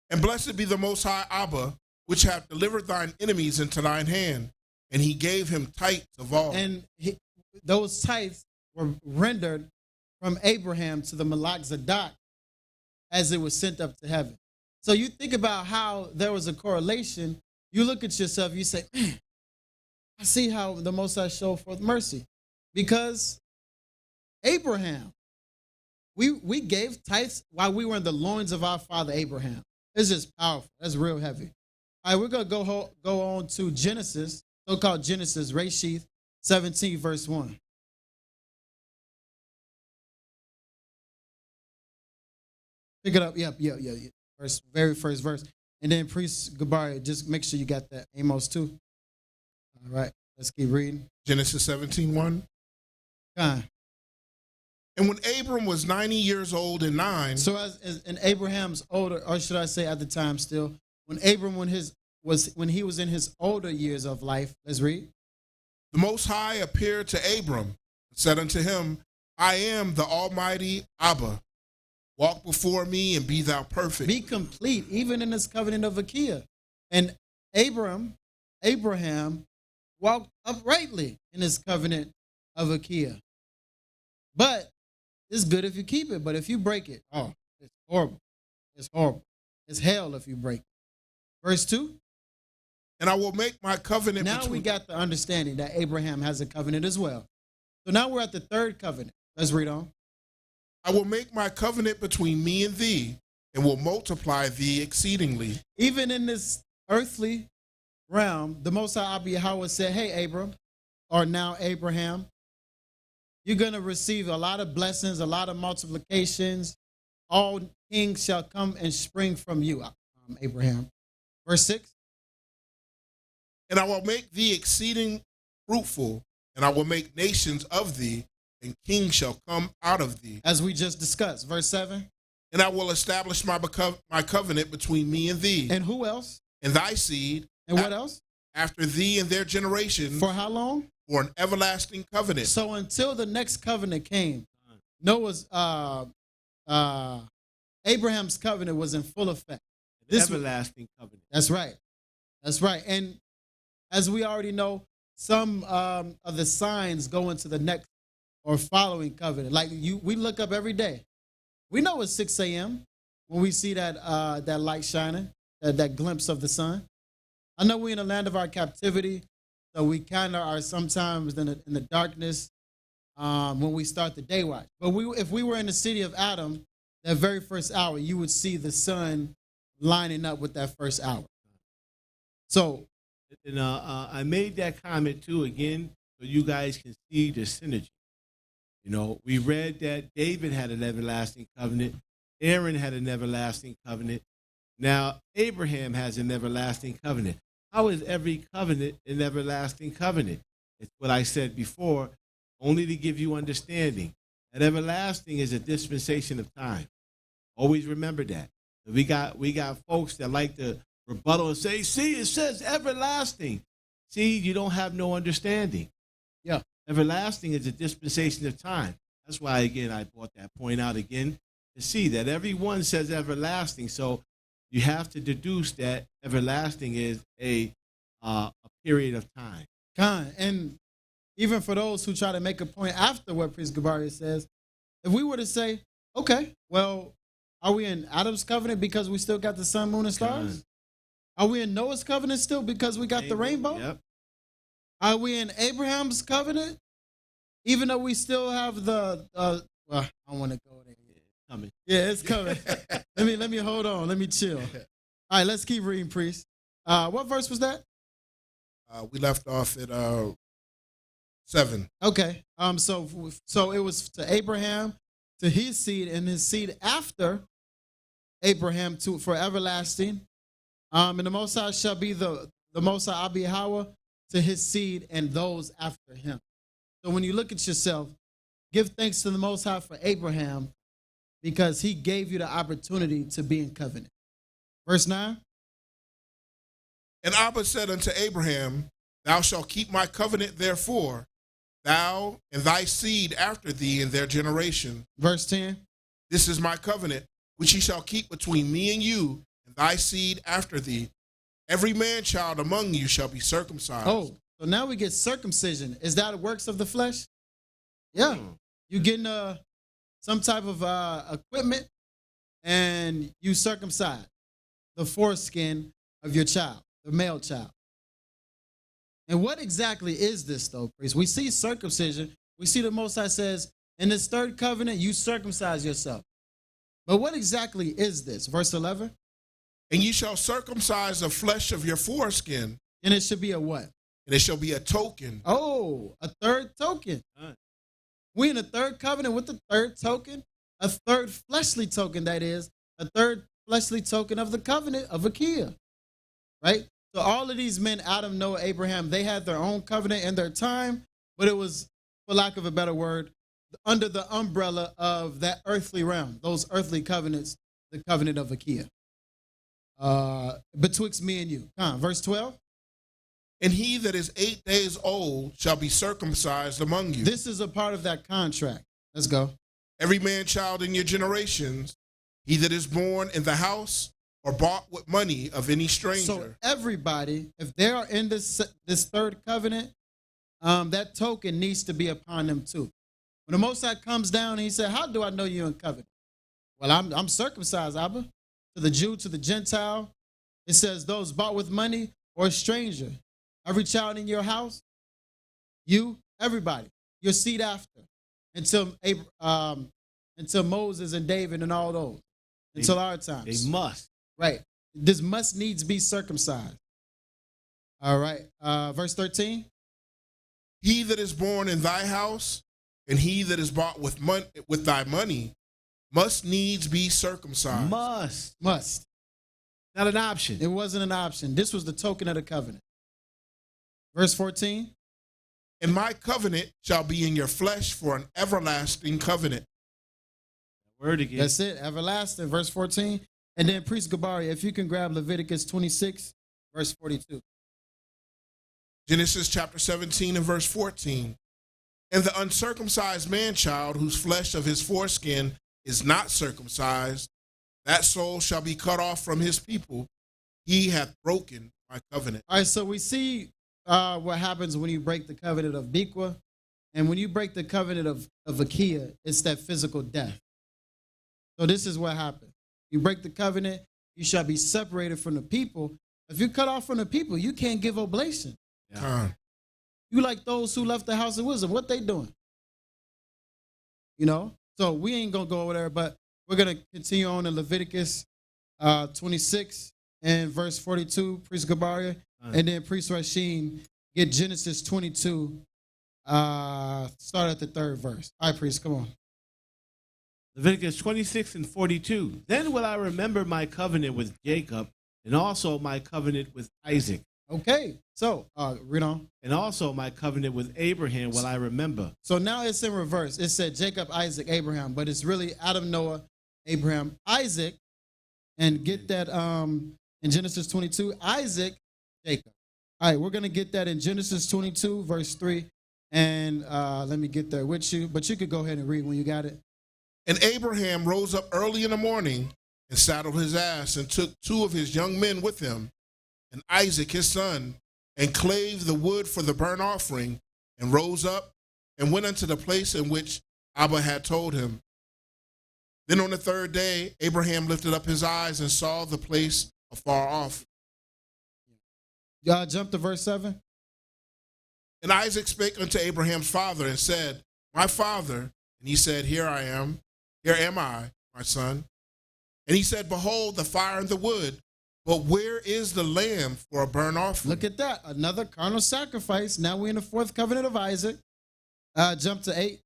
And blessed be the Most High Abba, which hath delivered thine enemies into thine hand. And he gave him tithes of all. And those tithes were rendered from Abraham to the Malak Zadok as it was sent up to heaven. So you think about how there was a correlation. You look at yourself, you say, man, I see how the Most High showed forth mercy. Because Abraham We gave tithes while we were in the loins of our father Abraham. It's just powerful. That's real heavy. All right, we're going to go on to Genesis, so-called Genesis, Reshith 17, verse 1. Pick it up. Yep. Very first verse. And then Priest Gabari, just make sure you got that. Amos 2. All right, let's keep reading. Genesis 17:1. And when Abram was 90 years old and 9. So as in Abraham's older, or should I say at the time still, when Abram when he was in his older years of life, let's read. The Most High appeared to Abram and said unto him, I am the Almighty Abba. Walk before me and be thou perfect. Be complete, even in this covenant of Biqa. And Abraham walked uprightly in his covenant of Biqa. But it's good if you keep it, but if you break it, oh, it's horrible. It's horrible. It's hell if you break it. Verse 2. And I will make my covenant Now we got the understanding that Abraham has a covenant as well. So now we're at the third covenant. Let's read on. I will make my covenant between me and thee, and will multiply thee exceedingly. Even in this earthly realm, the Most High Yahweh said, hey, Abram, or now Abraham, you're going to receive a lot of blessings, a lot of multiplications. All kings shall come and spring from you, Abraham. Verse 6. And I will make thee exceeding fruitful, and I will make nations of thee, and kings shall come out of thee. As we just discussed. Verse 7. And I will establish my covenant between me and thee. And who else? And thy seed. And what else? After thee and their generations. For how long? For an everlasting covenant. So until the next covenant came, Noah's, Abraham's covenant was in full effect. This everlasting covenant. That's right. That's right. And as we already know, some of the signs go into the next or following covenant. Like we look up every day. We know it's 6 a.m. when we see that that light shining, that glimpse of the sun. I know we're in the land of our captivity, so we kind of are sometimes in the darkness when we start the day watch. But if we were in the city of Adam, that very first hour, you would see the sun lining up with that first hour. So, and I made that comment too again, so you guys can see the synergy. You know, we read that David had an everlasting covenant, Aaron had an everlasting covenant. Now Abraham has an everlasting covenant. How is every covenant an everlasting covenant? It's what I said before, only to give you understanding. That everlasting is a dispensation of time. Always remember that. We got folks that like to rebuttal and say, see, it says everlasting. See, you don't have no understanding. Yeah. Everlasting is a dispensation of time. That's why, again, I brought that point out again to see that everyone says everlasting. So you have to deduce that everlasting is a period of time. And even for those who try to make a point after what Priest Gabari says, if we were to say, okay, well, are we in Adam's covenant because we still got the sun, moon, and stars? Are we in Noah's covenant still because we got the rainbow? Yep. Are we in Abraham's covenant even though we still have the well, I don't want to go there. It's coming. Yeah, it's coming. let me hold on. Let me chill. All right, let's keep reading, priest. What verse was that? We left off at 7. Okay. So it was to Abraham, to his seed, and his seed after Abraham for everlasting. And the Most High shall be the Most High Yahweh to his seed and those after him. So when you look at yourself, give thanks to the Most High for Abraham because he gave you the opportunity to be in covenant. Verse 9. And Abba said unto Abraham, thou shalt keep my covenant therefore, thou and thy seed after thee in their generation. Verse 10. This is my covenant, which ye shall keep between me and you and thy seed after thee. Every man child among you shall be circumcised. Oh, so now we get circumcision. Is that works of the flesh? Yeah. You getting some type of equipment and you circumcise the foreskin of your child, the male child. And what exactly is this though, priest? We see circumcision. We see the Most High says, In this third covenant, you circumcise yourself. But what exactly is this? Verse 11. And ye shall circumcise the flesh of your foreskin. And it should be a what? And it shall be a token. Oh, a third token. We in the third covenant with the third token, a third fleshly token, that is, a third fleshly token of the covenant of Biqa. Right? So all of these men, Adam, Noah, Abraham, they had their own covenant in their time, but it was, for lack of a better word, under the umbrella of that earthly realm, those earthly covenants, the covenant of Biqa. Betwixt me and you. Verse 12. And he that is 8 days old shall be circumcised among you. This is a part of that contract. Let's go. Every man child in your generations, he that is born in the house or bought with money of any stranger. So everybody, if they are in this third covenant, that token needs to be upon them too. When the Most High comes down, he said, how do I know you're in covenant? Well, I'm circumcised, Abba. To the Jew, to the Gentile. It says those bought with money or a stranger. Every child in your house, you, everybody, your seed after, until Moses and David and all those, until our times. They must. Right. This must needs be circumcised. All right. Verse 13. He that is born in thy house and he that is bought with thy money must needs be circumcised. Must. Not an option. It wasn't an option. This was the token of the covenant. Verse 14. And my covenant shall be in your flesh for an everlasting covenant. Word again. That's it. Everlasting. Verse 14. And then Priest Gabari, if you can grab Leviticus 26, verse 42. Genesis chapter 17 and verse 14. And the uncircumcised man-child whose flesh of his foreskin is not circumcised, that soul shall be cut off from his people. He hath broken my covenant. All right, so we see what happens when you break the covenant of Biqa. And when you break the covenant of Biqa, it's that physical death. So this is what happens. You break the covenant, you shall be separated from the people. If you cut off from the people, you can't give oblation. Yeah. You like those who left the house of wisdom. What they doing? You know? So we ain't going to go over there, but we're going to continue on in Leviticus 26 and verse 42, Priest Gabaria. And then Priest Rasheen, get Genesis 22, start at the third verse. All right, Priest, come on. Leviticus 26 and 42. Then will I remember my covenant with Jacob and also my covenant with Isaac. Okay, so read on. And also my covenant with Abraham will I remember. So now it's in reverse. It said Jacob, Isaac, Abraham, but it's really Adam, Noah, Abraham, Isaac. And get that in Genesis 22, Isaac, Jacob. All right, we're going to get that in Genesis 22, verse 3. And let me get there with you. But you could go ahead and read when you got it. And Abraham rose up early in the morning and saddled his ass and took 2 of his young men with him and Isaac his son and clave the wood for the burnt offering and rose up and went unto the place in which Abba had told him. Then on the third day, Abraham lifted up his eyes and saw the place afar off. Y'all jump to verse 7. And Isaac spake unto Abraham's father and said, My father. And he said, Here I am. Here am I, my son. And he said, Behold, the fire and the wood, but where is the lamb for a burnt offering? Look at that. Another carnal sacrifice. Now we're in the fourth covenant of Isaac. Jump to 8.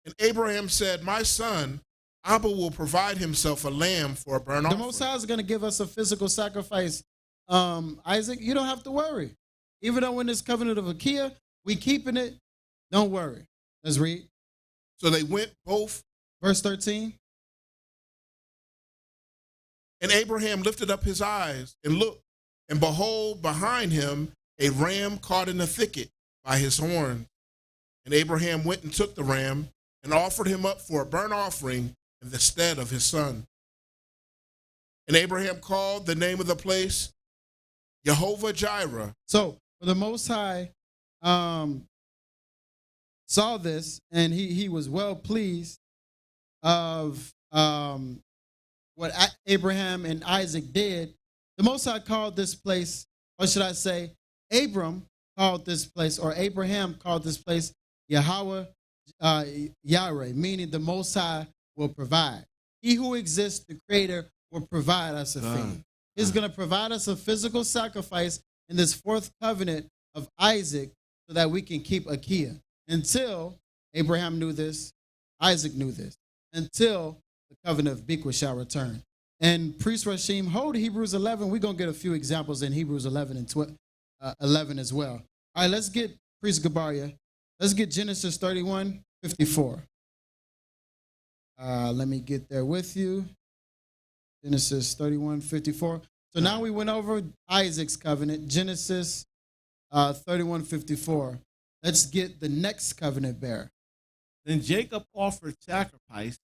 And Abraham said, My son, Abba will provide himself a lamb for a burnt offering. The Most High is going to give us a physical sacrifice. Isaac, you don't have to worry. Even though in this covenant of Biqa, we keeping it, don't worry. Let's read. So they went both. Verse 13. And Abraham lifted up his eyes and looked, and behold, behind him a ram caught in a thicket by his horn. And Abraham went and took the ram and offered him up for a burnt offering in the stead of his son. And Abraham called the name of the place Jehovah-Jireh. So the Most High saw this, and he was well pleased of what Abraham and Isaac did. The Most High called this place, or should I say, Abraham called this place, or Abraham called this place Yahweh Yahweh, meaning the Most High will provide. He who exists, the Creator, will provide us a thing. He's going to provide us a physical sacrifice in this fourth covenant of Isaac so that we can keep Akia. Until Abraham knew this, Isaac knew this, until the covenant of Biqa shall return. And Priest Rashim, hold Hebrews 11. We're going to get a few examples in Hebrews 11 and 11 as well. All right, let's get Priest Gabaria. Let's get Genesis 31:54. Let me get there with you. Genesis 31:54. So now we went over Isaac's covenant, Genesis 31:54. Let's get the next covenant bearer. Then Jacob offered sacrifice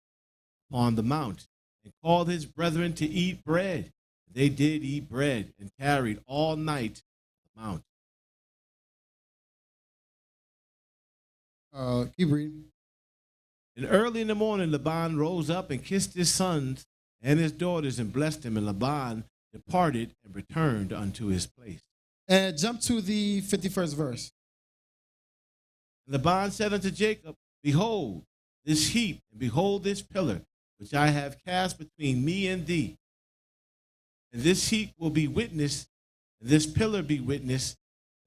upon the mount and called his brethren to eat bread. They did eat bread and tarried all night on the mount. Keep reading. And early in the morning, Laban rose up and kissed his sons and his daughters and blessed them. And Laban departed and returned unto his place. And jump to the 51st verse. Laban said unto Jacob, behold this heap, and behold this pillar, which I have cast between me and thee. And this heap will be witness, and this pillar be witness,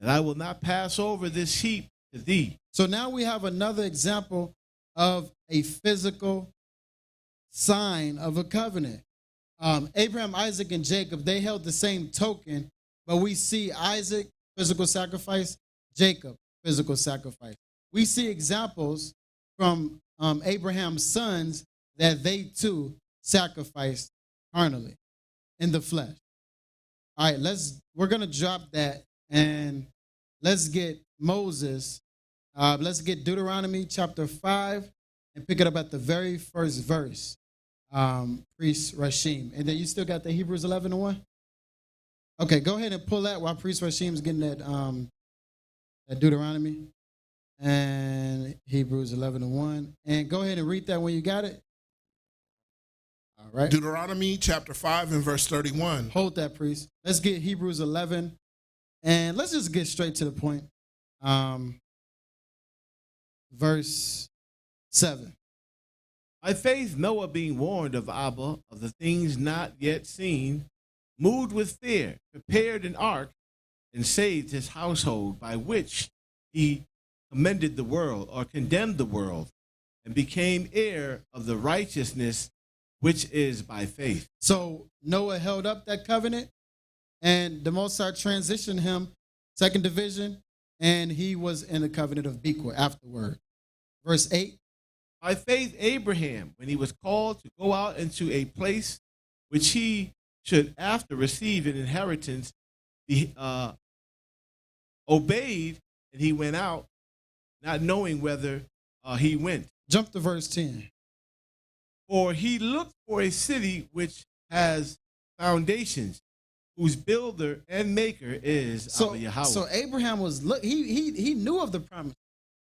that I will not pass over this heap to thee. So now we have another example of a physical sign of a covenant. Abraham, Isaac, and Jacob, they held the same token, but we see Isaac, physical sacrifice, Jacob, physical sacrifice. We see examples from Abraham's sons that they too sacrificed carnally in the flesh. All right, we're going to drop that and let's get Moses. Let's get Deuteronomy chapter 5 and pick it up at the very first verse, Priest Rashim. And then you still got the Hebrews 11 and 1? Okay, go ahead and pull that while Priest Rashim's getting that Deuteronomy and Hebrews 11 and 1. And go ahead and read that when you got it. All right. Deuteronomy chapter 5 and verse 31. Hold that, priest. Let's get Hebrews 11 and let's just get straight to the point. Verse 7. By faith, Noah, being warned of Abba, of the things not yet seen, moved with fear, prepared an ark, and saved his household, by which he commended the world, or condemned the world, and became heir of the righteousness which is by faith. So Noah held up that covenant, and the Most High transitioned him, second division, and he was in the covenant of Biqa afterward. Verse 8. By faith, Abraham, when he was called to go out into a place which he should after receive an inheritance, he obeyed, and he went out, not knowing whither he went. Jump to verse 10. For he looked for a city which has foundations, whose builder and maker is Yahweh. So Abraham he knew of the promise.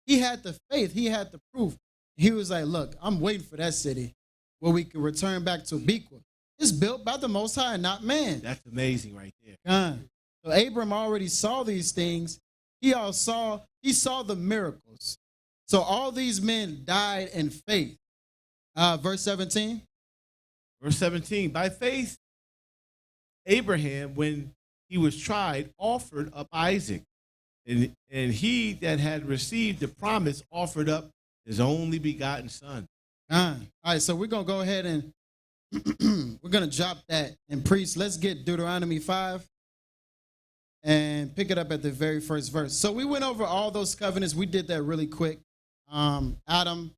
He had the faith. He had the proof. He was like, look, I'm waiting for that city where we can return back to Biqa. It's built by the Most High, not man. That's amazing right there. So Abraham already saw these things. He saw the miracles. So all these men died in faith. Verse 17. Verse 17. By faith, Abraham, when he was tried, offered up Isaac. And he that had received the promise offered up his only begotten son. All right, so we're going to go ahead and we're going to drop that. And priest, let's get Deuteronomy 5 and pick it up at the very first verse. So we went over all those covenants. We did that really quick. Adam,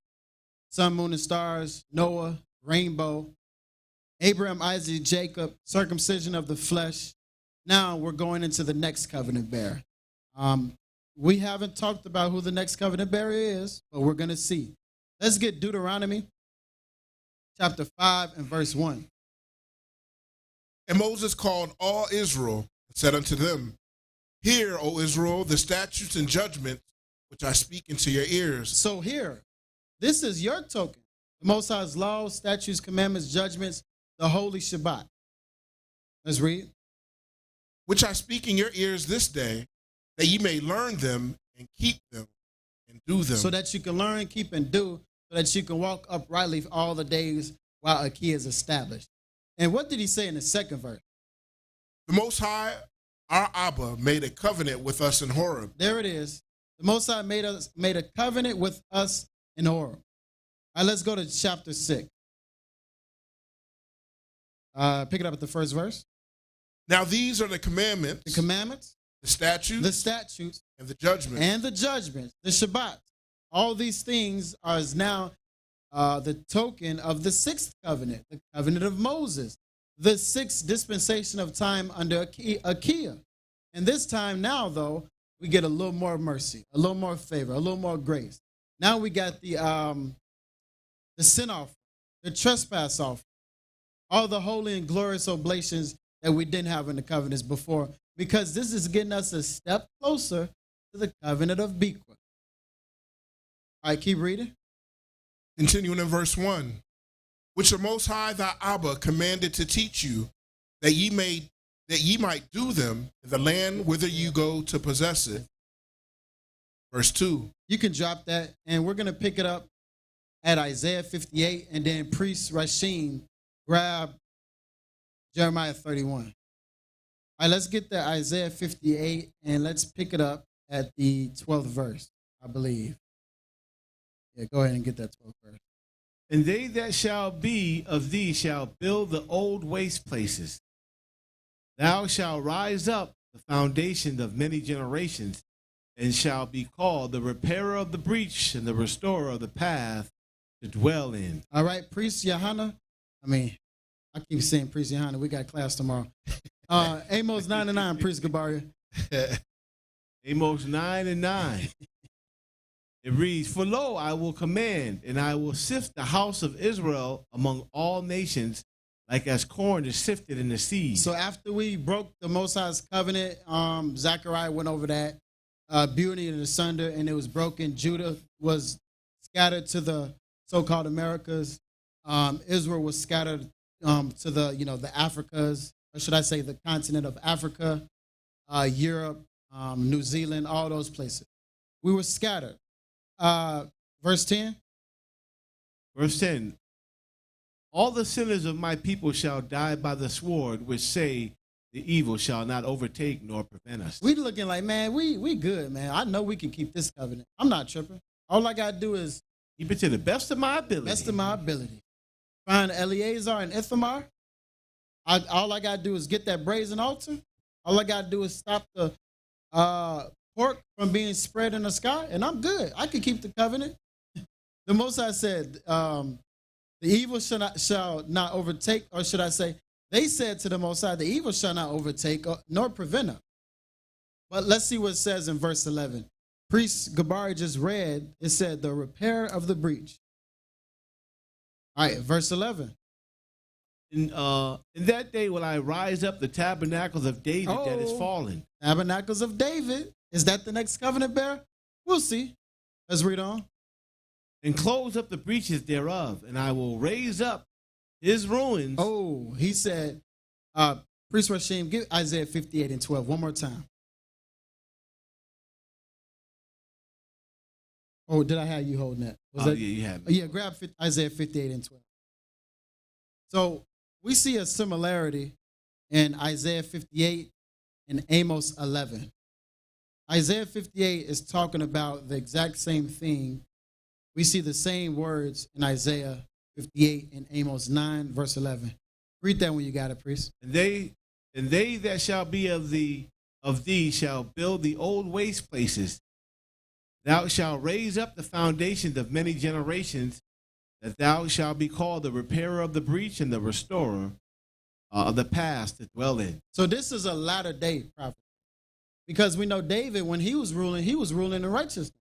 sun, moon, and stars, Noah, rainbow, Abraham, Isaac, Jacob, circumcision of the flesh. Now we're going into the next covenant bearer. We haven't talked about who the next covenant bearer is, but we're going to see. Let's get Deuteronomy chapter 5 and verse 1. And Moses called all Israel and said unto them, Hear, O Israel, the statutes and judgments which I speak into your ears. So here, this is your token. The Most High's laws, statutes, commandments, judgments, the holy Shabbat. Let's read. Which I speak in your ears this day, that ye may learn them and keep them, and do them. So that you can learn, keep, and do, so that you can walk uprightly all the days while a key is established. And what did he say in the second verse? The Most High, our Abba, made a covenant with us in Horeb. There it is. The Most High made a covenant with us in Horeb. All right, let's go to chapter 6. Pick it up at the first verse. Now these are the commandments, The commandments, the statutes, and the judgments. the Shabbat. All these things are now the token of the sixth covenant, the covenant of Moses, the sixth dispensation of time under Akia. And this time now, though, we get a little more mercy, a little more favor, a little more grace. Now we got the sin offering, the trespass offering, all the holy and glorious oblations that we didn't have in the covenants before, because this is getting us a step closer to the covenant of Biqa. All right, keep reading. Continuing in verse 1, which the Most High thy Abba commanded to teach you, that ye might do them in the land whither you go to possess it. Verse 2. You can drop that, and we're going to pick it up at Isaiah 58, and then Priest Rasheen grab Jeremiah 31. All right, let's get to Isaiah 58, and let's pick it up at the 12th verse, I believe. Yeah, go ahead and get that 12th verse. And they that shall be of thee shall build the old waste places. Thou shalt rise up the foundation of many generations, and shall be called the repairer of the breach and the restorer of the path to dwell in. All right, Priest Johanna. I keep saying Priest Johanna. We got class tomorrow. Amos 9 and 9, Priest Gabaria. Amos 9 and 9. It reads, for lo, I will command, and I will sift the house of Israel among all nations, like as corn is sifted in the sea. So after we broke the Most High's covenant, Zechariah went over that, beauty and asunder, and it was broken. Judah was scattered to the so-called Americas. Israel was scattered to the Africas, or should I say the continent of Africa, Europe, New Zealand, all those places. We were scattered. Verse 10. Verse 10. All the sinners of my people shall die by the sword, which say the evil shall not overtake nor prevent us. We looking like, man, we good, man. I know we can keep this covenant. I'm not tripping. All I got to do is keep it to the best of my ability. Best of my ability. Find Eleazar and Ithamar. All I got to do is get that brazen altar. All I got to do is stop the pork from being spread in the sky, and I'm good. I can keep the covenant. The Most High said, the evil shall not overtake, or should I say, they said to the Most High, the evil shall not overtake nor prevent them. But let's see what it says in verse 11. Priest Gabari just read, it said, the repair of the breach. All right, verse 11. In that day will I rise up the tabernacles of David that is fallen. Tabernacles of David. Is that the next covenant bearer? We'll see. Let's read on. And close up the breaches thereof, and I will raise up his ruins. Oh, he said, Priest Rashim, give Isaiah 58 and 12 one more time. Oh, did I have you holding that? Yeah, you have it. Yeah, grab Isaiah 58 and 12. So we see a similarity in Isaiah 58 and Amos 11. Isaiah 58 is talking about the exact same thing. We see the same words in Isaiah 58 and Amos 9, verse 11. Read that when you got it, priest. And they that shall be of thee shall build the old waste places. Thou shalt raise up the foundations of many generations, that thou shalt be called the repairer of the breach and the restorer of the past to dwell in. So this is a latter day prophet. Because we know David, when he was ruling in righteousness.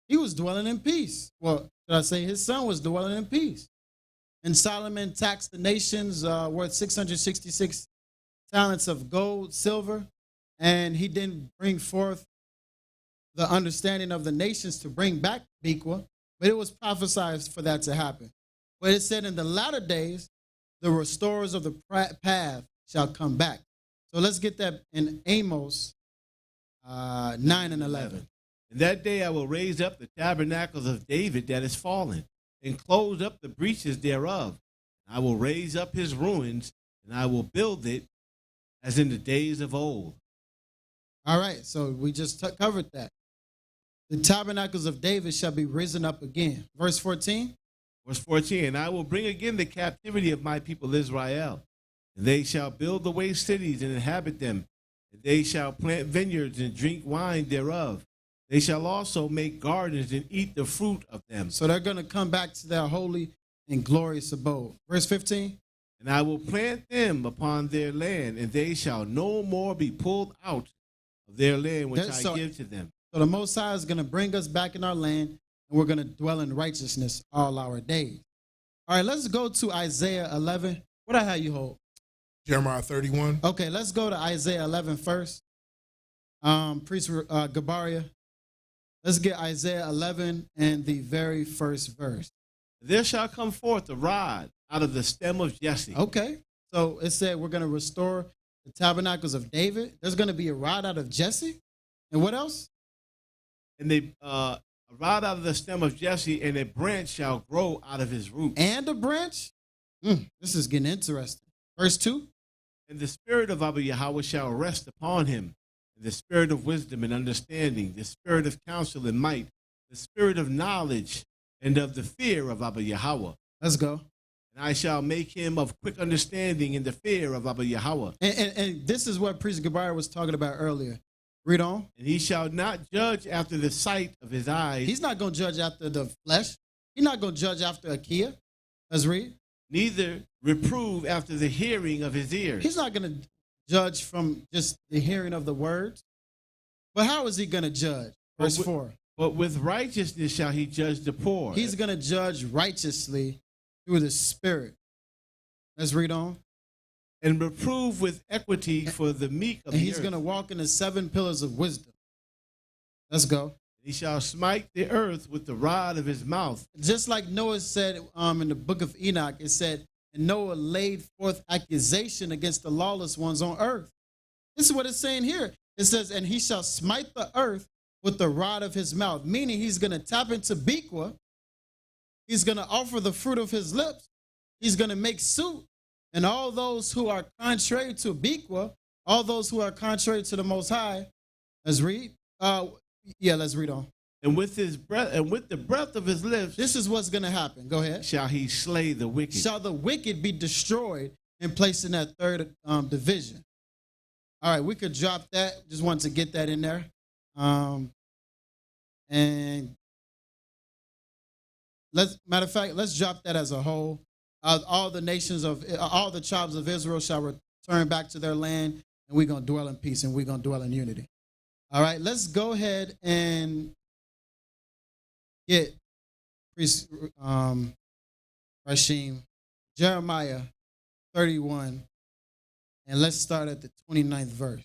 He was dwelling in peace. Well, should I say his son was dwelling in peace. And Solomon taxed the nations worth 666 talents of gold, silver, and he didn't bring forth the understanding of the nations to bring back Biqa, but it was prophesied for that to happen. But it said in the latter days, the restorers of the path shall come back. So let's get that in Amos 9 and 11. In that day I will raise up the tabernacles of David that is fallen, and close up the breaches thereof. I will raise up his ruins, and I will build it as in the days of old. All right, so we just covered that. The tabernacles of David shall be risen up again. Verse 14. Verse 14, and I will bring again the captivity of my people Israel, and they shall build the waste cities and inhabit them, and they shall plant vineyards and drink wine thereof. They shall also make gardens and eat the fruit of them. So they're going to come back to their holy and glorious abode. Verse 15. And I will plant them upon their land, and they shall no more be pulled out of their land which I give to them. So the Most High is going to bring us back in our land, and we're going to dwell in righteousness all our days. All right, let's go to Isaiah 11. What I have you hold? Jeremiah 31. Okay, let's go to Isaiah 11 first. Priest Gabaria. Let's get Isaiah 11 and the very first verse. There shall come forth a rod out of the stem of Jesse. Okay, so it said we're going to restore the tabernacles of David. There's going to be a rod out of Jesse. And what else? And a rod out of the stem of Jesse, and a branch shall grow out of his root. And a branch? This is getting interesting. Verse 2. And the spirit of Abba Yahweh shall rest upon him, the spirit of wisdom and understanding, the spirit of counsel and might, the spirit of knowledge and of the fear of Abba Yahweh. Let's go. And I shall make him of quick understanding in the fear of Abba Yahweh. And this is what Priest Gabriel was talking about earlier. Read on. And he shall not judge after the sight of his eyes. He's not going to judge after the flesh. He's not going to judge after Akia. Let's read. Neither reprove after the hearing of his ears. He's not going to judge from just the hearing of the words. But how is he going to judge? Verse 4. But with righteousness shall he judge the poor. He's going to judge righteously through the Spirit. Let's read on. And reprove with equity for the meek of the earth. And he's going to walk in the 7 pillars of wisdom. Let's go. He shall smite the earth with the rod of his mouth. Just like Noah said in the book of Enoch, it said, and Noah laid forth accusation against the lawless ones on earth. This is what it's saying here. It says, and he shall smite the earth with the rod of his mouth, meaning he's going to tap into Biqa. He's going to offer the fruit of his lips. He's going to make suit. And all those who are contrary to Biqa, all those who are contrary to the Most High, let's read. Let's read on. And with his breath, and with the breath of his lips, this is what's going to happen. Go ahead. Shall he slay the wicked? Shall the wicked be destroyed and placed in that third division? All right, we could drop that. Just wanted to get that in there. And matter of fact, let's drop that as a whole. All the nations of all the tribes of Israel shall return back to their land, and we're going to dwell in peace, and we're going to dwell in unity. All right, let's go ahead and get Priest Rashim, Jeremiah 31, and let's start at the 29th verse.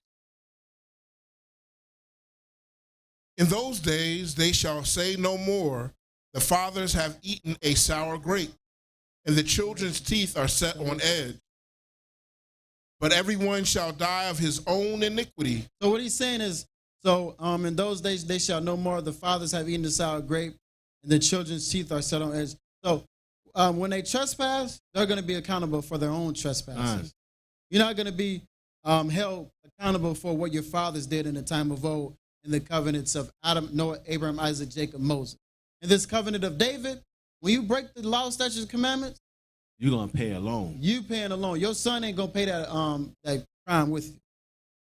In those days they shall say no more, the fathers have eaten a sour grape, and the children's teeth are set on edge. But everyone shall die of his own iniquity. So what he's saying is, in those days they shall no more, the fathers have eaten the sour grape, and the children's teeth are set on edge. So when they trespass, they're going to be accountable for their own trespasses. You're not going to be held accountable for what your fathers did in the time of old in the covenants of Adam, Noah, Abraham, Isaac, Jacob, Moses. In this covenant of David, when you break the law, statutes, and commandments, you're going to pay a loan. You paying a loan. Your son ain't going to pay that crime with you.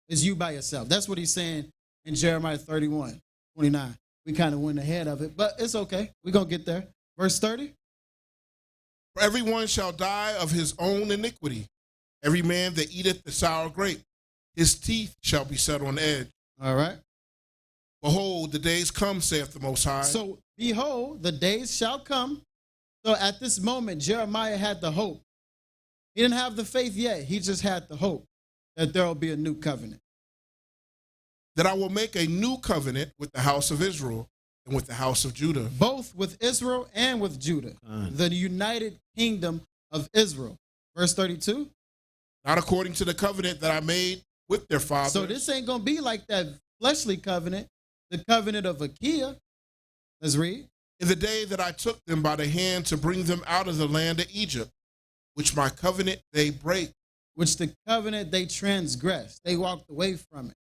It's you by yourself. That's what he's saying in Jeremiah 31, 29. We kind of went ahead of it, but it's okay. We're going to get there. Verse 30. For everyone shall die of his own iniquity. Every man that eateth the sour grape, his teeth shall be set on edge. All right. Behold, the days come, saith the Most High. So, behold, the days shall come. So at this moment, Jeremiah had the hope. He didn't have the faith yet. He just had the hope that there will be a new covenant. That I will make a new covenant with the house of Israel and with the house of Judah. Both with Israel and with Judah. The united kingdom of Israel. Verse 32. Not according to the covenant that I made with their fathers. So this ain't going to be like that fleshly covenant. the covenant of Biqa. Let's read. In the day that I took them by the hand to bring them out of the land of Egypt, which my covenant they break. Which the covenant they transgressed. They walked away from it.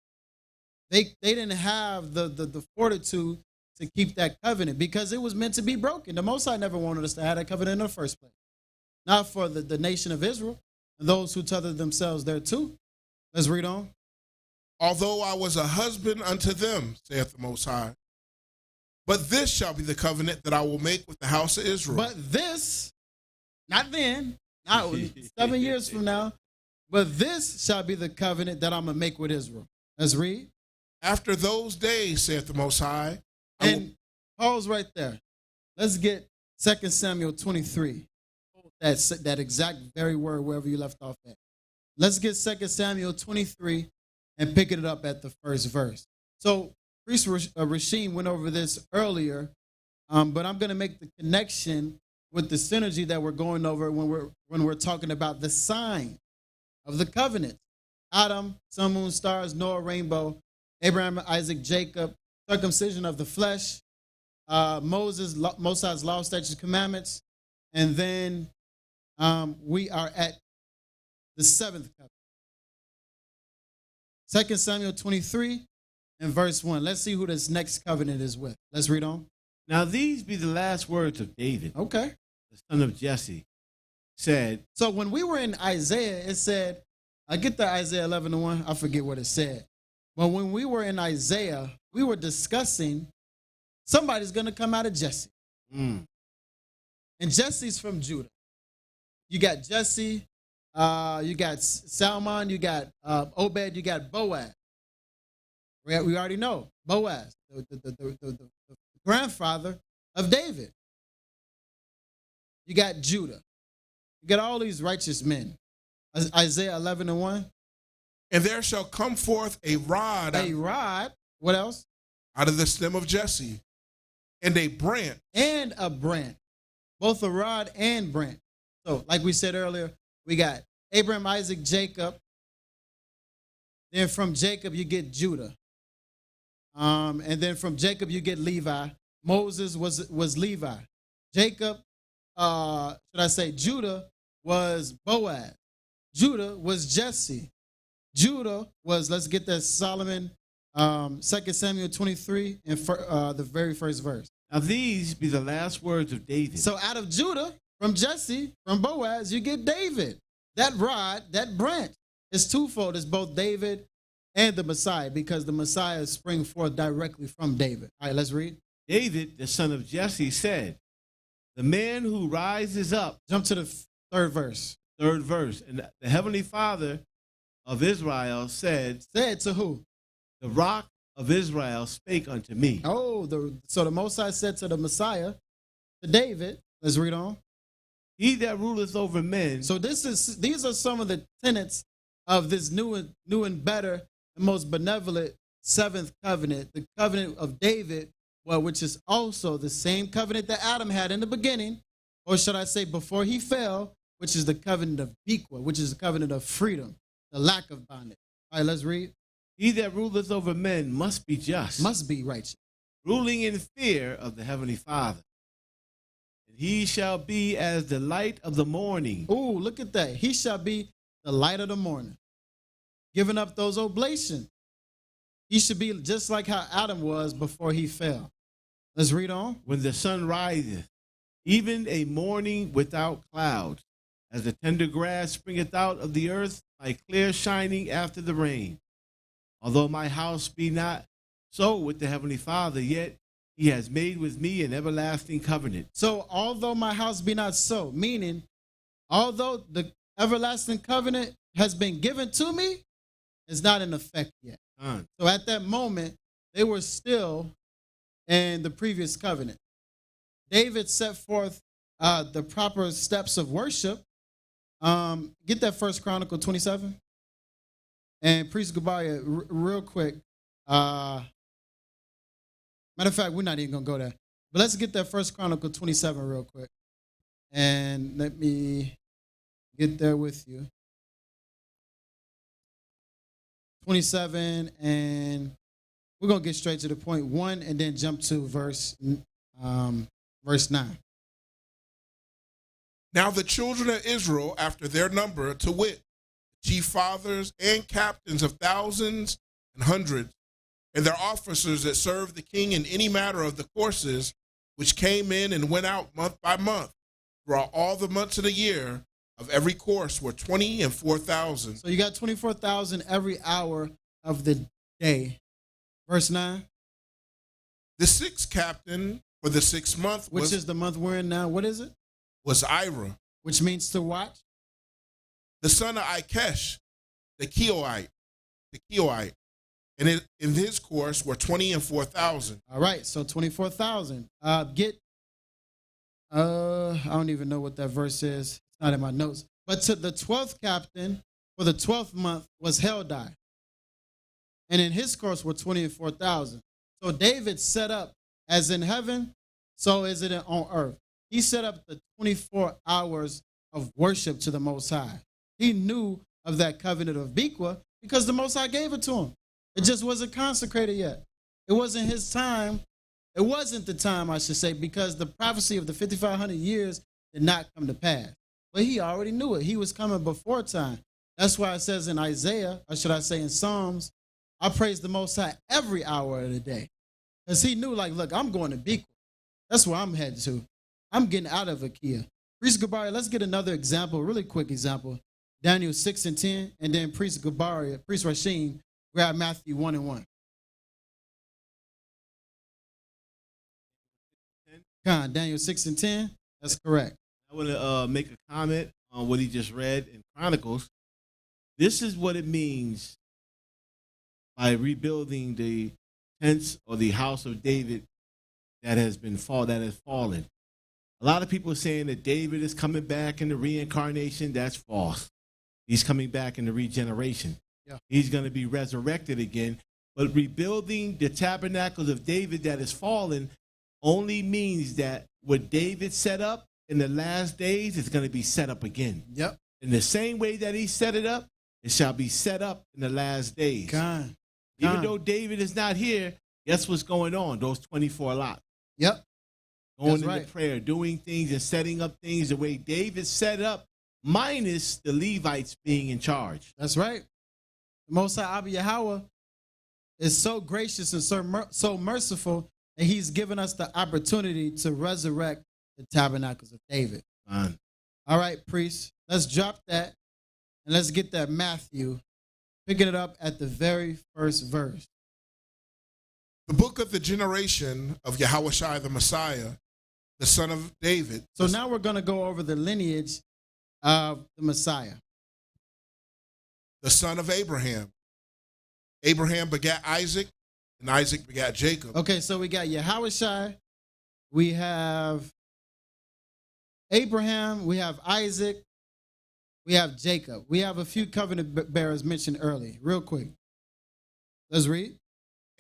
They didn't have the fortitude to keep that covenant because it was meant to be broken. The Most High never wanted us to have that covenant in the first place. Not for the nation of Israel and those who tether themselves there too. Let's read on. Although I was a husband unto them, saith the Most High. But this shall be the covenant that I will make with the house of Israel. But this, not then, not 7 years from now, but this shall be the covenant that I'm going to make with Israel. Let's read. After those days, saith the Most High. And pause right there. Let's get 2 Samuel 23. That exact very word wherever you left off at. Let's get 2 Samuel 23 and pick it up at the first verse. So Priest Rasheen went over this earlier, but I'm going to make the connection with the synergy that we're going over when we're talking about the sign of the covenant. Adam, sun, moon, stars, Noah, rainbow, Abraham, Isaac, Jacob, circumcision of the flesh, Moses, Most High's law, statutes, commandments, and then we are at the seventh covenant. 2 Samuel 23 and verse 1. Let's see who this next covenant is with. Let's read on. Now these be the last words of David, Okay. the son of Jesse, said. So when we were in Isaiah, it said, I get the Isaiah 11:1. I forget what it said. But when we were in Isaiah, we were discussing somebody's going to come out of Jesse. And Jesse's from Judah. You got Jesse, you got Salmon, you got Obed, you got Boaz. We already know Boaz, the grandfather of David. You got Judah. You got all these righteous men. Isaiah 11:1. And there shall come forth a rod. A rod. What else? Out of the stem of Jesse. And a branch. And a branch. Both a rod and branch. So, like we said earlier, we got Abraham, Isaac, Jacob. Then from Jacob, you get Judah. And then from Jacob, you get Levi. Moses was Levi. Jacob, Judah was Boaz. Judah was Jesse. Judah was, let's get that, Solomon, 2 Samuel 23 and the very first verse. Now these be the last words of David. So out of Judah, from Jesse, from Boaz, you get David. That rod, that branch is twofold. It's both David and the Messiah, because the Messiah spring forth directly from David. All right, let's read. David, the son of Jesse, said, the man who rises up. Jump to the third verse. Third verse. And the heavenly Father of Israel said. Said to who? The rock of Israel spake unto me. Oh, so the Most High said to the Messiah, to David. Let's read on. He that ruleth over men. So these are some of the tenets of this new and better and most benevolent seventh covenant, the covenant of David, which is also the same covenant that Adam had in the beginning, or should I say before he fell, which is the covenant of Biqa, which is the covenant of freedom, the lack of bondage. All right, let's read. He that ruleth over men must be just. Must be righteous. Ruling in fear of the heavenly Father. And he shall be as the light of the morning. Ooh, look at that. He shall be the light of the morning. Giving up those oblations. He should be just like how Adam was before he fell. Let's read on. When the sun riseth, even a morning without clouds, as the tender grass springeth out of the earth, like clear shining after the rain. Although my house be not so with the heavenly Father, yet he has made with me an everlasting covenant. So although my house be not so, meaning although the everlasting covenant has been given to me, it's not in effect yet. So at that moment, they were still in the previous covenant. David set forth the proper steps of worship. Get that First Chronicle 27. And Priest Gabaya, real quick. Matter of fact, we're not even going to go there. But let's get that First Chronicle 27 real quick. And let me get there with you. 27 and We're going to get straight to the point 1 and then jump to verse 9. Now the children of Israel, after their number, to wit, chief fathers and captains of thousands and hundreds, and their officers that served the king in any matter of the courses, which came in and went out month by month, throughout all the months of the year, of every course were 24,000. So you got 24,000 every hour of the day. Verse 9. The sixth captain for the 6th month, which is the month we're in now. What is it? Was Ira, which means to watch. the son of Ikesh, the Keoite. And in his course were 24,000. All right, so 24,000. I don't even know what that verse is. It's not in my notes. But to the 12th captain for the 12th month was H.O.W. And in his course were 24,000. So David set up, as in heaven, so is it on earth. He set up the 24 hours of worship to the Most High. He knew of that covenant of Biqa because the Most High gave it to him. It just wasn't consecrated yet. It wasn't his time. It wasn't the time, I should say, because the prophecy of the 5,500 years did not come to pass. But he already knew it. He was coming before time. That's why it says in Isaiah, or should I say in Psalms, I praise the Most High every hour of the day. Because he knew, like, look, I'm going to Biqa. That's where I'm headed to. I'm getting out of Akia. Priest Gabari, let's get another example, a really quick example. Daniel 6 and 10, and then Priest Gabari, Priest Rasheen, grab Matthew 1 and 1. Daniel 6 and 10, that's correct. I want to make a comment on what he just read in Chronicles. This is what it means by rebuilding the tents or the house of David that has fallen. A lot of people are saying that David is coming back in the reincarnation. That's false. He's coming back in the regeneration. Yeah. He's going to be resurrected again. But rebuilding the tabernacles of David that has fallen only means that what David set up in the last days is going to be set up again. Yep. In the same way that he set it up, it shall be set up in the last days. Even though David is not here, guess what's going on? Those 24 lots. Yep. Going into prayer, doing things and setting up things the way David set up, minus the Levites being in charge. That's right. The Most High Abba Yahweh is so gracious and so merciful, and he's given us the opportunity to resurrect the tabernacles of David. Man. All right, priest, let's drop that, and let's get that Matthew, picking it up at the very first verse. The book of the generation of Yahushua the Messiah, the son of David. So now we're going to go over the lineage of the Messiah. The son of Abraham. Abraham begat Isaac, and Isaac begat Jacob. Okay, so we got Yahushua, we have Abraham, we have Isaac, we have Jacob. We have a few covenant bearers mentioned early. Real quick. Let's read.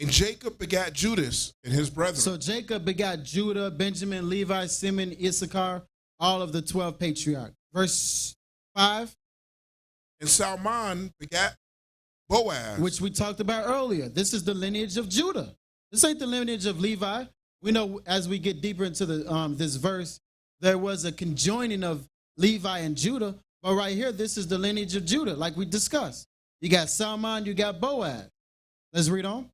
And Jacob begat Judas and his brethren. So Jacob begat Judah, Benjamin, Levi, Simeon, Issachar, all of the 12 patriarchs. Verse 5. And Salmon begat Boaz. Which we talked about earlier. This is the lineage of Judah. This ain't the lineage of Levi. We know as we get deeper into the this verse, there was a conjoining of Levi and Judah. But right here, this is the lineage of Judah, like we discussed. You got Salmon, you got Boaz. Let's read on.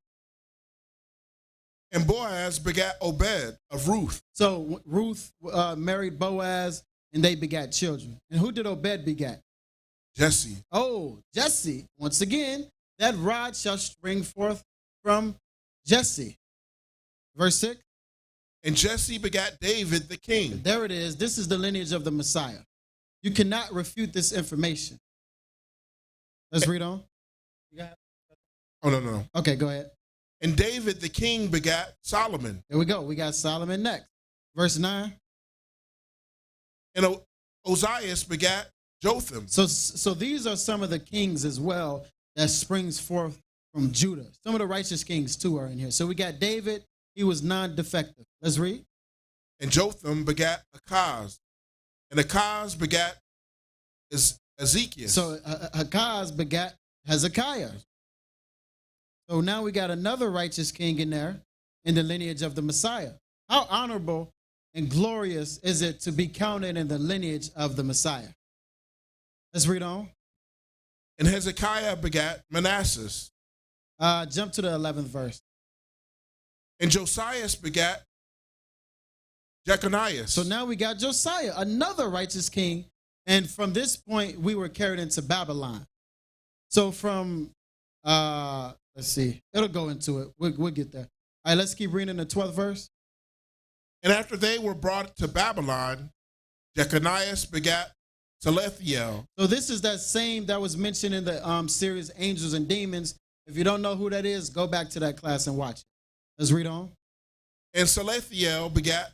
And Boaz begat Obed of Ruth. So Ruth married Boaz, and they begat children. And who did Obed begat? Jesse. Oh, Jesse. Once again, that rod shall spring forth from Jesse. Verse 6. And Jesse begat David the king. There it is. This is the lineage of the Messiah. You cannot refute this information. Let's read on. Oh, no. Okay, go ahead. And David the king begat Solomon. There we go. We got Solomon next. Verse 9. And Ozias begat Jotham. So these are some of the kings as well that springs forth from Judah. Some of the righteous kings too are in here. So we got David. He was non-defective. Let's read. And Jotham begat Achaz. And Achaz begat Ezekiel. So Achaz begat Hezekiah. So now we got another righteous king in there in the lineage of the Messiah. How honorable and glorious is it to be counted in the lineage of the Messiah? Let's read on. And Hezekiah begat Manasseh. Jump to the 11th verse. And Josiah begat Jeconiah. So now we got Josiah, another righteous king. And from this point, we were carried into Babylon. So from, let's see, it'll go into it. We'll get there. All right, let's keep reading the 12th verse. And after they were brought to Babylon, Jeconiah begat Salathiel. So this is that same that was mentioned in the series Angels and Demons. If you don't know who that is, go back to that class and watch it. Let's read on. And Salathiel begat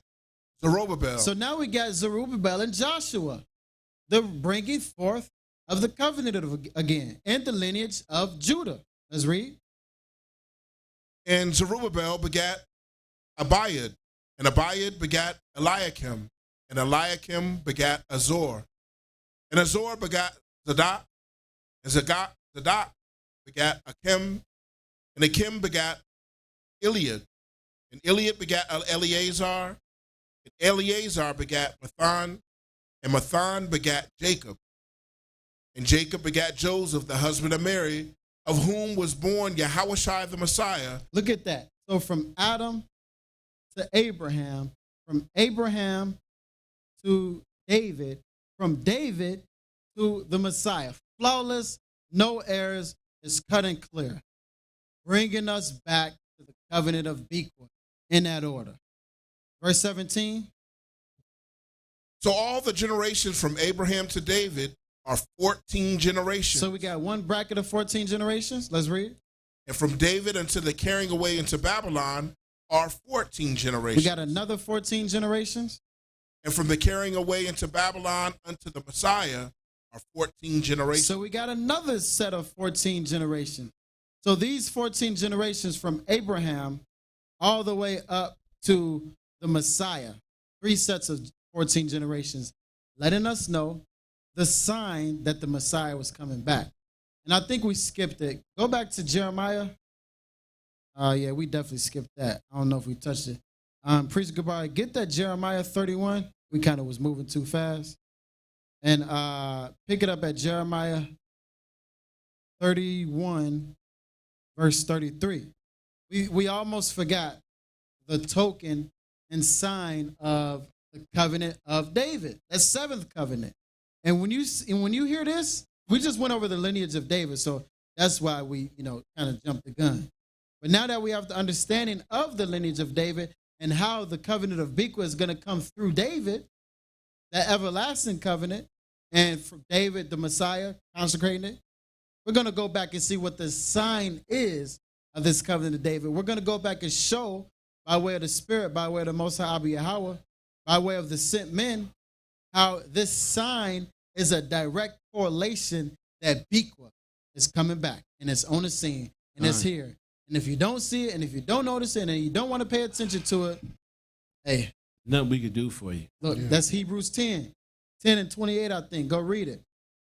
Zerubbabel. So now we got Zerubbabel and Joshua, the bringing forth of the covenant again, and the lineage of Judah. Let's read. And Zerubbabel begat Abiad, and Abiad begat Eliakim, and Eliakim begat Azor, and Azor begat Zadok, and Zadok begat Akim, and Akim begat Eliad, and Eliad begat Eleazar, and Eleazar begat Mathan, and Mathan begat Jacob, and Jacob begat Joseph, the husband of Mary, of whom was born Yahushua the Messiah. Look at that. So from Adam to Abraham, from Abraham to David, from David to the Messiah. Flawless, no errors, is cut and clear. Bringing us back to the covenant of Biqa in that order. Verse 17. So all the generations from Abraham to David are 14 generations. So we got one bracket of 14 generations. Let's read. And from David unto the carrying away into Babylon are 14 generations. We got another 14 generations. And from the carrying away into Babylon unto the Messiah are 14 generations. So we got another set of 14 generations. So these 14 generations from Abraham all the way up to the Messiah, 3 sets of 14 generations, letting us know the sign that the Messiah was coming back. And I think we skipped it. Go back to Jeremiah. Yeah, we definitely skipped that. I don't know if we touched it. Priest Goodbye, get that Jeremiah 31. We kind of was moving too fast. And pick it up at Jeremiah 31, verse 33. We almost forgot the token and sign of the covenant of David, that 7th covenant. And when you hear this, we just went over the lineage of David, so that's why we, kind of jumped the gun. But now that we have the understanding of the lineage of David and how the covenant of Biqa is going to come through David, that everlasting covenant, and from David, the Messiah, consecrating it, we're going to go back and see what the sign is of this covenant of David. We're going to go back and show by way of the Spirit, by way of the Most High Yahweh, by way of the sent men, how this sign is a direct correlation that Biqa is coming back and it's on the scene and it's here. And if you don't see it and if you don't notice it and you don't want to pay attention to it, hey. Nothing we could do for you. Look, that's Hebrews 10 and 28, I think. Go read it.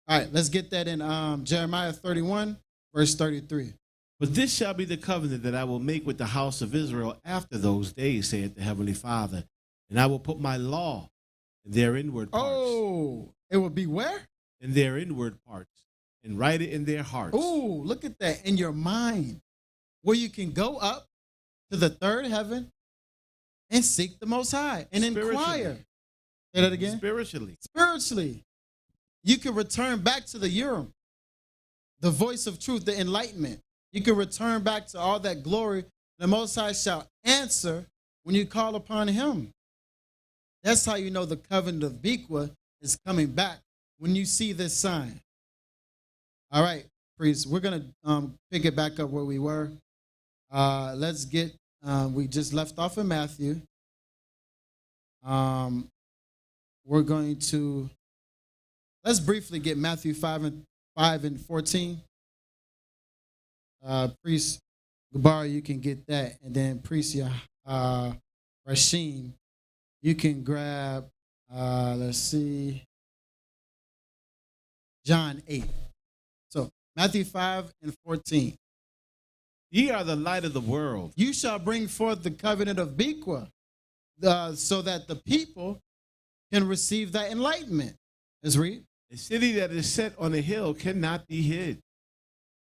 All right, let's get that in Jeremiah 31, verse 33. But this shall be the covenant that I will make with the house of Israel after those days, saith the Heavenly Father. And I will put my law in their inward parts. Oh, it will be where? In their inward parts. And write it in their hearts. Oh, look at that. In your mind. Where you can go up to the third heaven and seek the Most High and inquire. Say that again. Spiritually. You can return back to the Urim, the voice of truth, the enlightenment. You can return back to all that glory. The Most High shall answer when you call upon him. That's how you know the covenant of Biqa is coming back, when you see this sign. All right, priest, we're going to pick it back up where we were. Let's get, we just left off in Matthew. We're going to, let's briefly get Matthew 5 and 14. Priest Gabar, you can get that. And then Priest Rasheen, you can grab, let's see, John 8. So Matthew 5 and 14. Ye are the light of the world. You shall bring forth the covenant of Biqa, so that the people can receive that enlightenment. Let's read. A city that is set on a hill cannot be hid.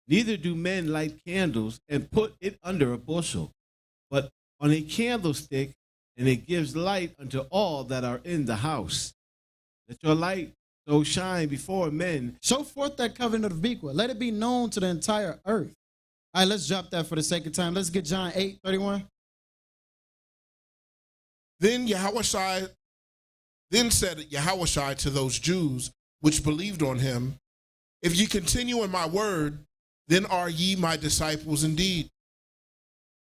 Neither do men light candles and put it under a bushel, but on a candlestick, and it gives light unto all that are in the house. Let your light so shine before men. Show forth that covenant of Biqa. Let it be known to the entire earth. All right, let's drop that for the sake of time. Let's get John 8:31. Then said Yahushua to those Jews which believed on him, if ye continue in my word, then are ye my disciples indeed.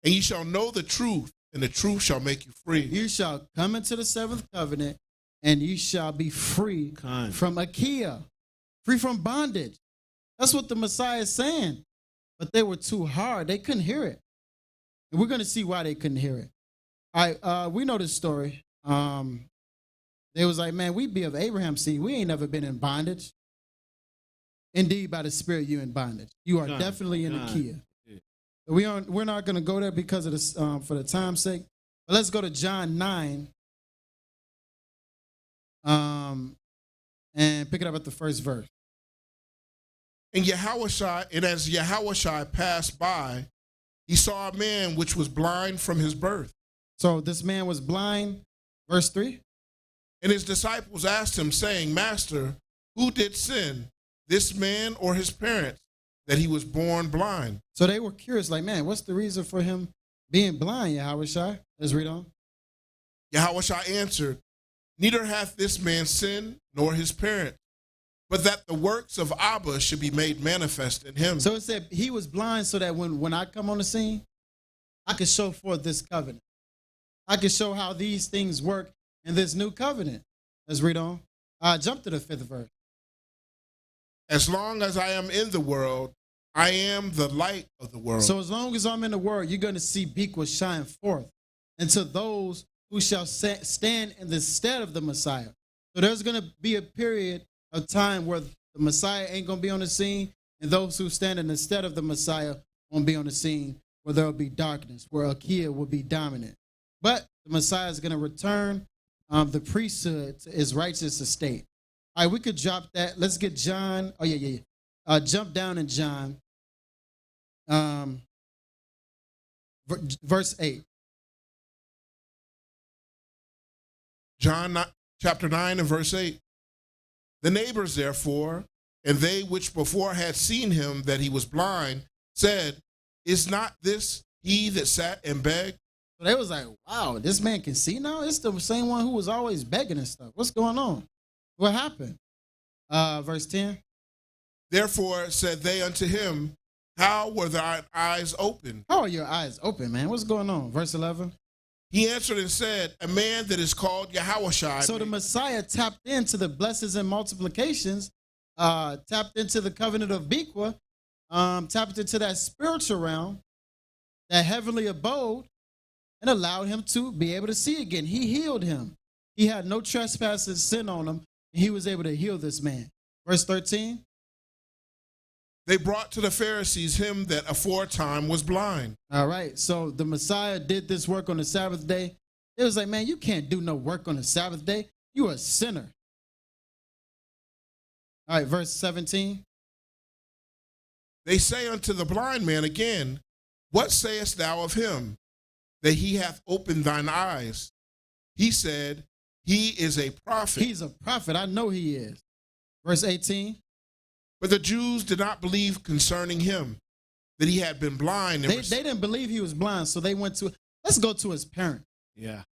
And ye shall know the truth, and the truth shall make you free. You shall come into the seventh covenant, and you shall be free from Akia, free from bondage. That's what the Messiah is saying. But they were too hard. They couldn't hear it. And we're going to see why they couldn't hear it. All right, we know this story. They was like, man, we be of Abraham's seed. We ain't never been in bondage. Indeed, by the Spirit, you in bondage. You are definitely in Akia. Yeah. We're not going to go there because of this, for the time's sake. But let's go to John 9 and pick it up at the first verse. And as Yahushua passed by, he saw a man which was blind from his birth. So this man was blind, verse 3. And his disciples asked him, saying, Master, who did sin, this man or his parents, that he was born blind? So they were curious, like, man, what's the reason for him being blind, Yahushua? Let's read on. Yahushua answered, neither hath this man sinned, nor his parents, but that the works of Abba should be made manifest in him. So it said he was blind so that when I come on the scene, I could show forth this covenant. I could show how these things work in this new covenant. Let's read on. Jump to the 5th verse. As long as I am in the world, I am the light of the world. So as long as I'm in the world, you're going to see Biqa shine forth. And to those who shall stand in the stead of the Messiah. So there's going to be a period of time where the Messiah ain't going to be on the scene, and those who stand in the stead of the Messiah won't be on the scene, where there will be darkness, where Akia will be dominant. But the Messiah is going to return the priesthood to his righteous estate. All right, we could drop that. Let's get John. Oh, yeah. Jump down in John, verse 8. John chapter 9 and verse 8. The neighbors, therefore, and they which before had seen him that he was blind, said, is not this he that sat and begged? So they was like, wow, this man can see now? It's the same one who was always begging and stuff. What's going on? What happened? Verse 10. Therefore said they unto him, how were thine eyes open? How are your eyes open, man? What's going on? Verse 11. He answered and said, a man that is called Yahushua. So the Messiah tapped into the blessings and multiplications, tapped into the covenant of Biqa, tapped into that spiritual realm, that heavenly abode, and allowed him to be able to see again. He healed him. He had no trespass and sin on him, and he was able to heal this man. Verse 13. They brought to the Pharisees him that aforetime was blind. All right, so the Messiah did this work on the Sabbath day. It was like, man, you can't do no work on the Sabbath day. You are a sinner. All right, verse 17. They say unto the blind man again, what sayest thou of him, that he hath opened thine eyes? He said, he is a prophet. He's a prophet. I know he is. Verse 18. But the Jews did not believe concerning him, that he had been blind. They didn't believe he was blind, so they went to, let's go to his parents. Yeah.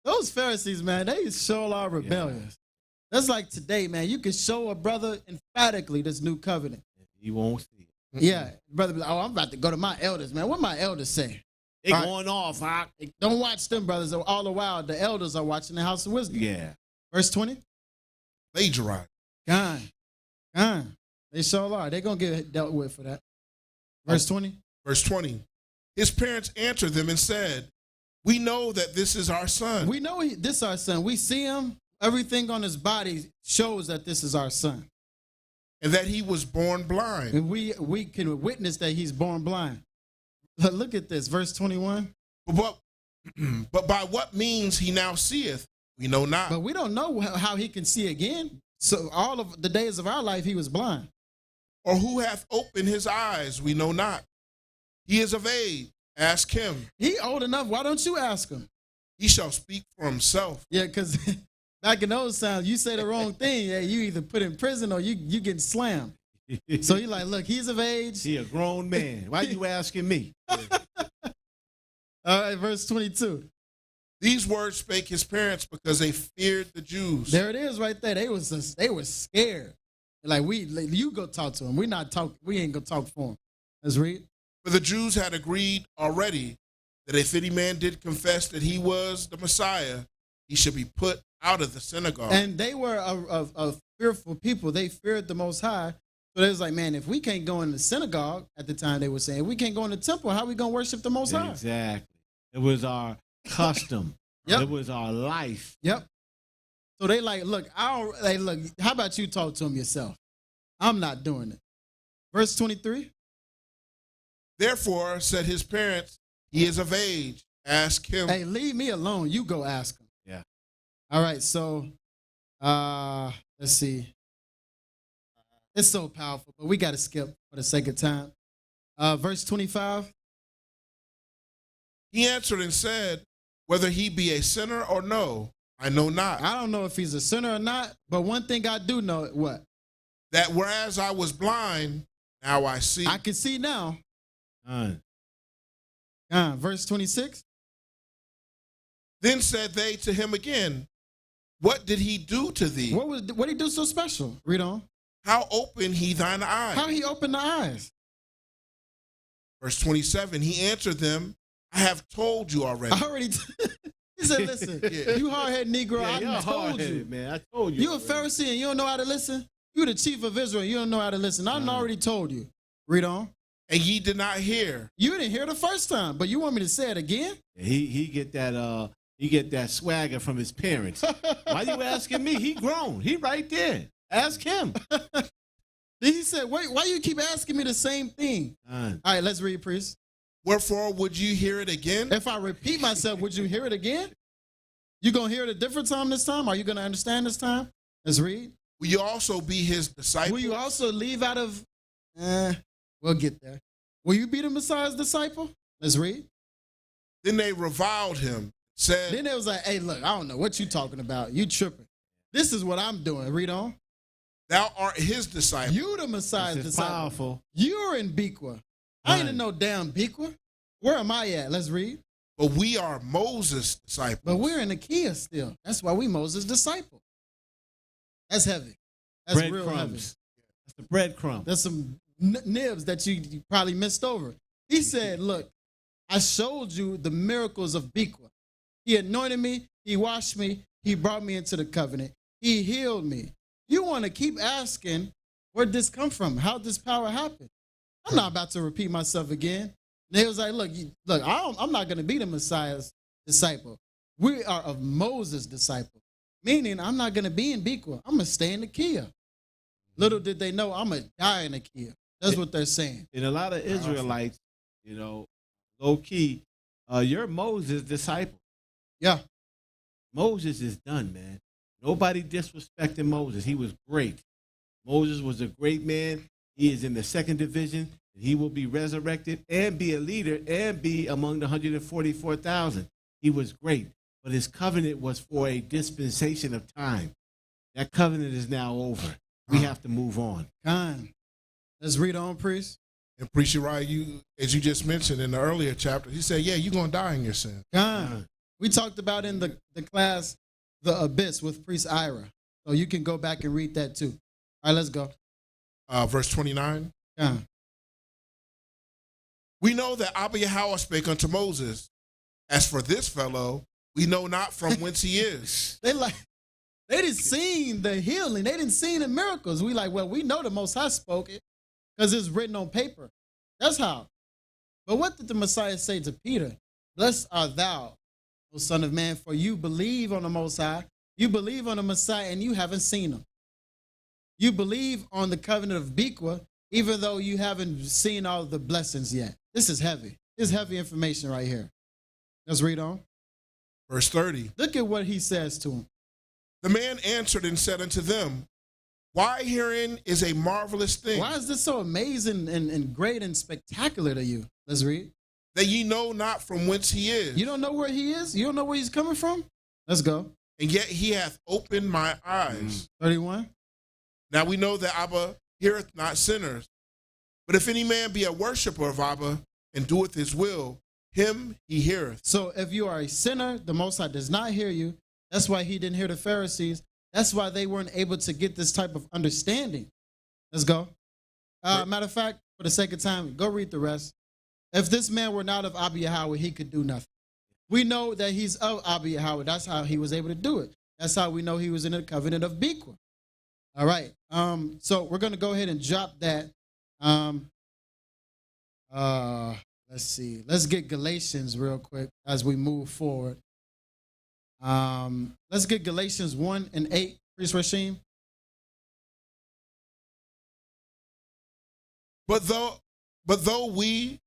Those Pharisees, man, they sure are rebellious. Yeah. That's like today, man. You can show a brother emphatically this new covenant. He won't see it. Yeah. Brother, oh, I'm about to go to my elders, man. What my elders say? They going off. Huh? Don't watch them, brothers. All the while, the elders are watching the house of wisdom. Yeah. Verse 20. Plagiarize. Gone. They sure are. They're going to get dealt with for that. Verse 20. Verse 20. His parents answered them and said, we know that this is our son. We know this is our son. We see him. Everything on his body shows that this is our son. and that he was born blind. And we can witness that he's born blind. Look at this, verse 21. But by what means he now seeth, we know not. But we don't know how he can see again. So all of the days of our life, he was blind. Or who hath opened his eyes, we know not. He is of age, ask him. He old enough, why don't you ask him? He shall speak for himself. Yeah, because back in those times, you say the wrong thing, yeah, you either put in prison or you getting slammed. So he like, look, he's of age. He a grown man. Why you asking me? All right, verse 22. These words spake his parents because they feared the Jews. There it is right there. They were scared. Like, you go talk to him. We ain't gonna talk for him. Let's read. For the Jews had agreed already that if any man did confess that he was the Messiah, he should be put out of the synagogue. And they were a fearful people. They feared the Most High. So they was like, man, if we can't go in the synagogue at the time, they were saying, if we can't go in the temple, how are we gonna worship the Most High? Exactly. It was our custom. Yep. It was our life. Yep. So they like, look, how about you talk to him yourself? I'm not doing it. Verse 23. Therefore, said his parents, he is of age. Ask him. Hey, leave me alone. You go ask him. Yeah. All right. So, let's see. It's so powerful, but we got to skip for the sake of time. Verse 25. He answered and said, whether he be a sinner or no, I know not. I don't know if he's a sinner or not, but one thing I do know, what? That whereas I was blind, now I see. I can see now. Verse 26. Then said they to him again, what did he do to thee? What did he do so special? Read on. How opened he thine eyes? How he opened the eyes? Verse 27, he answered them, I have told you already. He said, listen, you hard-headed Negro, I told you. Man, I told you. You a Pharisee and you don't know how to listen? You the chief of Israel, you don't know how to listen. I already told you. Read on. And ye did not hear. You didn't hear the first time, but you want me to say it again? He get that swagger from his parents. Why you asking me? He grown. He right there. Ask him. Then he said, wait, why you keep asking me the same thing? All right, let's read, priest. Wherefore would you hear it again? If I repeat myself, would you hear it again? You going to hear it a different time this time? Are you going to understand this time? Let's read. Will you also be his disciple? Will you also leave out of, we'll get there. Will you be the Messiah's disciple? Let's read. Then they reviled him, said. Then they was like, hey, look, I don't know what you talking about. You tripping. This is what I'm doing. Read on. Thou art his disciple. You the Messiah's disciple. Powerful. You're in Biqa. I ain't in no damn Biqa. Where am I at? Let's read. But we are Moses' disciples. But we're in the Kia still. That's why we Moses' disciple. That's heavy. That's bread real crumbs. heavy. That's the breadcrumb. There's some nibs that you probably missed over. He said, look, I showed you the miracles of Biqa. He anointed me. He washed me. He brought me into the covenant. He healed me. You want to keep asking, where'd this come from? How'd this power happen? I'm not about to repeat myself again. And they was like, look, I'm not going to be the Messiah's disciple. We are of Moses' disciple. Meaning, I'm not going to be in Biqa. I'm going to stay in the Kia. Little did they know, I'm going to die in the Kia. That's what they're saying. And a lot of Israelites, low key, you're Moses' disciple. Yeah. Moses is done, man. Nobody disrespecting Moses. He was great. Moses was a great man. He is in the second division. He will be resurrected and be a leader and be among the 144,000. He was great. But his covenant was for a dispensation of time. That covenant is now over. We have to move on. Let's read on, priest. And Priest Uriah, as you just mentioned in the earlier chapter, he said, yeah, you're going to die in your sin. We talked about in the class, the abyss with Priest Ira. So you can go back and read that too. All right, let's go. Verse 29. We know that Abba spake unto Moses, as for this fellow, we know not from whence he is. They didn't see the healing. They didn't see the miracles. We like, well, we know the Most High spoke it because it's written on paper. That's how. But what did the Messiah say to Peter? Blessed art thou, O Son of Man, for you believe on the Most High. You believe on the Messiah and you haven't seen him. You believe on the covenant of Biqa, even though you haven't seen all the blessings yet. This is heavy. This is heavy information right here. Let's read on. Verse 30. Look at what he says to him. The man answered and said unto them, why herein is a marvelous thing? Why is this so amazing and great and spectacular to you? Let's read. That ye know not from whence he is. You don't know where he is? You don't know where he's coming from? Let's go. And yet he hath opened my eyes. 31. Now we know that Abba heareth not sinners. But if any man be a worshiper of Abba and doeth his will, him he heareth. So if you are a sinner, the Most High does not hear you. That's why he didn't hear the Pharisees. That's why they weren't able to get this type of understanding. Let's go. Matter of fact, for the sake of time, go read the rest. If this man were not of Abba Yahweh, he could do nothing. We know that he's of Abba Yahweh. That's how he was able to do it. That's how we know he was in the covenant of Biqa. All right. So we're going to go ahead and drop that. Let's see. Let's get Galatians real quick as we move forward. Let's get Galatians 1 and 8, Priest Rashim. But though we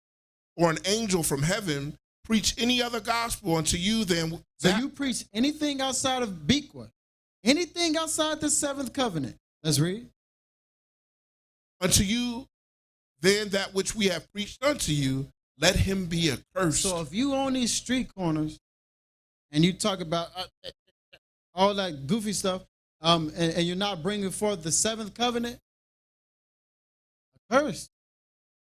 or an angel from heaven preach any other gospel unto you than so you preach anything outside of Biqa, anything outside the seventh covenant. Let's read. Unto you then that which we have preached unto you, let him be accursed. So if you own these street corners and you talk about all that goofy stuff, and you're not bringing forth the seventh covenant, accursed.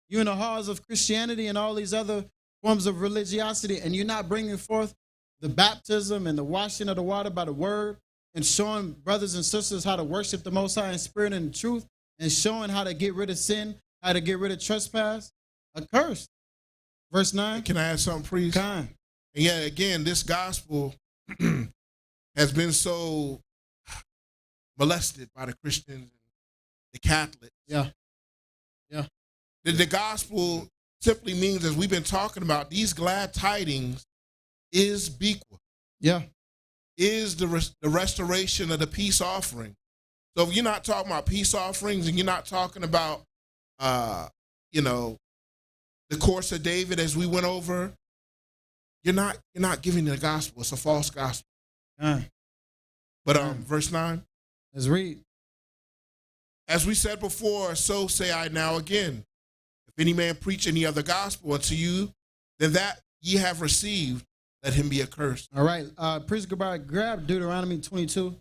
You're in the halls of Christianity and all these other forms of religiosity, and you're not bringing forth the baptism and the washing of the water by the word and showing brothers and sisters how to worship the Most High in spirit and in truth and showing how to get rid of sin, how to get rid of trespass, accursed. Verse 9. Can I add something, priest? Kind. And yet again, this gospel has been so molested by the Christians, the Catholics. Yeah. Yeah. The gospel simply means, as we've been talking about, these glad tidings is Biqa. Yeah. Is the restoration of the peace offering. So if you're not talking about peace offerings and you're not talking about, the course of David as we went over, you're not giving the gospel. It's a false gospel. But verse 9. Let's read. As we said before, so say I now again. If any man preach any other gospel unto you, then that ye have received, let him be accursed. All right. Priest Goodbye, grab Deuteronomy 22.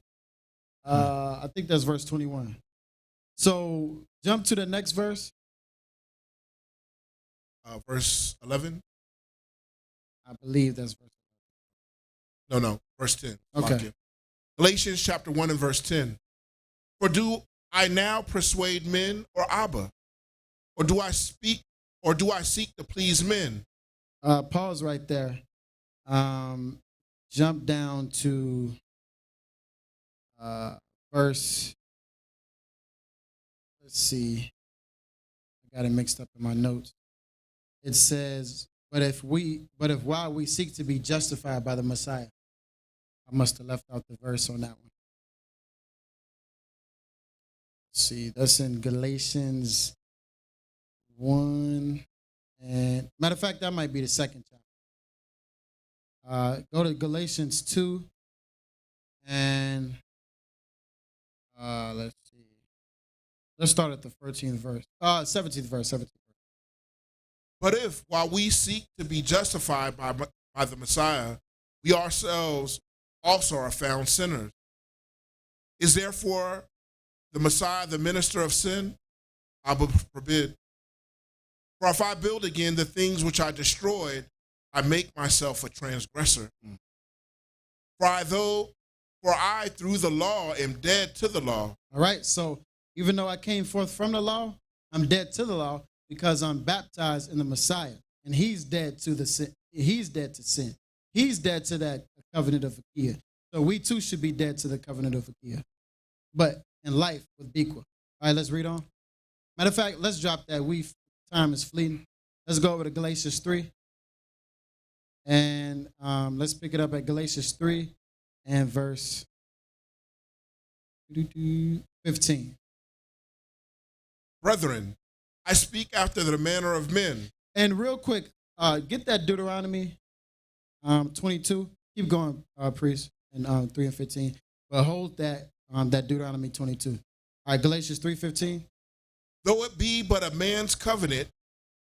I think that's verse 21. So jump to the next verse. Verse 11. I believe that's verse 11. No, verse 10. Okay. Galatians chapter 1 and verse 10. For do I now persuade men or Abba? Or do I seek to please men? Pause right there. Jump down to verse. Let's see. I got it mixed up in my notes. It says, but if while we seek to be justified by the Messiah. I must have left out the verse on that one. Let's see, that's in Galatians 1. And matter of fact, that might be the second chapter. Go to Galatians 2. And let's see. Let's start at the 13th verse. 17th verse. But if, while we seek to be justified by the Messiah, we ourselves also are found sinners, is therefore the Messiah the minister of sin? Abba forbid. For if I build again the things which I destroyed, I make myself a transgressor. For I through the law am dead to the law. All right, so even though I came forth from the law, I'm dead to the law because I'm baptized in the Messiah, and he's dead to the sin. He's dead to sin. He's dead to that covenant of Biqa. So we too should be dead to the covenant of Biqa, but in life with Biqa. All right, let's read on. Matter of fact, let's drop that. Time is fleeting. Let's go over to Galatians 3. And let's pick it up at Galatians 3 and verse 15. Brethren, I speak after the manner of men. And real quick, get that Deuteronomy 22. Keep going, priest, and 3 and 15. But hold that that Deuteronomy 22. All right, Galatians 3:15. Though it be but a man's covenant,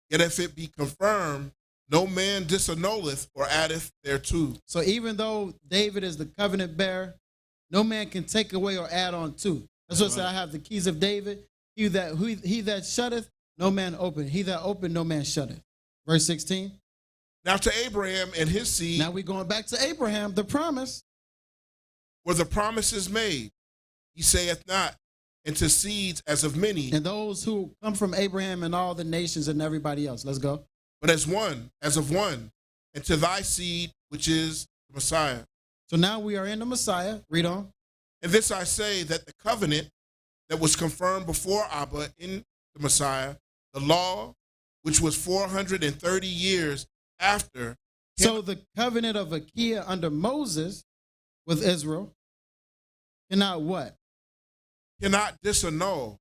yet if it be confirmed, no man disannulleth or addeth thereto. So even though David is the covenant bearer, no man can take away or add on to. That's what it said, I have the keys of David. He that shutteth, no man open. He that opened, no man shutteth. Verse 16. Now to Abraham and his seed. Now we're going back to Abraham, the promise. Were the promises made? He saith not, and to seeds as of many. And those who come from Abraham and all the nations and everybody else. Let's go. But as one, as of one, and to thy seed, which is the Messiah. So now we are in the Messiah. Read on. And this I say, that the covenant that was confirmed before Abba in the Messiah, the law, which was 430 years after. So the covenant of Akia under Moses with Israel cannot what? Cannot disannul,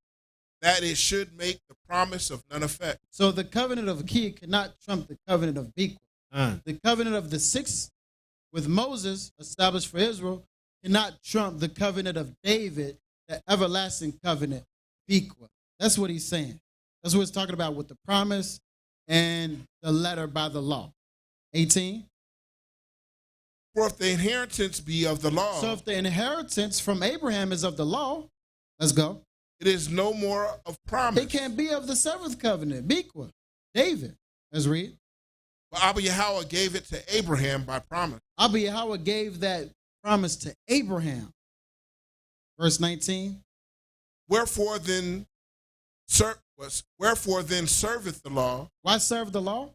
that it should make the promise of none effect. So the covenant of Akia cannot trump the covenant of Biqa. The covenant of the sixth with Moses established for Israel cannot trump the covenant of David, the everlasting covenant, Biqa. That's what he's saying. That's what he's talking about with the promise and the letter by the law. 18. For if the inheritance be of the law. So if the inheritance from Abraham is of the law, let's go. It is no more of promise. It can't be of the seventh covenant, Biqa, David. Let's read. But Abba Yahweh gave it to Abraham by promise. Abba Yahweh gave that promise to Abraham. Verse 19. Wherefore then serveth the law? Why serve the law?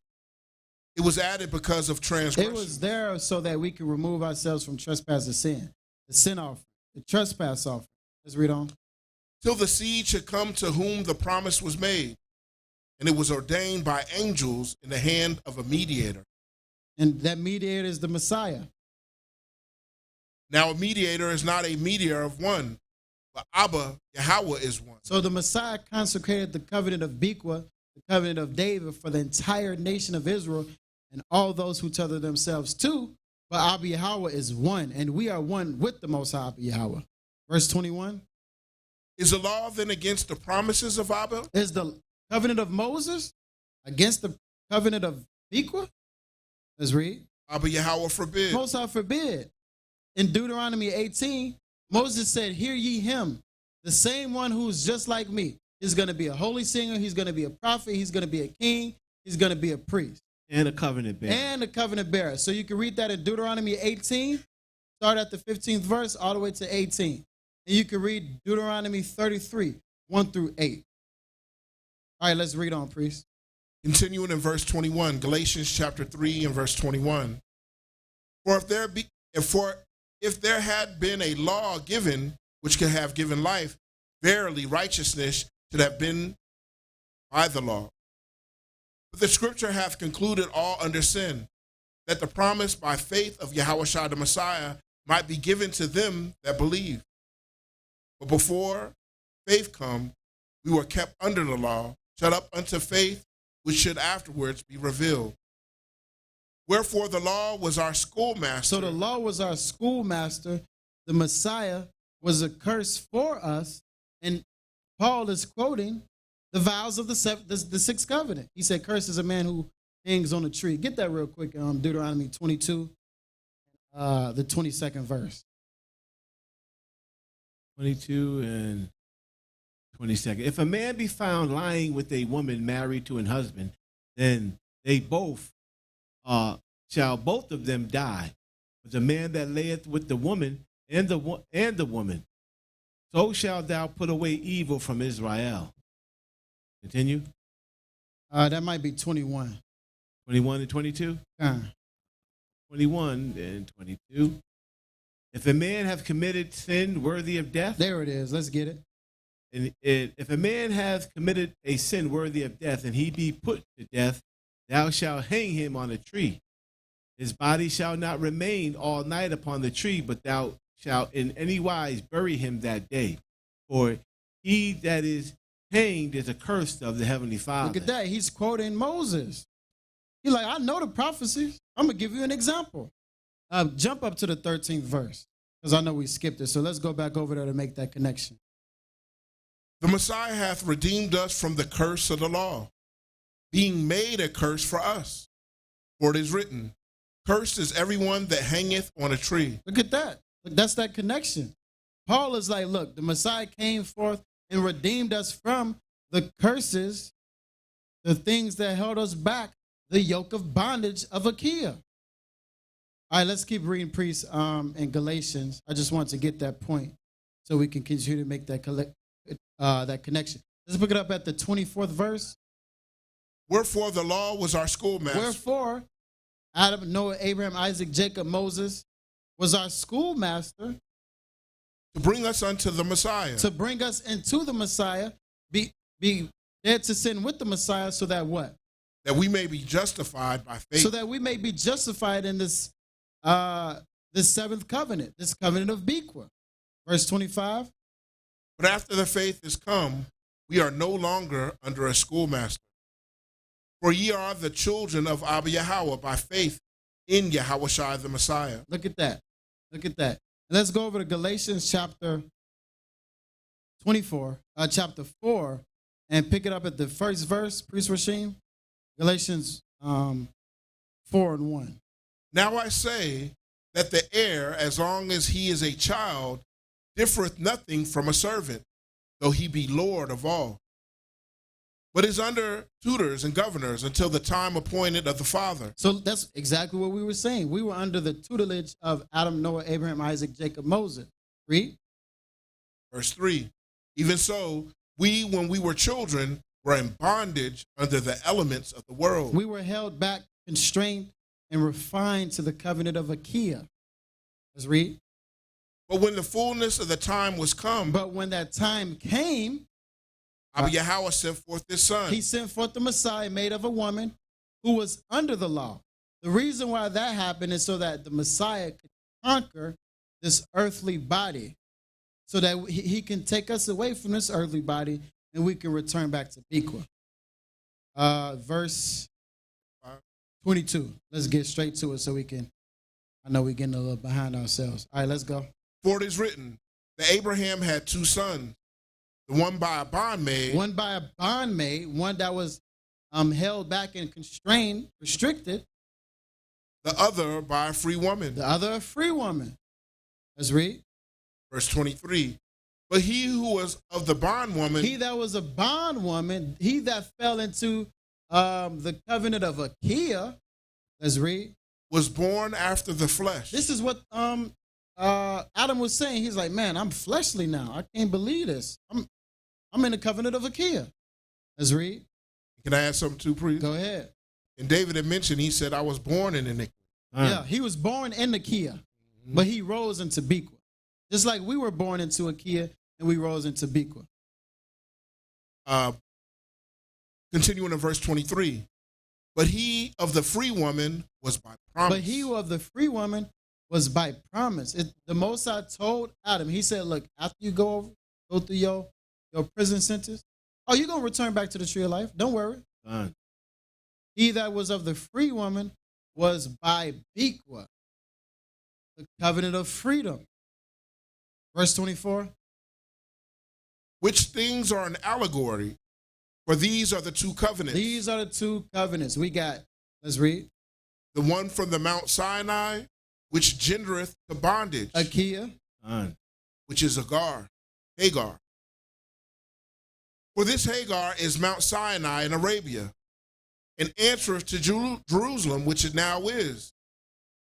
It was added because of transgression. It was there so that we can remove ourselves from trespass of sin. The sin offering, the trespass offering. Let's read on. Till the seed should come to whom the promise was made. And it was ordained by angels in the hand of a mediator. And that mediator is the Messiah. Now a mediator is not a mediator of one, but Abba Yahweh is one. So the Messiah consecrated the covenant of Biqa, the covenant of David for the entire nation of Israel and all those who tether themselves to. But Abba Yahweh is one, and we are one with the Most High Abba Yahweh. Verse 21. Is the law then against the promises of Abba? Is the covenant of Moses against the covenant of Biqa? Let's read. Abba Yahweh forbid. Most High forbid. In Deuteronomy 18, Moses said, hear ye him, the same one who's just like me. He's going to be a holy singer. He's going to be a prophet. He's going to be a king. He's going to be a priest. And a covenant bearer. And a covenant bearer. So you can read that in Deuteronomy 18, start at the 15th verse, all the way to 18. And you can read Deuteronomy 33, 1 through 8. All right, let's read on, priest. Continuing in verse 21, Galatians chapter 3 and verse 21. For if there had been a law given which could have given life, verily righteousness should have been by the law. But the scripture hath concluded all under sin, that the promise by faith of Yahushua the Messiah might be given to them that believe. But before faith come, we were kept under the law, shut up unto faith, which should afterwards be revealed. Wherefore the law was our schoolmaster. So the law was our schoolmaster. The Messiah was a curse for us. And Paul is quoting the vows of the sixth covenant. He said, cursed is a man who hangs on a tree. Get that real quick, Deuteronomy 22, the 22nd verse. 22 and 22nd. If a man be found lying with a woman married to an husband, then they both shall both of them die. But the man that layeth with the woman and the woman, so shalt thou put away evil from Israel. Continue. That might be 21. 21 and 22? 21 and 22. If a man have committed sin worthy of death. There it is. Let's get it. And if a man hath committed a sin worthy of death, and he be put to death, thou shalt hang him on a tree. His body shall not remain all night upon the tree, but thou shalt in any wise bury him that day. For he that is hanged is a curse of the Heavenly Father. Look at that. He's quoting Moses. He's like, I know the prophecies. I'm going to give you an example. Jump up to the 13th verse, because I know we skipped it. So let's go back over there to make that connection. The Messiah hath redeemed us from the curse of the law, being made a curse for us. For it is written, cursed is everyone that hangeth on a tree. Look at that. Look, that's that connection. Paul is like, look, the Messiah came forth and redeemed us from the curses, the things that held us back, the yoke of bondage of Achaia. All right, let's keep reading, priest, in Galatians. I just want to get that point so we can continue to make that connection. Let's pick it up at the 24th verse. Wherefore the law was our schoolmaster. Wherefore Adam, Noah, Abraham, Isaac, Jacob, Moses was our schoolmaster to bring us unto the Messiah. To bring us into the Messiah, be dead to sin with the Messiah, so that what? That we may be justified by faith. So that we may be justified in this seventh covenant, this covenant of Biqa. Verse 25. But after the faith is come, we are no longer under a schoolmaster. For ye are the children of Abba Yahweh by faith in Yahushua the Messiah. Look at that. Look at that. Let's go over to Galatians chapter 4, and pick it up at the first verse, Priest Rashim. Galatians 4:1. Now I say that the heir, as long as he is a child, differeth nothing from a servant, though he be Lord of all, but is under tutors and governors until the time appointed of the Father. So that's exactly what we were saying. We were under the tutelage of Adam, Noah, Abraham, Isaac, Jacob, Moses. Read. Verse 3. Even so, we, when we were children, were in bondage under the elements of the world. We were held back, constrained, and refined to the covenant of Achaia. Let's read. But when the fullness of the time was come. But when that time came, Abba Yahweh sent forth his son. He sent forth the Messiah made of a woman who was under the law. The reason why that happened is so that the Messiah could conquer this earthly body, so that he can take us away from this earthly body and we can return back to Biqa. Verse 22. Let's get straight to it so we can, I know we're getting a little behind ourselves. All right, let's go. For it is written that Abraham had two sons, the one by a bondmaid. One by a bondmaid, one that was held back and constrained, restricted. The other by a free woman. The other a free woman. Let's read. Verse 23. But he who was of the bondwoman. He that was a bondwoman, he that fell into the covenant of Achaia. Let's read. Was born after the flesh. This is what Adam was saying. He's like, man, I'm fleshly now. I can't believe this. I'm in the covenant of Achaia. Let's read. Can I add something too, priest? Go ahead. And David had mentioned, he said, I was born in iniquity. Yeah, he was born in Achaia, but he rose into Biqa. Just like we were born into Achaia and we rose into Biqa. Continuing in verse 23. But he of the free woman was by promise. But he of the free woman was by promise. The Most High told Adam, he said, look, after you go through your prison sentence, you're going to return back to the tree of life. Don't worry. He that was of the free woman was by Biqa, the covenant of freedom. Verse 24. Which things are an allegory, for these are the two covenants. These are the two covenants. We got, let's read. The one from the Mount Sinai, which gendereth to bondage. Achaia. Which is Hagar. For this Hagar is Mount Sinai in Arabia, and answereth to Jerusalem, which it now is,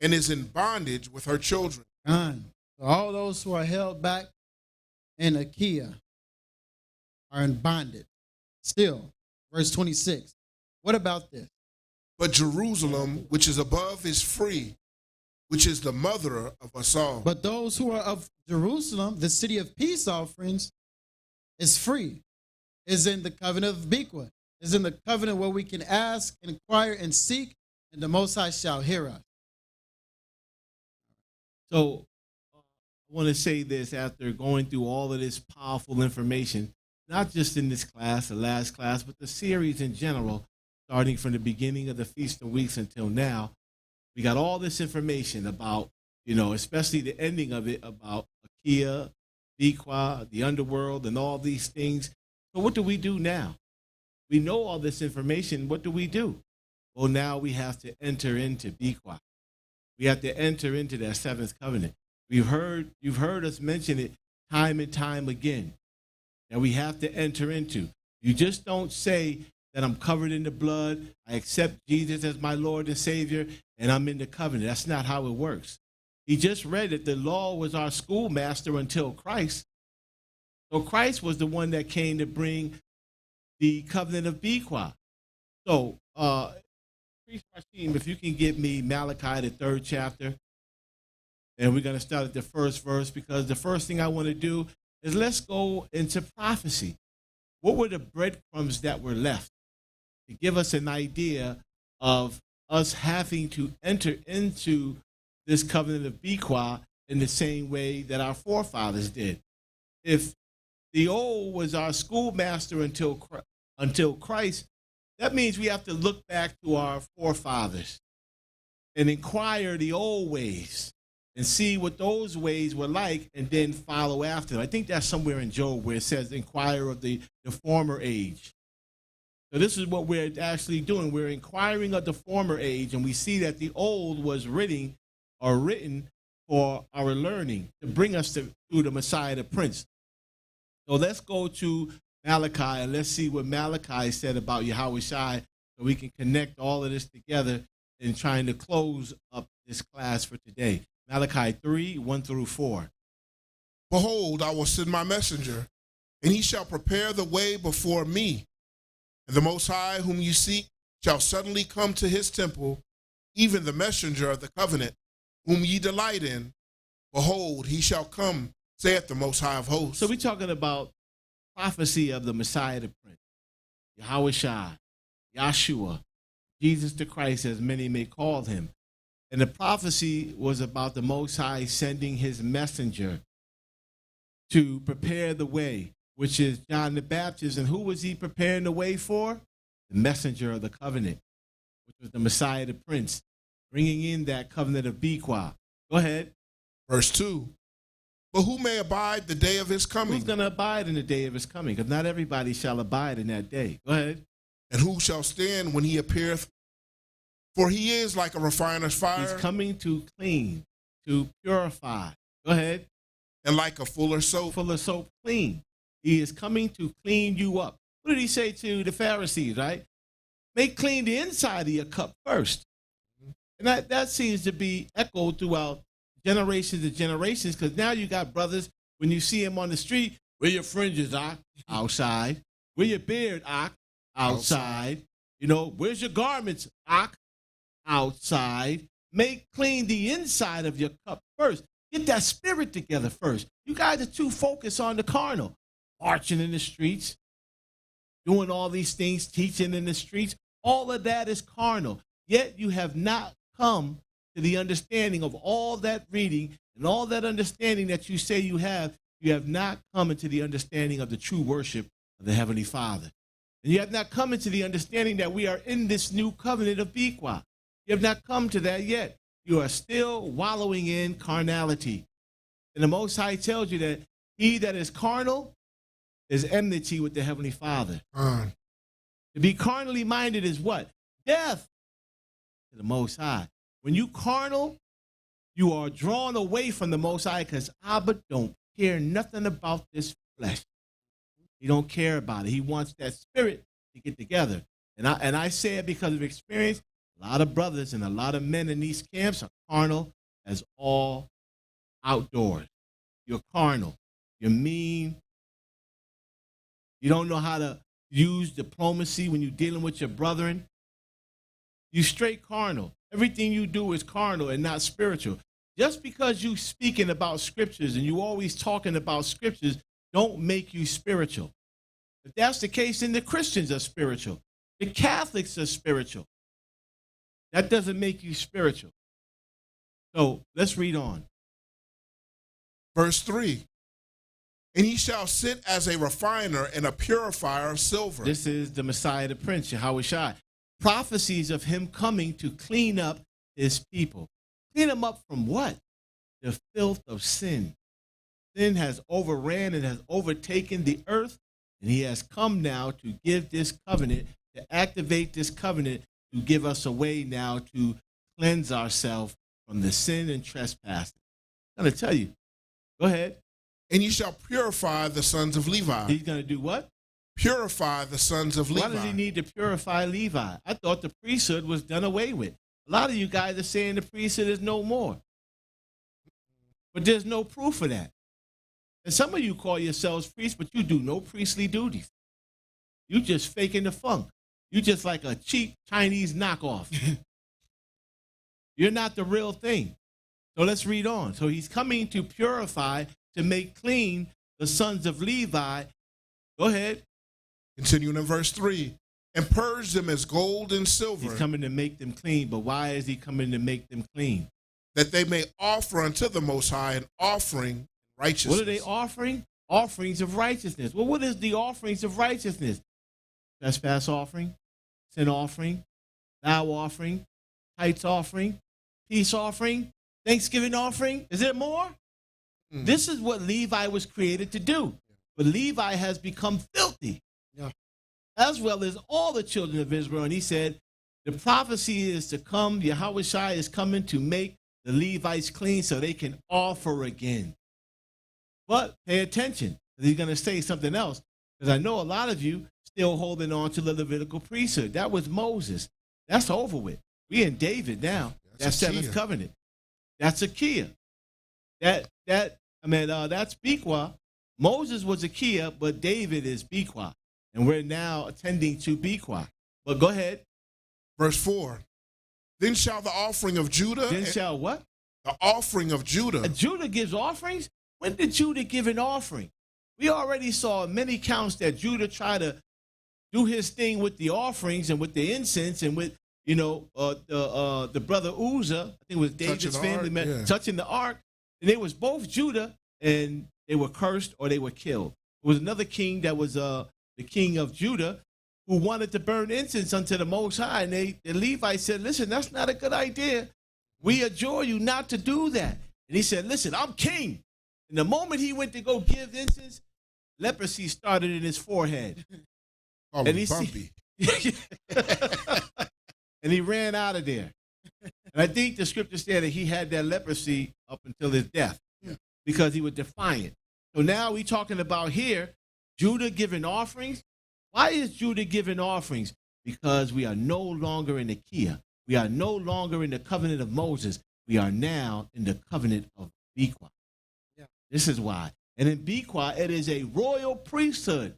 and is in bondage with her children. So all those who are held back in Achaia are in bondage. Still, verse 26. What about this? But Jerusalem, which is above, is free, which is the mother of us all. But those who are of Jerusalem, the city of peace offerings, is free, is in the covenant of Biqa, is in the covenant where we can ask, inquire, and seek, and the Most High shall hear us. So I want to say this after going through all of this powerful information. not just in this class, the last class, but the series in general, starting from the beginning of the Feast of Weeks until now. We got all this information about, especially the ending of it, about Biqa, Biqa, the underworld, and all these things. So what do we do now? We know all this information. What do we do? Well, now we have to enter into Biqa. We have to enter into that seventh covenant. You've heard us mention it time and time again, that we have to enter into. You just don't say that I'm covered in the blood, I accept Jesus as my Lord and Savior, and I'm in the covenant. That's not how it works. He just read that the law was our schoolmaster until Christ. So Christ was the one that came to bring the covenant of Biqa. So, Priest Rashim, if you can get me Malachi, the 3rd chapter, and we're going to start at the first verse, because the first thing I want to do is let's go into prophecy. What were the breadcrumbs that were left to give us an idea of us having to enter into this covenant of Biqa in the same way that our forefathers did? If the old was our schoolmaster until Christ, that means we have to look back to our forefathers and inquire the old ways and see what those ways were like, and then follow after them. I think that's somewhere in Job where it says, inquire of the former age. So this is what we're actually doing. We're inquiring of the former age, and we see that the old was written for our learning, to bring us through the Messiah, the Prince. So let's go to Malachi, and let's see what Malachi said about Yahushua, so we can connect all of this together in trying to close up this class for today. Malachi 3, 1 through 4. Behold, I will send my messenger, and he shall prepare the way before me. And the Most High, whom you seek, shall suddenly come to his temple, even the messenger of the covenant, whom ye delight in. Behold, he shall come, saith the Most High of hosts. So we're talking about prophecy of the Messiah, the Prince, Yahushua, Yahshua, Jesus the Christ, as many may call him. And the prophecy was about the Most High sending his messenger to prepare the way, which is John the Baptist. And who was he preparing the way for? The messenger of the covenant, which was the Messiah, the Prince, bringing in that covenant of Biqa. Go ahead. Verse 2. But who may abide the day of his coming? Who's going to abide in the day of his coming? Because not everybody shall abide in that day. Go ahead. And who shall stand when he appeareth? For he is like a refiner's fire. He's coming to clean, to purify. Go ahead. And like a fuller's soap. Fuller's soap, clean. He is coming to clean you up. What did he say to the Pharisees, right? Make clean the inside of your cup first. And that seems to be echoed throughout generations and generations, because now you got brothers, when you see them on the street, where your fringes are? Outside. Where your beard, outside. Where's your garments, outside. Make clean the inside of your cup first. Get that spirit together first. You guys are too focused on the carnal. Marching in the streets, doing all these things, teaching in the streets. All of that is carnal. Yet you have not come to the understanding of all that reading and all that understanding that you say you have. You have not come into the understanding of the true worship of the Heavenly Father. And you have not come into the understanding that we are in this new covenant of Biqa. You have not come to that yet. You are still wallowing in carnality. And the Most High tells you that he that is carnal is enmity with the Heavenly Father. To be carnally minded is what? Death to the Most High. When you carnal, you are drawn away from the Most High, because Abba don't care nothing about this flesh. He don't care about it. He wants that spirit to get together. And I say it because of experience. A lot of brothers and a lot of men in these camps are carnal as all outdoors. You're carnal. You're mean. You don't know how to use diplomacy when you're dealing with your brethren. You straight carnal. Everything you do is carnal and not spiritual. Just because you speaking about scriptures and you always talking about scriptures don't make you spiritual. If that's the case, then the Christians are spiritual. The Catholics are spiritual. That doesn't make you spiritual. So let's read on. Verse 3. And he shall sit as a refiner and a purifier of silver. This is the Messiah, the Prince, Yahushua. Prophecies of him coming to clean up his people. Clean them up from what? The filth of sin. Sin has overran and has overtaken the earth, and he has come now to give this covenant, to activate this covenant, to give us a way now to cleanse ourselves from the sin and trespass. I'm going to tell you. Go ahead. And you shall purify the sons of Levi. He's going to do what? Purify the sons of Levi. Why does he need to purify Levi? I thought the priesthood was done away with. A lot of you guys are saying the priesthood is no more. But there's no proof of that. And some of you call yourselves priests, but you do no priestly duties. You just faking the funk. You just like a cheap Chinese knockoff. You're not the real thing. So let's read on. So he's coming to purify, to make clean the sons of Levi. Go ahead. Continuing in verse 3. And purge them as gold and silver. He's coming to make them clean. But why is he coming to make them clean? That they may offer unto the Most High an offering of righteousness. What are they offering? Offerings of righteousness. Well, what is the offerings of righteousness? Trespass offering, sin offering, vow offering, tithes offering, peace offering, Thanksgiving offering. Is there more? This is what Levi was created to do. But Levi has become filthy, as well as all the children of Israel. And he said, the prophecy is to come. Yahushua is coming to make the Levites clean so they can offer again. But pay attention, because he's going to say something else. Because I know a lot of you still holding on to the Levitical priesthood. That was Moses. That's over with. We in David now. That's seventh covenant. That's Akia. That's Biqa. Moses was Akia, but David is Biqa. And we're now attending to Biqa. But go ahead. Verse 4. Then shall the offering of Judah. Then shall what? The offering of Judah. Judah gives offerings? When did Judah give an offering? We already saw many counts that Judah tried to do his thing with the offerings and with the incense and with, the brother Uzzah, I think it was David's family, touching the ark. And they was both Judah, and they were cursed or they were killed. There was another king that was the king of Judah who wanted to burn incense unto the Most High. And the Levites said, listen, that's not a good idea. We adjure you not to do that. And he said, listen, I'm king. And the moment he went to go give incense, leprosy started in his forehead. And he bumpy. And he ran out of there. And I think the scripture said that he had that leprosy up until his death because he was defiant. So now we're talking about here, Judah giving offerings. Why is Judah giving offerings? Because we are no longer in the Kia. We are no longer in the covenant of Moses. We are now in the covenant of Biqa. This is why. And in Biqa, it is a royal priesthood.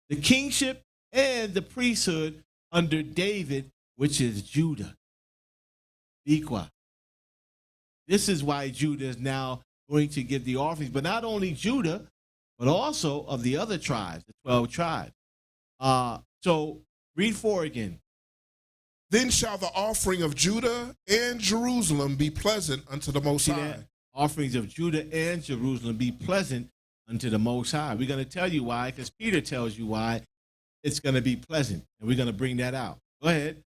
The kingship and the priesthood under David, which is Judah. Biqa. This is why Judah is now going to give the offerings, but not only Judah, but also of the other tribes, the 12 tribes. So read 4 again. Then shall the offering of Judah and Jerusalem be pleasant unto the Most High. Offerings of Judah and Jerusalem be pleasant unto the Most High. We're going to tell you why, because Peter tells you why it's going to be pleasant, and we're going to bring that out. Go ahead.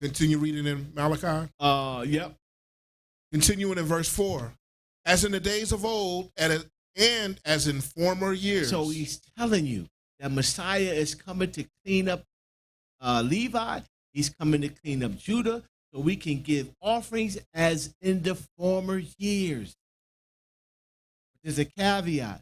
Continue reading in Malachi. Yep. Continuing in verse 4. As in the days of old, and as in former years. So he's telling you that Messiah is coming to clean up Levi. He's coming to clean up Judah, so we can give offerings as in the former years. There's a caveat.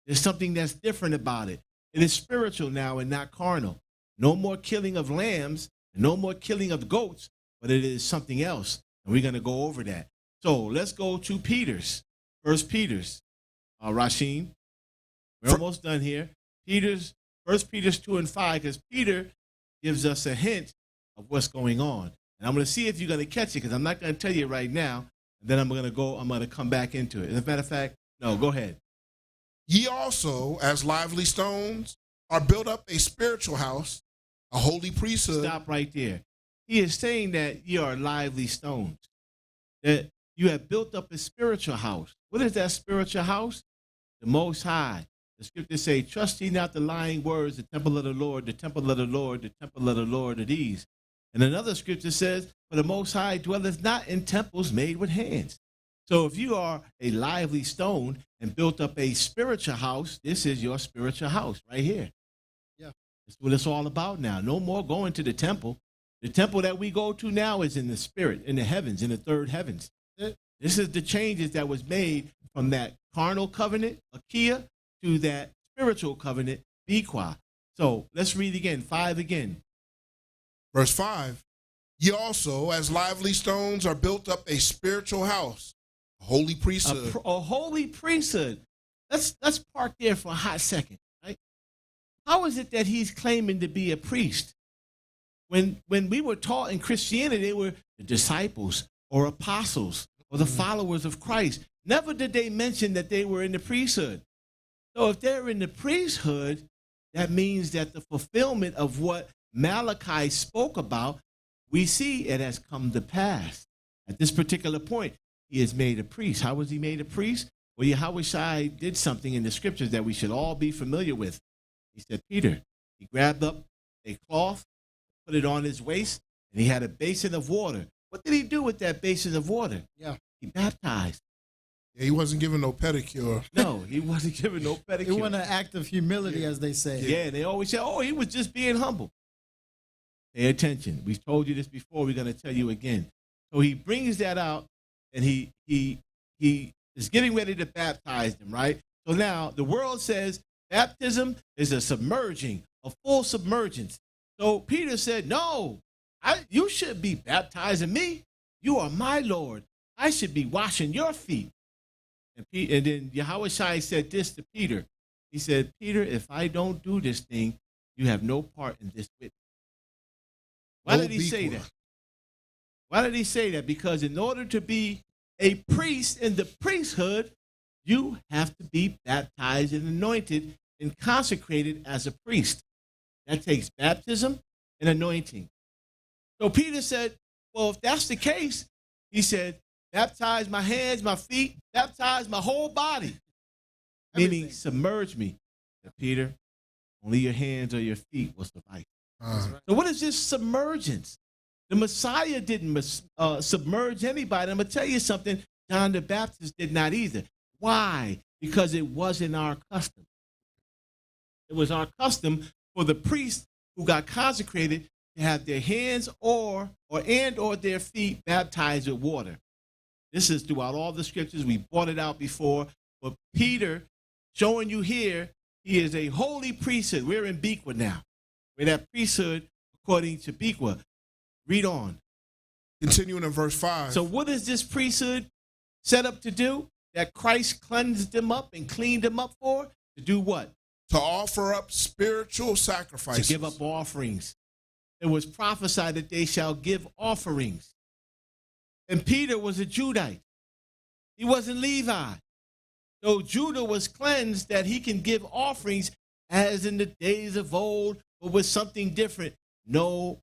There's something that's different about it. It is spiritual now and not carnal. No more killing of lambs, and no more killing of goats, but it is something else. And we're going to go over that. So let's go to Peter's. First Peter's. Rasheen. We're almost done here. First Peter's 2 and 5, because Peter gives us a hint of what's going on. And I'm going to see if you're going to catch it, because I'm not going to tell you right now. And then I'm going to come back into it. As a matter of fact, no, go ahead. Ye also, as lively stones, are built up a spiritual house, a holy priesthood. Stop right there. He is saying that you are lively stones, that you have built up a spiritual house. What is that spiritual house? The Most High. The scriptures say, trust ye not the lying words, the temple of the Lord, the temple of the Lord, the temple of the Lord are these. And another scripture says, for the Most High dwelleth not in temples made with hands. So if you are a lively stone and built up a spiritual house, this is your spiritual house right here. Yeah. That's what it's all about now. No more going to the temple. The temple that we go to now is in the spirit, in the heavens, in the third heavens. This is the changes that was made from that carnal covenant, Akia, to that spiritual covenant, Biqa. So let's read again, 5 again. Verse 5, ye also, as lively stones, are built up a spiritual house, a holy priesthood. A holy priesthood. Let's park there for a hot second, right? How is it that he's claiming to be a priest? When we were taught in Christianity, they were the disciples or apostles or the followers of Christ. Never did they mention that they were in the priesthood. So if they're in the priesthood, that means that the fulfillment of what Malachi spoke about, we see it has come to pass. At this particular point, he is made a priest. How was he made a priest? Well, Yahweh did something in the scriptures that we should all be familiar with. He said, Peter, he grabbed up a cloth, put it on his waist, and he had a basin of water. What did he do with that basin of water? Yeah. He baptized. Yeah, he wasn't given no pedicure. No, he wasn't giving no pedicure. It wasn't an act of humility, as they say. Yeah, they always say, oh, he was just being humble. Pay attention. We've told you this before. We're going to tell you again. So he brings that out, and he is getting ready to baptize them, right? So now the world says baptism is a submerging, a full submergence. So Peter said, no, you should be baptizing me. You are my Lord. I should be washing your feet. And then Yahweh said this to Peter. He said, Peter, if I don't do this thing, you have no part in this witness. Why did he say that? Why did he say that? Because in order to be a priest in the priesthood, you have to be baptized and anointed and consecrated as a priest. That takes baptism and anointing. So Peter said, well, if that's the case, he said, baptize my hands, my feet, baptize my whole body. Meaning submerge me. Said, Peter, only your hands or your feet will suffice. So what is this submergence? The Messiah didn't submerge anybody. I'm going to tell you something. John the Baptist did not either. Why? Because it wasn't our custom. It was our custom for the priests who got consecrated to have their hands or their feet baptized with water. This is throughout all the scriptures. We brought it out before. But Peter, showing you here, he is a holy priesthood. We're in Biqa now. We're that priesthood according to Biqa. Read on. Continuing in verse 5. So what is this priesthood set up to do? That Christ cleansed them up and cleaned them up for? To do what? To offer up spiritual sacrifices. To give up offerings. It was prophesied that they shall give offerings. And Peter was a Judite. He wasn't Levi. So Judah was cleansed that he can give offerings as in the days of old, but with something different. No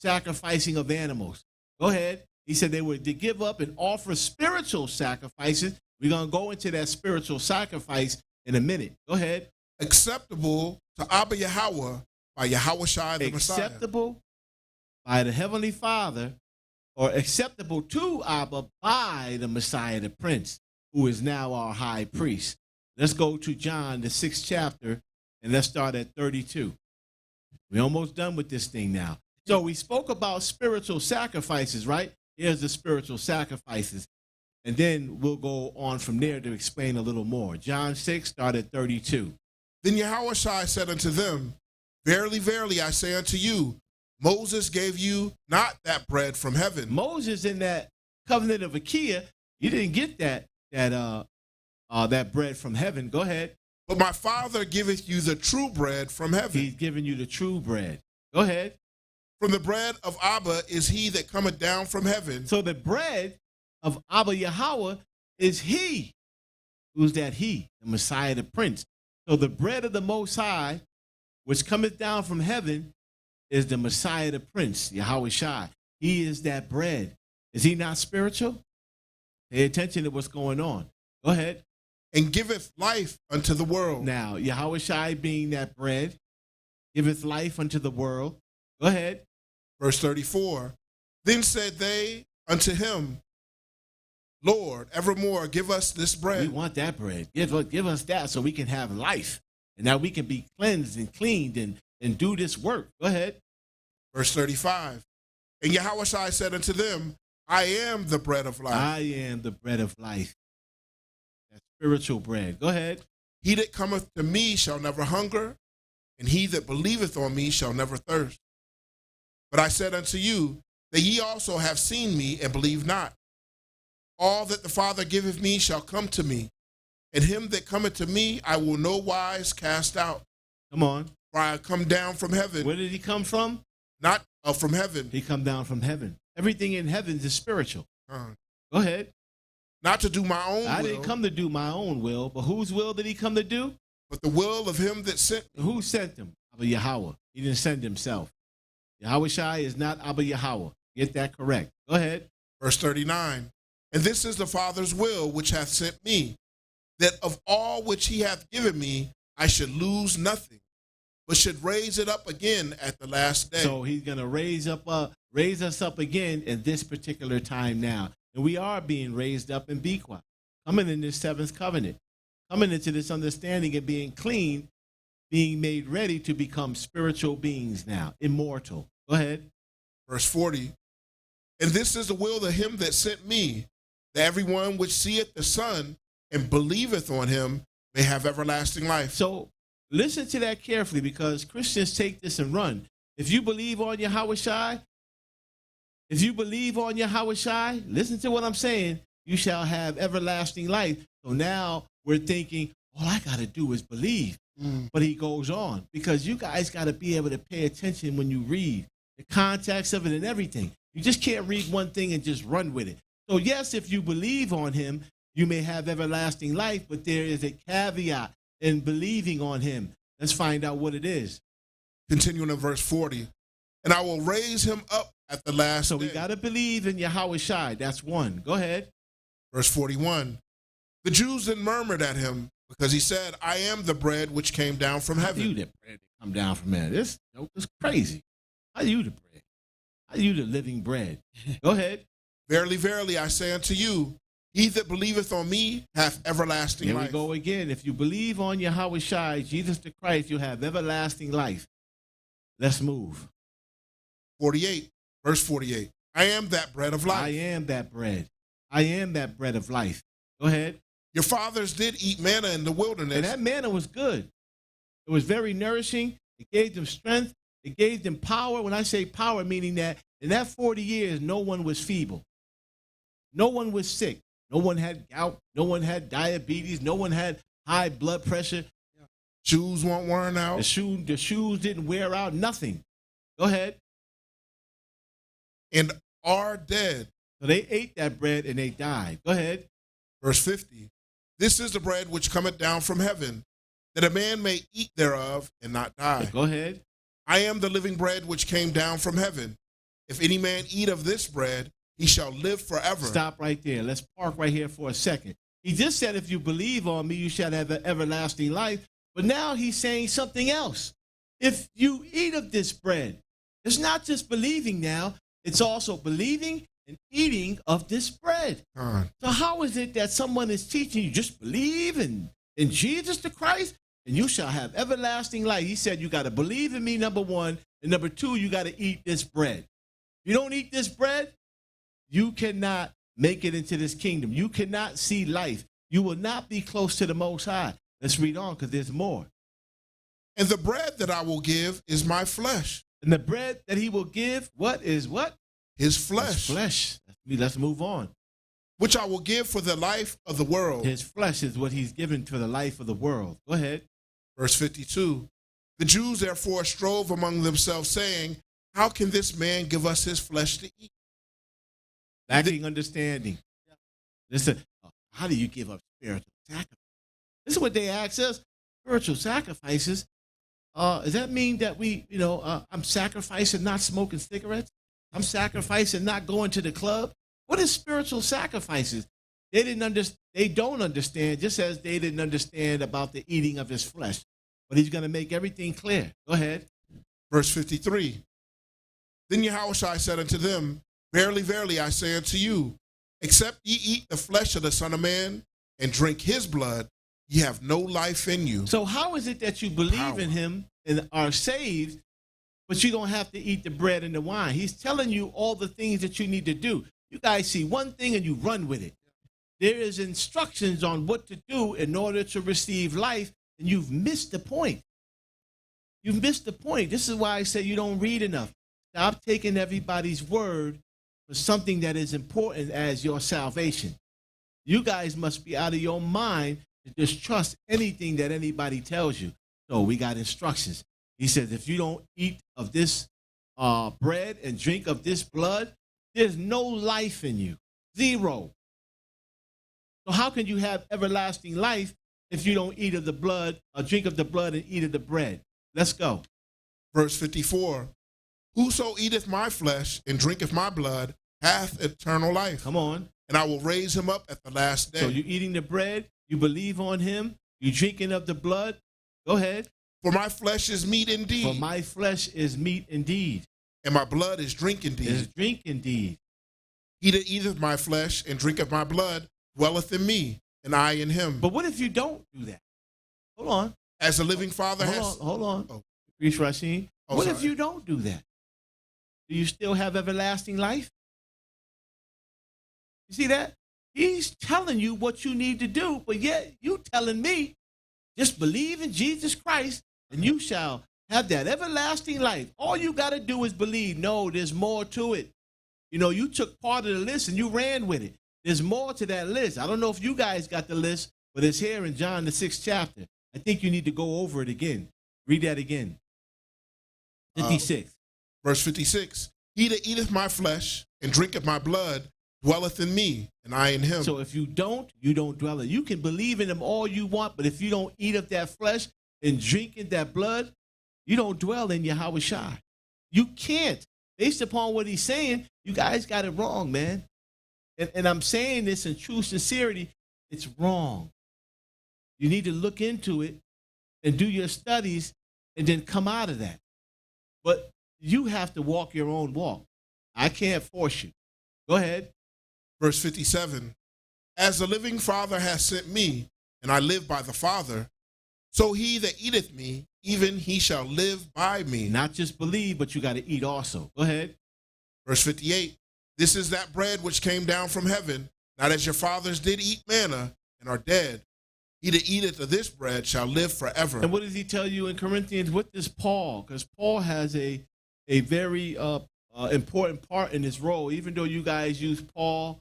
sacrificing of animals. Go ahead. He said they were to give up and offer spiritual sacrifices. We're going to go into that spiritual sacrifice in a minute. Go ahead. Acceptable to Abba Yahweh by Yahweh the Messiah. Acceptable by the Heavenly Father, or acceptable to Abba by the Messiah, the Prince, who is now our high priest. Let's go to John, the 6th chapter, and let's start at 32. We're almost done with this thing now. So we spoke about spiritual sacrifices, right? Here's the spiritual sacrifices. And then we'll go on from there to explain a little more. John 6, start at 32. Then Yahweh said unto them, verily, verily, I say unto you, Moses gave you not that bread from heaven. Moses in that covenant of Akia, you didn't get that bread from heaven. Go ahead. But my Father giveth you the true bread from heaven. He's giving you the true bread. Go ahead. From the bread of Abba is he that cometh down from heaven. So the bread of Abba Yahweh is he. Who's that he? The Messiah, the Prince. So the bread of the Most High, which cometh down from heaven, is the Messiah, the Prince, Yahweh Shai. He is that bread. Is he not spiritual? Pay attention to what's going on. Go ahead. and giveth life unto the world. Now, Yahushua being that bread, giveth life unto the world. Go ahead. Verse 34, then said they unto him, Lord, evermore give us this bread. We want that bread. Give us that so we can have life. And now we can be cleansed and cleaned and do this work. Go ahead. Verse 35, and Yahushua said unto them, I am the bread of life. I am the bread of life. That spiritual bread. Go ahead. He that cometh to me shall never hunger, and he that believeth on me shall never thirst. But I said unto you that ye also have seen me and believe not. All that the Father giveth me shall come to me, and him that cometh to me I will no wise cast out. Come on. For I come down from heaven. Where did he come from? Not from heaven. He come down from heaven. Everything in heaven is spiritual. Go ahead. Not to do my own will. I didn't come to do my own will, but whose will did he come to do? But the will of him that sent me. Who sent him? Abba Yahweh. He didn't send himself. Yahushua is not Abba Yahweh. Get that correct. Go ahead. Verse 39, and this is the Father's will which hath sent me, that of all which he hath given me I should lose nothing, but should raise it up again at the last day. So he's going to raise us up again in this particular time now. And we are being raised up in Biqa, coming in this seventh covenant, coming into this understanding and being clean, being made ready to become spiritual beings now, immortal. Go ahead. Verse 40, and this is the will of him that sent me, that everyone which seeth the Son and believeth on him may have everlasting life. So listen to that carefully, because Christians take this and run. If you believe on Yahushua, listen to what I'm saying, you shall have everlasting life. So now we're thinking, all I got to do is believe. But he goes on, because you guys got to be able to pay attention when you read the context of it and everything. You just can't read one thing and just run with it. So yes, if you believe on him, you may have everlasting life, but there is a caveat in believing on him. Let's find out what it is. Continuing in verse 40, and I will raise him up at the last So day. we got to believe in Yahushua. That's one. Go ahead. Verse 41, the Jews then murmured at him, because he said, I am the bread which came down from heaven. How you the bread that come down from heaven? This is crazy. How you the bread? How you the living bread? Go ahead. Verily, verily, I say unto you, he that believeth on me hath everlasting Here life. we go again. If you believe on Yahushua, Jesus the Christ, you have everlasting life. Let's move. 48, verse 48, I am that bread of life. I am that bread. I am that bread of life. Go ahead. Your fathers did eat manna in the wilderness. And that manna was good. It was very nourishing. It gave them strength. It gave them power. When I say power, meaning that in that 40 years, no one was feeble. No one was sick. No one had gout. No one had diabetes. No one had high blood pressure. Shoes weren't worn out. The shoes didn't wear out. Nothing. Go ahead. And are dead. So they ate that bread and they died. Go ahead. Verse 50, this is the bread which cometh down from heaven, that a man may eat thereof and not die. Go ahead. I am the living bread which came down from heaven. If any man eat of this bread, he shall live forever. Stop right there. Let's park right here for a second. He just said, if you believe on me, you shall have an everlasting life. But now he's saying something else. If you eat of this bread, it's not just believing now, it's also believing and eating of this bread. So how is it that someone is teaching you just believe in Jesus the Christ and you shall have everlasting life? He said you got to believe in me, number one, and number two, you got to eat this bread. If you don't eat this bread, you cannot make it into this kingdom. You cannot see life. You will not be close to the Most High. Let's read on, because there's more. And the bread that I will give is my flesh. And the bread that he will give, what is what? His flesh. His flesh. Let's move on. Which I will give for the life of the world. His flesh is what he's given for the life of the world. Go ahead. Verse 52, the Jews therefore strove among themselves, saying, how can this man give us his flesh to eat? Lacking understanding. Listen, how do you give up spiritual sacrifice? This is what they ask us. Spiritual sacrifices. Does that mean that I'm sacrificing not smoking cigarettes? I'm sacrificing not going to the club? What is spiritual sacrifices? They don't understand, just as they didn't understand about the eating of his flesh. But he's going to make everything clear. Go ahead. Verse 53. Then Yahushua said unto them, Verily, verily, I say unto you, except ye eat the flesh of the Son of Man and drink his blood, ye have no life in you. So how is it that you believe in him and are saved, but you don't have to eat the bread and the wine? He's telling you all the things that you need to do. You guys see one thing and you run with it. There is instructions on what to do in order to receive life, and you've missed the point. You've missed the point. This is why I say you don't read enough. Stop taking everybody's word for something that is important as your salvation. You guys must be out of your mind to just trust anything that anybody tells you. So we got instructions. He says, if you don't eat of this bread and drink of this blood, there's no life in you. Zero. So how can you have everlasting life if you don't eat of the blood or drink of the blood and eat of the bread? Let's go. Verse 54. Whoso eateth my flesh and drinketh my blood hath eternal life. Come on. And I will raise him up at the last day. So you're eating the bread, you believe on him, you drinking of the blood. Go ahead. For my flesh is meat indeed. For my flesh is meat indeed. And my blood is drink indeed. Is drink indeed. He that eateth my flesh and drinketh my blood dwelleth in me, and I in him. But what if you don't do that? Hold on. As the living Father has... Hold on. Oh. Priest Rasheen. Oh, what sorry. if you don't do that? Do you still have everlasting life? You see that? He's telling you what you need to do, but yet you telling me, just believe in Jesus Christ and you shall have that everlasting life. All you got to do is believe. No, there's more to it. You know, you took part of the list and you ran with it. There's more to that list. I don't know if you guys got the list, but it's here in John, the 6th chapter. I think you need to go over it again. Read that again. 56. Verse 56. He that eateth my flesh and drinketh my blood dwelleth in me, and I in him. So if you don't dwell in. You can believe in him all you want, but if you don't eat of that flesh and drink in that blood, you don't dwell in Yahushua. You can't. Based upon what he's saying, you guys got it wrong, man. And I'm saying this in true sincerity, it's wrong. You need to look into it and do your studies and then come out of that. But you have to walk your own walk. I can't force you. Go ahead. Verse 57. As the living Father has sent me, and I live by the Father, so he that eateth me, even he shall live by me. Not just believe, but you got to eat also. Go ahead. Verse 58. This is that bread which came down from heaven, not as your fathers did eat manna and are dead. He that eateth of this bread shall live forever. And what does he tell you in Corinthians? What does Paul? Because Paul has a very important part in his role. Even though you guys use Paul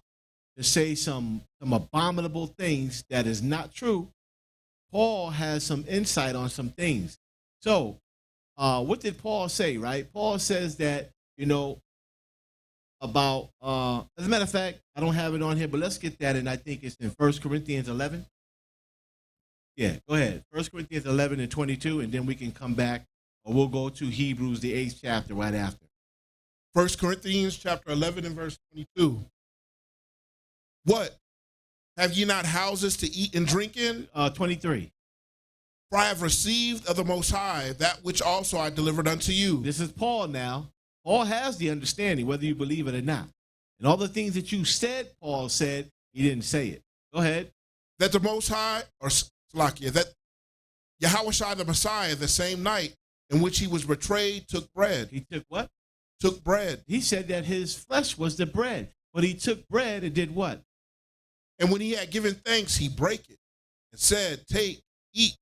to say some abominable things that is not true, Paul has some insight on some things. So what did Paul say, right? Paul says that, you know, about, as a matter of fact, I don't have it on here, but let's get that, and I think it's in 1 Corinthians 11. Yeah, go ahead. 1 Corinthians 11 and 22, and then we can come back, or we'll go to Hebrews, the 8th chapter, right after. 1 Corinthians chapter 11 and verse 22. What? Have ye not houses to eat and drink in? 23. For I have received of the Most High that which also I delivered unto you. This is Paul now. Paul has the understanding, whether you believe it or not. And all the things that you said, Paul said, he didn't say it. Go ahead. That the Most High, or Slakia, that Yahushua the Messiah, the same night in which he was betrayed, took bread. He took what? Took bread. He said that his flesh was the bread. But he took bread and did what? And when he had given thanks, he brake it and said, take, eat.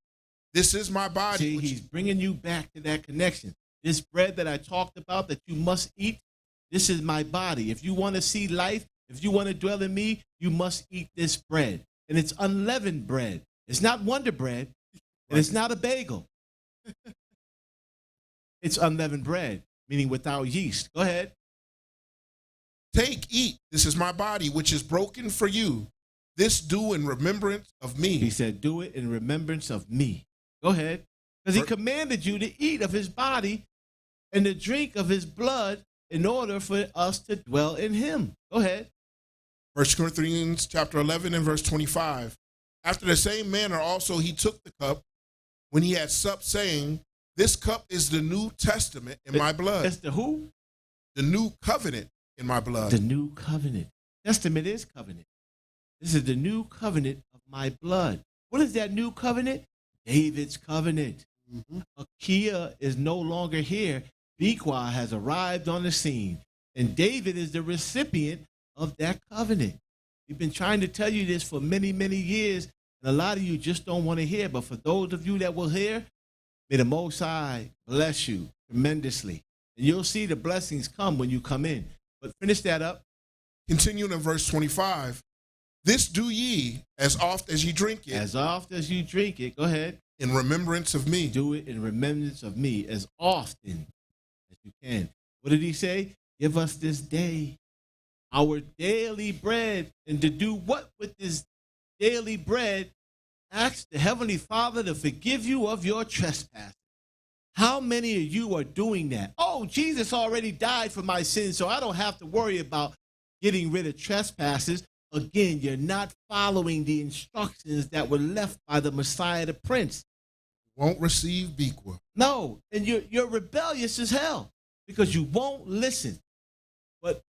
This is my body. See, he's bringing you back to that connection. This bread that I talked about that you must eat, this is my body. If you want to see life, if you want to dwell in me, you must eat this bread. And it's unleavened bread. It's not Wonder Bread, and it's not a bagel. It's unleavened bread, meaning without yeast. Go ahead. Take, eat. This is my body, which is broken for you. This do in remembrance of me. He said, do it in remembrance of me. Go ahead. Because he commanded you to eat of his body and to drink of his blood in order for us to dwell in him. Go ahead. 1 Corinthians chapter 11 and verse 25. After the same manner also he took the cup when he had supped, saying, this cup is the New Testament in my blood. That's the who? The new covenant in my blood. The new covenant. Testament is covenant. This is the new covenant of my blood. What is that new covenant? David's covenant. Akia is no longer here. Biqa has arrived on the scene, and David is the recipient of that covenant. We've been trying to tell you this for many, many years, and a lot of you just don't want to hear. But for those of you that will hear, may the Most High bless you tremendously. And you'll see the blessings come when you come in. But finish that up. Continuing in verse 25. This do ye as oft as ye drink it. As oft as you drink it. Go ahead. In remembrance of me. Do it in remembrance of me as often as you can. What did he say? Give us this day our daily bread. And to do what with this daily bread? Ask the Heavenly Father to forgive you of your trespasses. How many of you are doing that? Oh, Jesus already died for my sins, so I don't have to worry about getting rid of trespasses. Again, you're not following the instructions that were left by the Messiah, the Prince. Won't receive Biqa. No, and you're rebellious as hell because you won't listen. But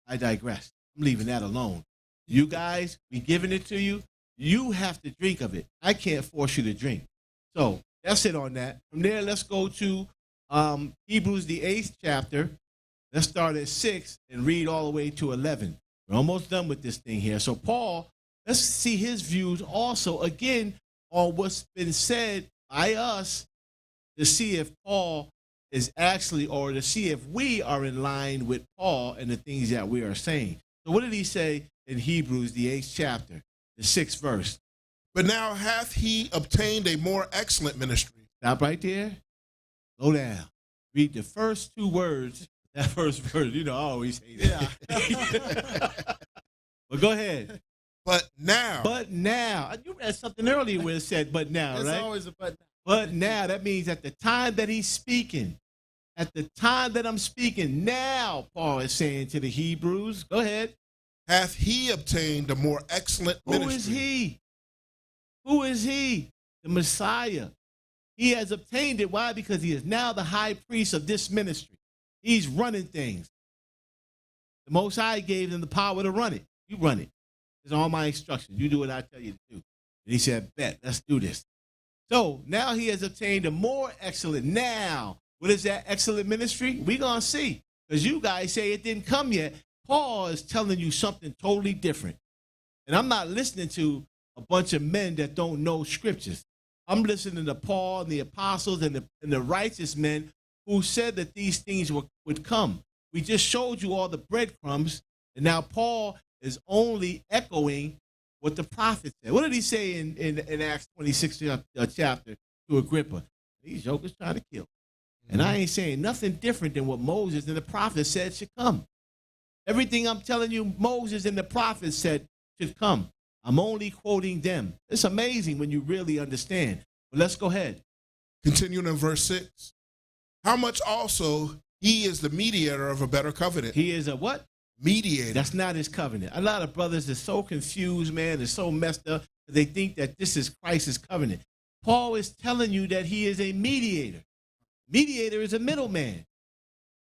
I digress. I'm leaving that alone. You guys, we giving it to you. You have to drink of it. I can't force you to drink. So that's it on that. From there, let's go to Hebrews, the 8th chapter. Let's start at 6 and read all the way to 11. We're almost done with this thing here. So Paul, let's see his views also, again, on what's been said by us to see if Paul is actually, or to see if we are in line with Paul and the things that we are saying. So what did he say in Hebrews, the 8th chapter, the 6th verse? But now hath he obtained a more excellent ministry. Stop right there. Slow down. Read the first two words. That first verse, you know, I always say that. Yeah. But go ahead. But now. But now. You read something earlier where it said, but now, There's right? always a but now. But now, that means at the time that he's speaking, at the time that I'm speaking, now, Paul is saying to the Hebrews, go ahead. Hath he obtained a more excellent ministry. Who is he? Who is he? The Messiah. He has obtained it. Why? Because he is now the high priest of this ministry. He's running things. The Most High gave him the power to run it. You run it. It's all my instructions. You do what I tell you to do. And he said, bet, let's do this. So now he has obtained a more excellent. Now, what is that excellent ministry? We're going to see. Because you guys say it didn't come yet. Paul is telling you something totally different. And I'm not listening to a bunch of men that don't know scriptures. I'm listening to Paul and the apostles and the righteous men who said that these things would come. We just showed you all the breadcrumbs, and now Paul is only echoing what the prophet said. What did he say in Acts 26 chapter to Agrippa? These jokers trying to kill. And I ain't saying nothing different than what Moses and the prophets said should come. Everything I'm telling you Moses and the prophets said should come. I'm only quoting them. It's amazing when you really understand. But let's go ahead. Continuing in verse 6. How much also he is the mediator of a better covenant. He is a what? Mediator. That's not his covenant. A lot of brothers are so confused, man. They're so messed up. They think that this is Christ's covenant. Paul is telling you that he is a mediator. Mediator is a middleman.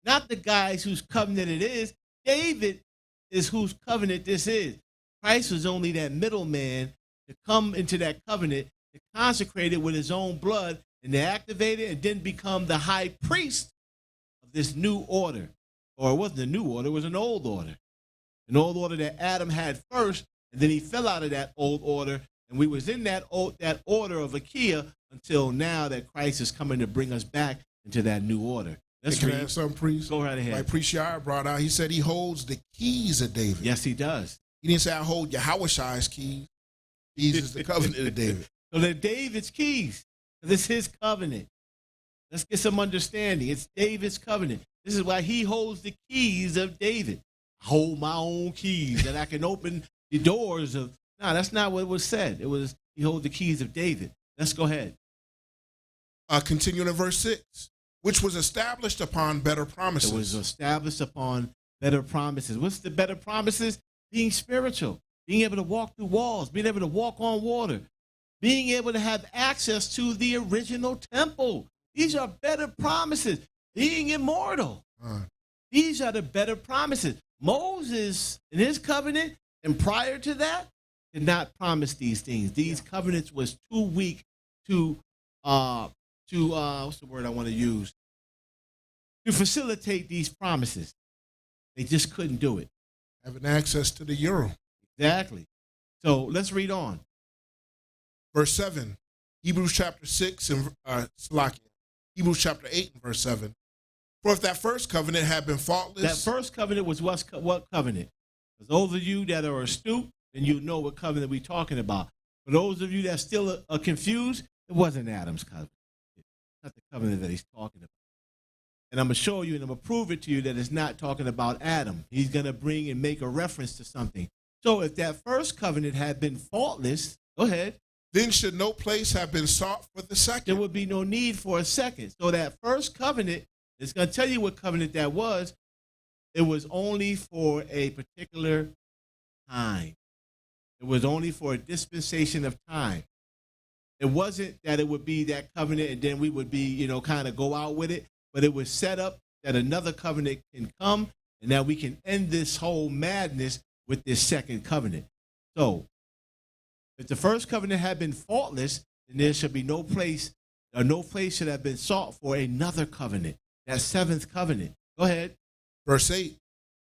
Not the guys whose covenant it is. David is whose covenant this is. Christ was only that middleman to come into that covenant, to consecrate it with his own blood, and to activate it and then become the high priest of this new order. Or it wasn't a new order, it was an old order. An old order that Adam had first, and then he fell out of that old order, and we was in that order of Akia until now that Christ is coming to bring us back into that new order. Let's Can I read. have some, priest? Go right ahead. Like Priest Yah brought out, he said he holds the keys of David. Yes, he does. He didn't say I hold Yahweh's keys. Keys is the covenant of David. So they're David's keys. This is his covenant. Let's get some understanding. It's David's covenant. This is why he holds the keys of David. I hold my own keys that I can open the doors of. No, that's not what was said. It was he holds the keys of David. Let's go ahead. Continuing in verse 6, which was established upon better promises. It was established upon better promises. What's the better promises? being spiritual, being able to walk through walls, being able to walk on water, being able to have access to the original temple. These are better promises. Being immortal. These are the better promises. Moses, in his covenant, and prior to that, did not promise these things. These covenants was too weak to what's the word I want to use? To facilitate these promises. They just couldn't do it. Having access to the euro. Exactly. So let's read on. Verse 7, Hebrews chapter 6 and Hebrews chapter 8 and verse 7. For if that first covenant had been faultless. That first covenant was what covenant? For those of you that are astute, then you know what covenant we're talking about. For those of you that still are confused, it wasn't Adam's covenant. It's not the covenant that he's talking about. And I'm going to show you and I'm going to prove it to you that it's not talking about Adam. He's going to bring and make a reference to something. So if that first covenant had been faultless, go ahead. Then should no place have been sought for the second. There would be no need for a second. So that first covenant, it's going to tell you what covenant that was. It was only for a particular time. It was only for a dispensation of time. It wasn't that it would be that covenant and then we would be, kind of go out with it, but it was set up that another covenant can come and that we can end this whole madness with this second covenant. So if the first covenant had been faultless, then there should be no place should have been sought for another covenant, that seventh covenant. Go ahead. Verse 8,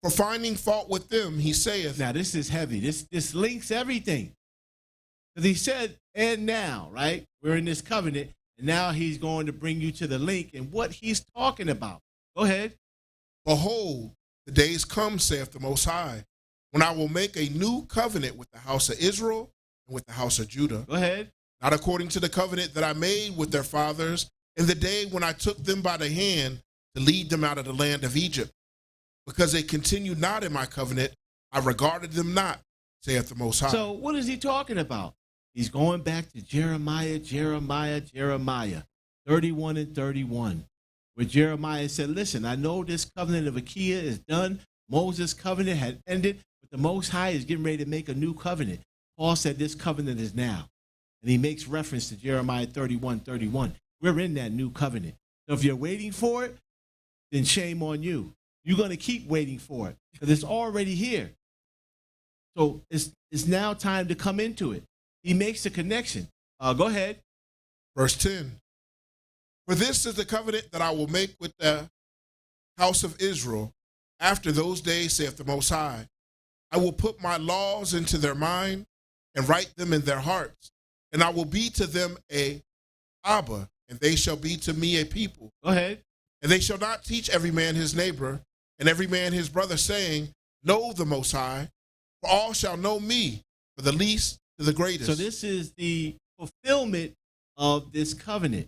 for finding fault with them, he saith. Now, this is heavy. This links everything. Because he said, and now, right? We're in this covenant, and now he's going to bring you to the link and what he's talking about. Go ahead. Behold, the days come, saith the Most High, when I will make a new covenant with the house of Israel and with the house of Judah. Go ahead. Not according to the covenant that I made with their fathers in the day when I took them by the hand to lead them out of the land of Egypt. Because they continued not in my covenant, I regarded them not, saith the Most High. So what is he talking about? He's going back to Jeremiah 31 and 31, where Jeremiah said, listen, I know this covenant of Achaia is done. Moses' covenant had ended, but the Most High is getting ready to make a new covenant. Paul said this covenant is now. And he makes reference to Jeremiah 31. We're in that new covenant. So if you're waiting for it, then shame on you. You're going to keep waiting for it because it's already here. So it's now time to come into it. He makes the connection. Go ahead. Verse 10. For this is the covenant that I will make with the house of Israel after those days, saith the Most High. I will put my laws into their mind and write them in their hearts. And I will be to them a Abba, and they shall be to me a people. Go ahead. And they shall not teach every man his neighbor and every man his brother, saying, know the Most High, for all shall know me, for the least to the greatest. So this is the fulfillment of this covenant.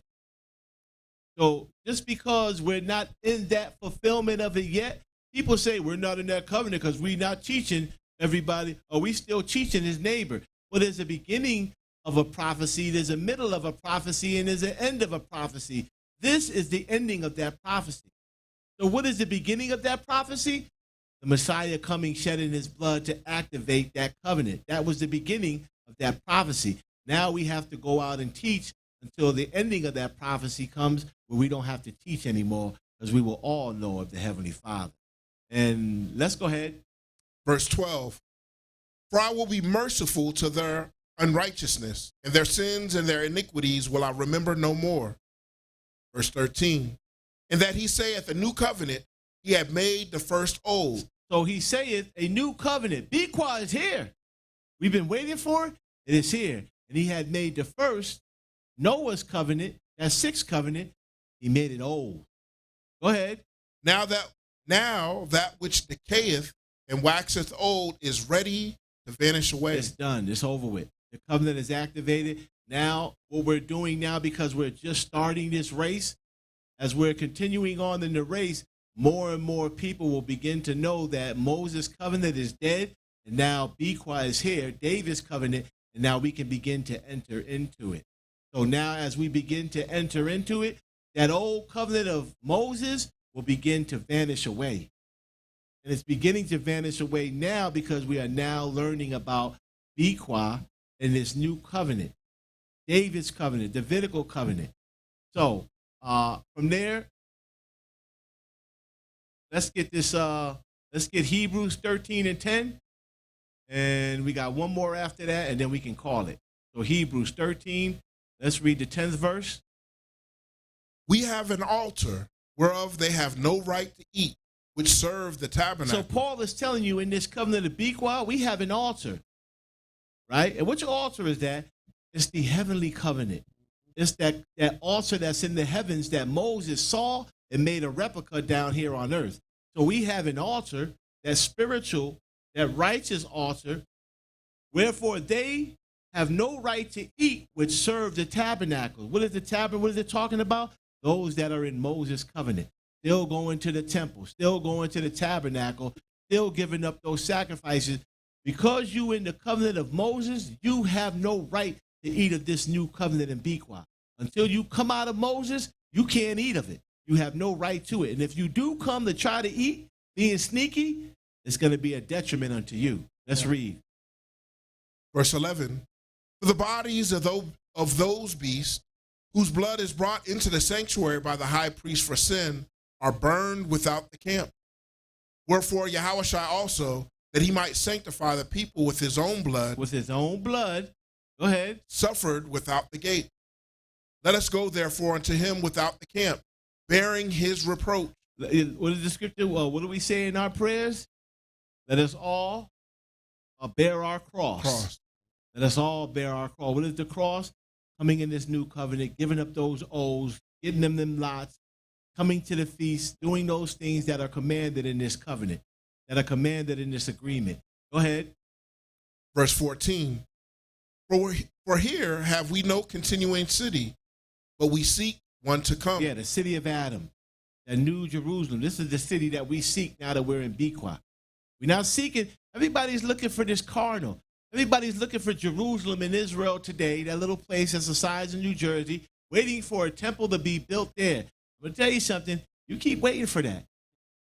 So just because we're not in that fulfillment of it yet, people say we're not in that covenant because we're not teaching everybody, or we still teaching his neighbor. Well, there's a beginning of a prophecy, there's a middle of a prophecy, and there's an end of a prophecy. This is the ending of that prophecy. So what is the beginning of that prophecy? The Messiah coming, shedding his blood to activate that covenant. That was the beginning of that prophecy. Now we have to go out and teach until the ending of that prophecy comes, where we don't have to teach anymore because we will all know of the Heavenly Father. And let's go ahead. Verse 12. For I will be merciful to their unrighteousness, and their sins and their iniquities will I remember no more. Verse 13. And that he saith, a new covenant he had made the first old. So he saith, a new covenant. Biqa is here. We've been waiting for it. It is here. And he had made the first, Noah's covenant, that sixth covenant, he made it old. Go ahead. Now that which decayeth and waxeth old is ready to vanish away. It's done. It's over with. The covenant is activated. Now, what we're doing now, because we're just starting this race, as we're continuing on in the race, more and more people will begin to know that Moses' covenant is dead, and now Biqa is here, David's covenant, and now we can begin to enter into it. So now as we begin to enter into it, that old covenant of Moses will begin to vanish away. And it's beginning to vanish away now because we are now learning about Biqa and this new covenant, David's covenant, Davidical covenant. So from there, let's get this. Let's get Hebrews 13 and 10, and we got one more after that, and then we can call it. So Hebrews 13. Let's read the 10th verse. We have an altar whereof they have no right to eat, which serve the tabernacle. So Paul is telling you in this covenant of Biqa, we have an altar, right? And which altar is that? It's the heavenly covenant. It's that altar that's in the heavens that Moses saw and made a replica down here on earth. So we have an altar, that spiritual, that righteous altar, wherefore they have no right to eat, which serve the tabernacle. What is the tabernacle? What is it talking about? Those that are in Moses' covenant, still going to the temple, still going to the tabernacle, still giving up those sacrifices. Because you in the covenant of Moses, you have no right to eat of this new covenant in Biqa. Until you come out of Moses, you can't eat of it. You have no right to it. And if you do come to try to eat, being sneaky, it's going to be a detriment unto you. Let's read. Verse 11. For the bodies of those beasts whose blood is brought into the sanctuary by the high priest for sin are burned without the camp. Wherefore Yahushua also, that he might sanctify the people with his own blood. With his own blood. Go ahead. Suffered without the gate. Let us go therefore unto him without the camp, bearing his reproach. What is the scripture? Well, what do we say in our prayers? Let us all bear our cross. Let us all bear our cross. What is the cross? Coming in this new covenant, giving up those oaths, getting them lots, coming to the feast, doing those things that are commanded in this covenant, that are commanded in this agreement. Go ahead. Verse 14. For here have we no continuing city, but we seek one to come. Yeah, the city of Adam, the new Jerusalem. This is the city that we seek now that we're in Biqa. We're not seeking, everybody's looking for this carnal. Everybody's looking for Jerusalem in Israel today, that little place that's the size of New Jersey, waiting for a temple to be built there. I'm going to tell you something. You keep waiting for that.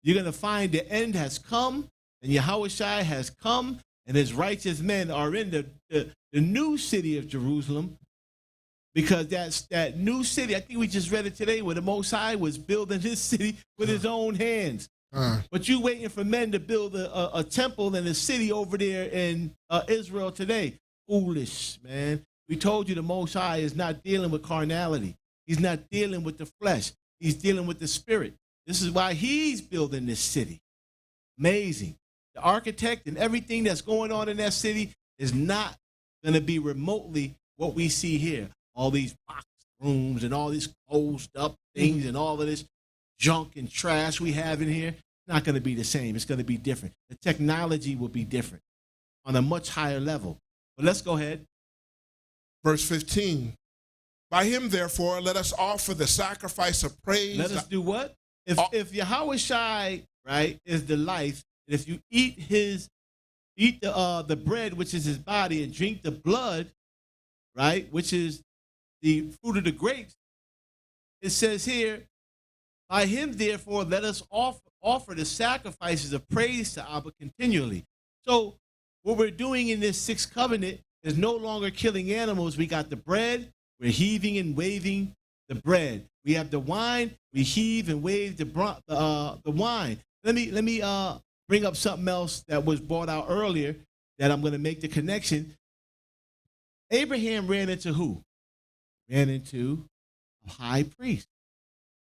You're going to find the end has come, and Yahushua has come, and his righteous men are in the new city of Jerusalem, because that's that new city. I think we just read it today where the Most High was building his city with his own hands. But you waiting for men to build a temple and a city over there in Israel today. Foolish, man. We told you the Most High is not dealing with carnality. He's not dealing with the flesh. He's dealing with the spirit. This is why he's building this city. Amazing. The architect and everything that's going on in that city is not going to be remotely what we see here. All these box rooms and all these closed up things and all of this junk and trash we have in here. It's not going to be the same. It's going to be different. The technology will be different on a much higher level. But let's go ahead. Verse 15. By him, therefore, let us offer the sacrifice of praise. Let us do what? If Yahushua, right, is the life, and if you eat the bread, which is his body, and drink the blood, right, which is the fruit of the grapes, it says here, by him, therefore, let us offer the sacrifices of praise to Abba continually. So what we're doing in this sixth covenant is no longer killing animals. We got the bread. We're heaving and waving the bread. We have the wine. We heave and wave the wine. Let me bring up something else that was brought out earlier that I'm going to make the connection. Abraham ran into who? Ran into a high priest,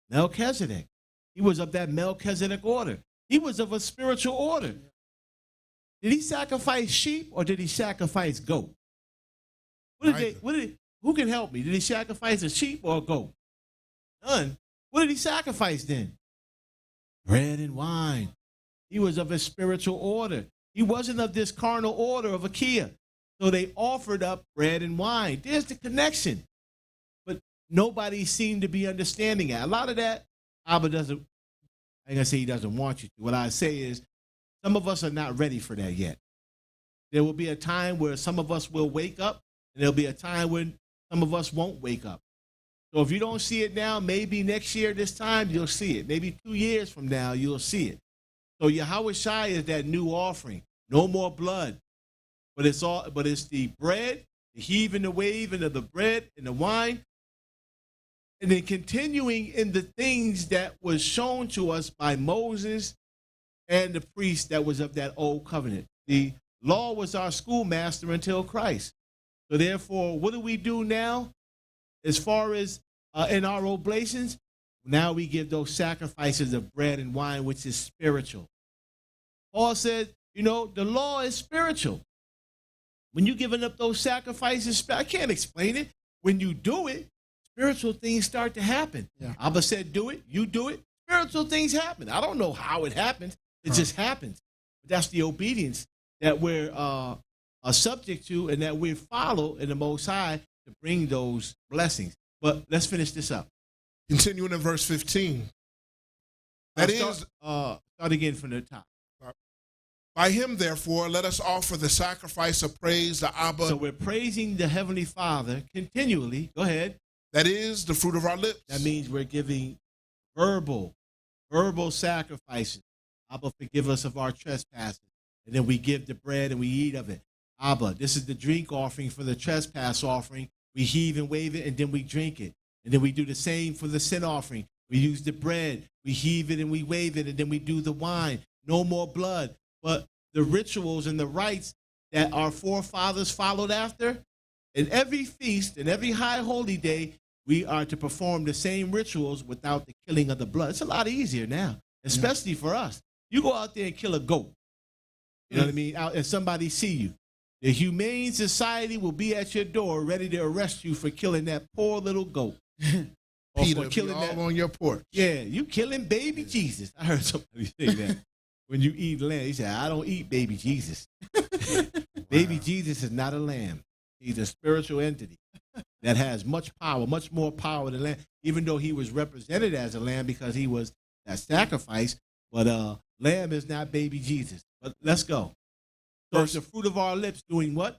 Melchizedek. He was of that Melchizedek order. He was of a spiritual order. Did he sacrifice sheep or did he sacrifice goat? Who can help me? Did he sacrifice a sheep or a goat? None. What did he sacrifice then? Bread and wine. He was of a spiritual order. He wasn't of this carnal order of Achaia. So they offered up bread and wine. There's the connection. But nobody seemed to be understanding it. A lot of that, Abba doesn't, I ain't gonna say he doesn't want you to. What I say is, some of us are not ready for that yet. There will be a time where some of us will wake up, and there'll be a time when some of us won't wake up. So if you don't see it now, maybe next year this time you'll see it. Maybe 2 years from now you'll see it. So Yahweh Shai is that new offering. No more blood. But it's the bread, the heaving, the waving of the bread and the wine. And then continuing in the things that was shown to us by Moses and the priest that was of that old covenant. The law was our schoolmaster until Christ. So therefore, what do we do now as far as in our oblations? Now we give those sacrifices of bread and wine, which is spiritual. Paul said, you know, the law is spiritual. When you're giving up those sacrifices, I can't explain it. When you do it, spiritual things start to happen. Yeah. Abba said, do it, you do it, spiritual things happen. I don't know how it happens. It just happens. But that's the obedience that we're subject to and that we follow in the Most High to bring those blessings. But let's finish this up. Continuing in verse 15. Start again from the top. By him, therefore, let us offer the sacrifice of praise to Abba. So we're praising the Heavenly Father continually. Go ahead. That is the fruit of our lips. That means we're giving verbal sacrifices. Abba, forgive us of our trespasses. And then we give the bread and we eat of it. Abba, this is the drink offering for the trespass offering. We heave and wave it, and then we drink it. And then we do the same for the sin offering. We use the bread, we heave it and we wave it, and then we do the wine. No more blood. But the rituals and the rites that our forefathers followed after, in every feast and every high holy day, we are to perform the same rituals without the killing of the blood. It's a lot easier now, especially for us. You go out there and kill a goat, you know what I mean, out and somebody see you. The Humane Society will be at your door ready to arrest you for killing that poor little goat. Or Peter, for killing that on your porch. Yeah, you killing baby Jesus. I heard somebody say that. When you eat lamb, he said, I don't eat baby Jesus. Baby Jesus is not a lamb. He's a spiritual entity that has much power, much more power than lamb, even though he was represented as a lamb because he was that sacrifice. But lamb is not baby Jesus. But let's go. So it's the fruit of our lips doing what?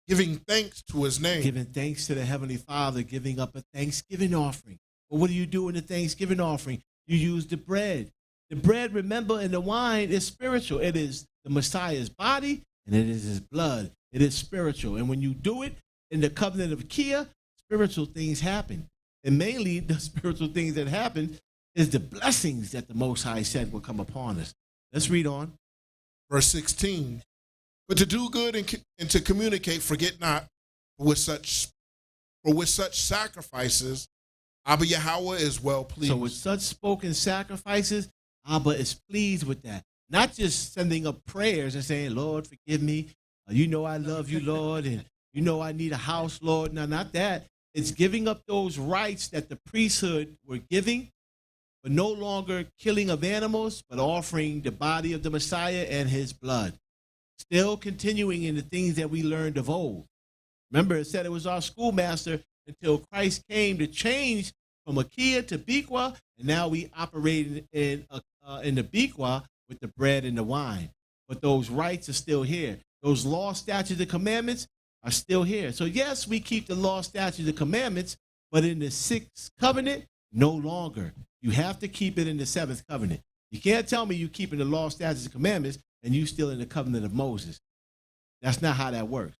Giving thanks to his name. Giving thanks to the Heavenly Father, giving up a Thanksgiving offering. Well, what do you do in the Thanksgiving offering? You use the bread. The bread, remember, and the wine is spiritual. It is the Messiah's body, and it is his blood. It is spiritual. And when you do it in the covenant of Kia, spiritual things happen. And mainly the spiritual things that happen is the blessings that the Most High said will come upon us. Let's read on. Verse 16. But to do good and to communicate, forget not, for with such sacrifices, Abba Yahweh is well pleased. So with such spoken sacrifices, Abba is pleased with that. Not just sending up prayers and saying, Lord, forgive me. You know I love you, Lord, and you know I need a house, Lord. No, not that. It's giving up those rights that the priesthood were giving, but no longer killing of animals, but offering the body of the Messiah and his blood. Still continuing in the things that we learned of old. Remember, it said it was our schoolmaster until Christ came to change from Akia to Biqa, and now we operate in the Biqa with the bread and the wine. But those rights are still here. Those law, statutes, and commandments are still here. So yes, we keep the law, statutes, and commandments, but in the sixth covenant, no longer. You have to keep it in the seventh covenant. You can't tell me you're keeping the law, statutes, and commandments, and you still in the covenant of Moses. That's not how that works.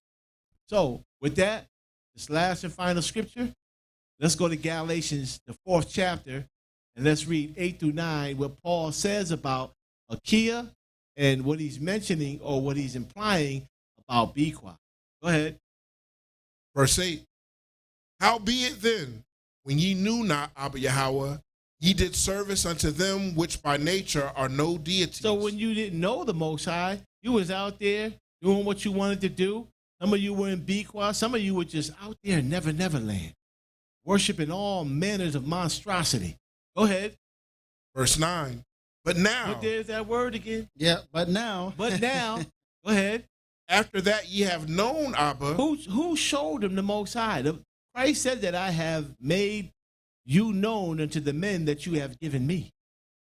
So with that, this last and final scripture, let's go to Galatians, the 4th chapter, and let's read 8 through 9, where Paul says about Akia and what he's mentioning or what he's implying about Biqa. Go ahead. Verse 8. Howbeit then, when ye knew not Abba Yahweh, ye did service unto them which by nature are no deities. So when you didn't know the Most High, you was out there doing what you wanted to do. Some of you were in Biqa. Some of you were just out there in Never Land, worshiping all manners of monstrosity. Go ahead. Verse 9. But now. But there's that word again. Yeah, but now. But now. Go ahead. After that ye have known Abba. Who showed him the Most High? Christ said that I have made you known unto the men that you have given me.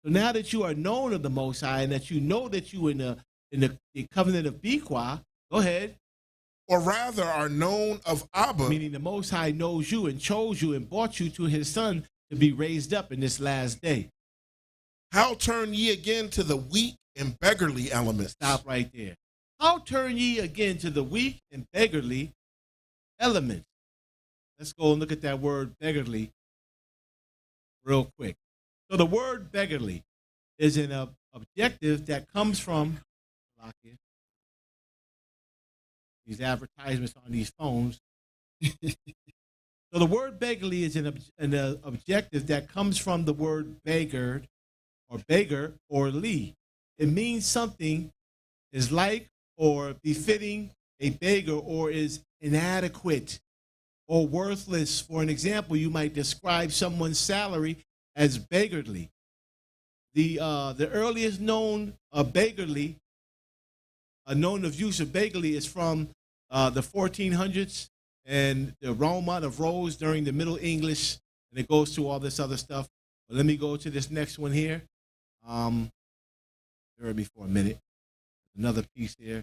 So now that you are known of the Most High and that you know that you in the covenant of Biqa, go ahead. Or rather are known of Abba. Meaning the Most High knows you and chose you and brought you to his Son to be raised up in this last day. How turn ye again to the weak and beggarly elements? Stop right there. How turn ye again to the weak and beggarly elements? Let's go and look at that word beggarly real quick. So the word beggarly is an objective that comes from these advertisements on these phones. So the word beggarly is an objective that comes from the word beggar or lee. It means something is like or befitting a beggar or is inadequate or worthless. For an example, you might describe someone's salary as beggarly. The earliest known beggarly, known of use of beggarly is from the 1400s and the Roman of Rose during the Middle English, and it goes to all this other stuff. But let me go to this next one here. Bear me for a minute. Another piece here.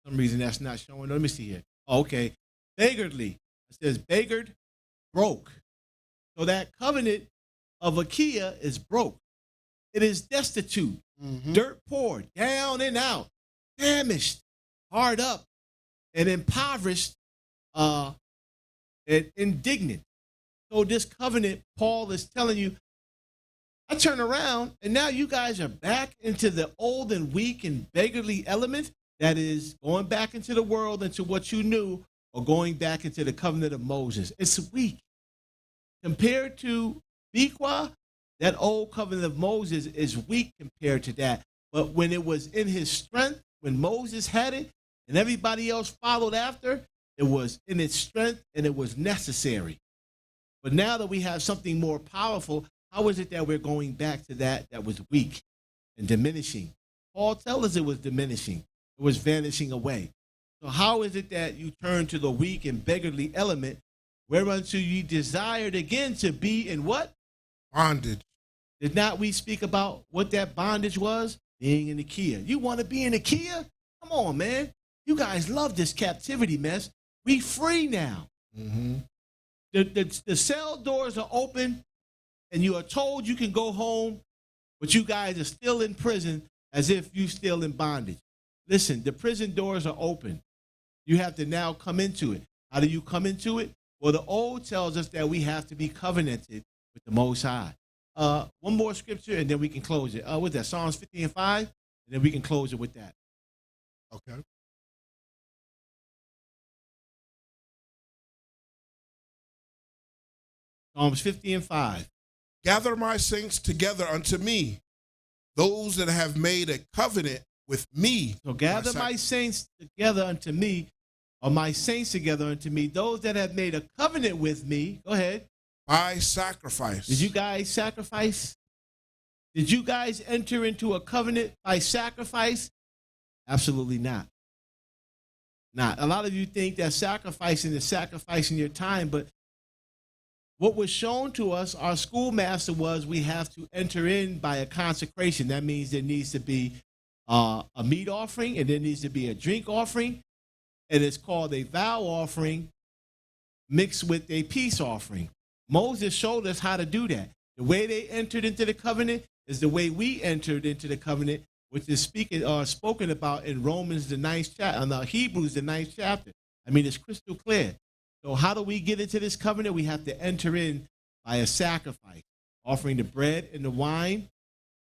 For some reason that's not showing. Let me see here. Oh, okay. Beggarly. It says beggared, broke. So that covenant of Achaia is broke. It is destitute, dirt poor, down and out, famished, hard up, and impoverished, and indignant. So this covenant, Paul is telling you, I turn around and now you guys are back into the old and weak and beggarly element that is going back into the world, into what you knew, or going back into the covenant of Moses. It's weak. Compared to Biqa, that old covenant of Moses is weak compared to that. But when it was in his strength, when Moses had it and everybody else followed after, it was in its strength and it was necessary. But now that we have something more powerful, how is it that we're going back to that was weak and diminishing? Paul tells us it was diminishing. It was vanishing away. So how is it that you turn to the weak and beggarly element, whereunto ye desired again to be in what? Bondage. Did not we speak about what that bondage was? Being in Achaia. You want to be in Achaia? Come on, man. You guys love this captivity mess. We free now. The cell doors are open, and you are told you can go home, but you guys are still in prison as if you're still in bondage. Listen, the prison doors are open. You have to now come into it. How do you come into it? Well, the old tells us that we have to be covenanted with the Most High. One more scripture, and then we can close it. What's that? Psalms 50 and 5, and then we can close it with that. Okay. Psalms 50 and 5. Gather my saints together unto me, those that have made a covenant with me. So gather my saints together unto me, or my saints together unto me, those that have made a covenant with me. Go ahead. By sacrifice. Did you guys sacrifice? Did you guys enter into a covenant by sacrifice? Absolutely not. Not. A lot of you think that sacrificing is sacrificing your time, but what was shown to us, our schoolmaster, was we have to enter in by a consecration. That means there needs to be a meat offering, and there needs to be a drink offering, and it's called a vow offering mixed with a peace offering. Moses showed us how to do that. The way they entered into the covenant is the way we entered into the covenant, which is spoken about in Romans the 9th chapter, and Hebrews the 9th chapter. I mean, it's crystal clear. So how do we get into this covenant? We have to enter in by a sacrifice, offering the bread and the wine,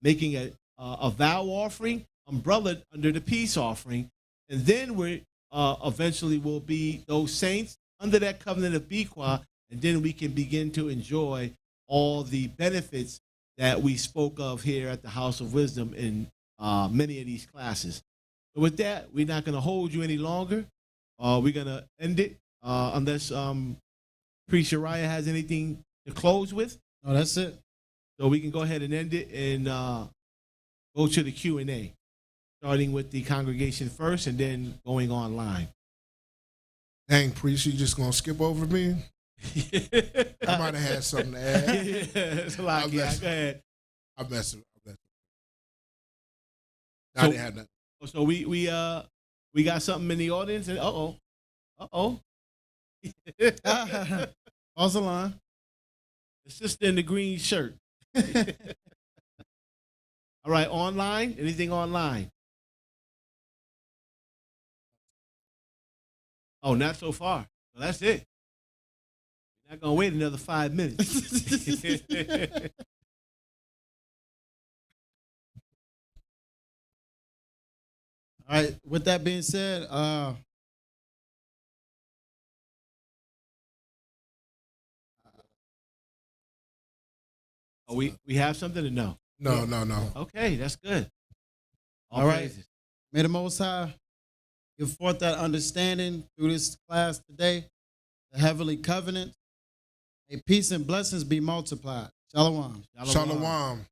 making a vow offering, umbrellaed under the peace offering, and then we eventually will be those saints under that covenant of Biqa, and then we can begin to enjoy all the benefits that we spoke of here at the House of Wisdom in many of these classes. So with that, we're not going to hold you any longer. We're going to end it unless Priest Uriah has anything to close with. No, that's it. So we can go ahead and end it and go to the Q&A, starting with the congregation first and then going online. Dang, Priest, you just going to skip over me? I might have had something to add. It's a lot. Go ahead. I'm messing. I didn't have nothing. So we got something in the audience, and Hold Pause the line. The sister in the green shirt. All right, online? Anything online? Oh, not so far. Well, that's it. We're not going to wait another 5 minutes. All right. With that being said, Oh, we have something to know. No. Okay, that's good. All right. praises. May the Most High give forth that understanding through this class today, the heavenly covenant. May peace and blessings be multiplied. Shalom. Shalom.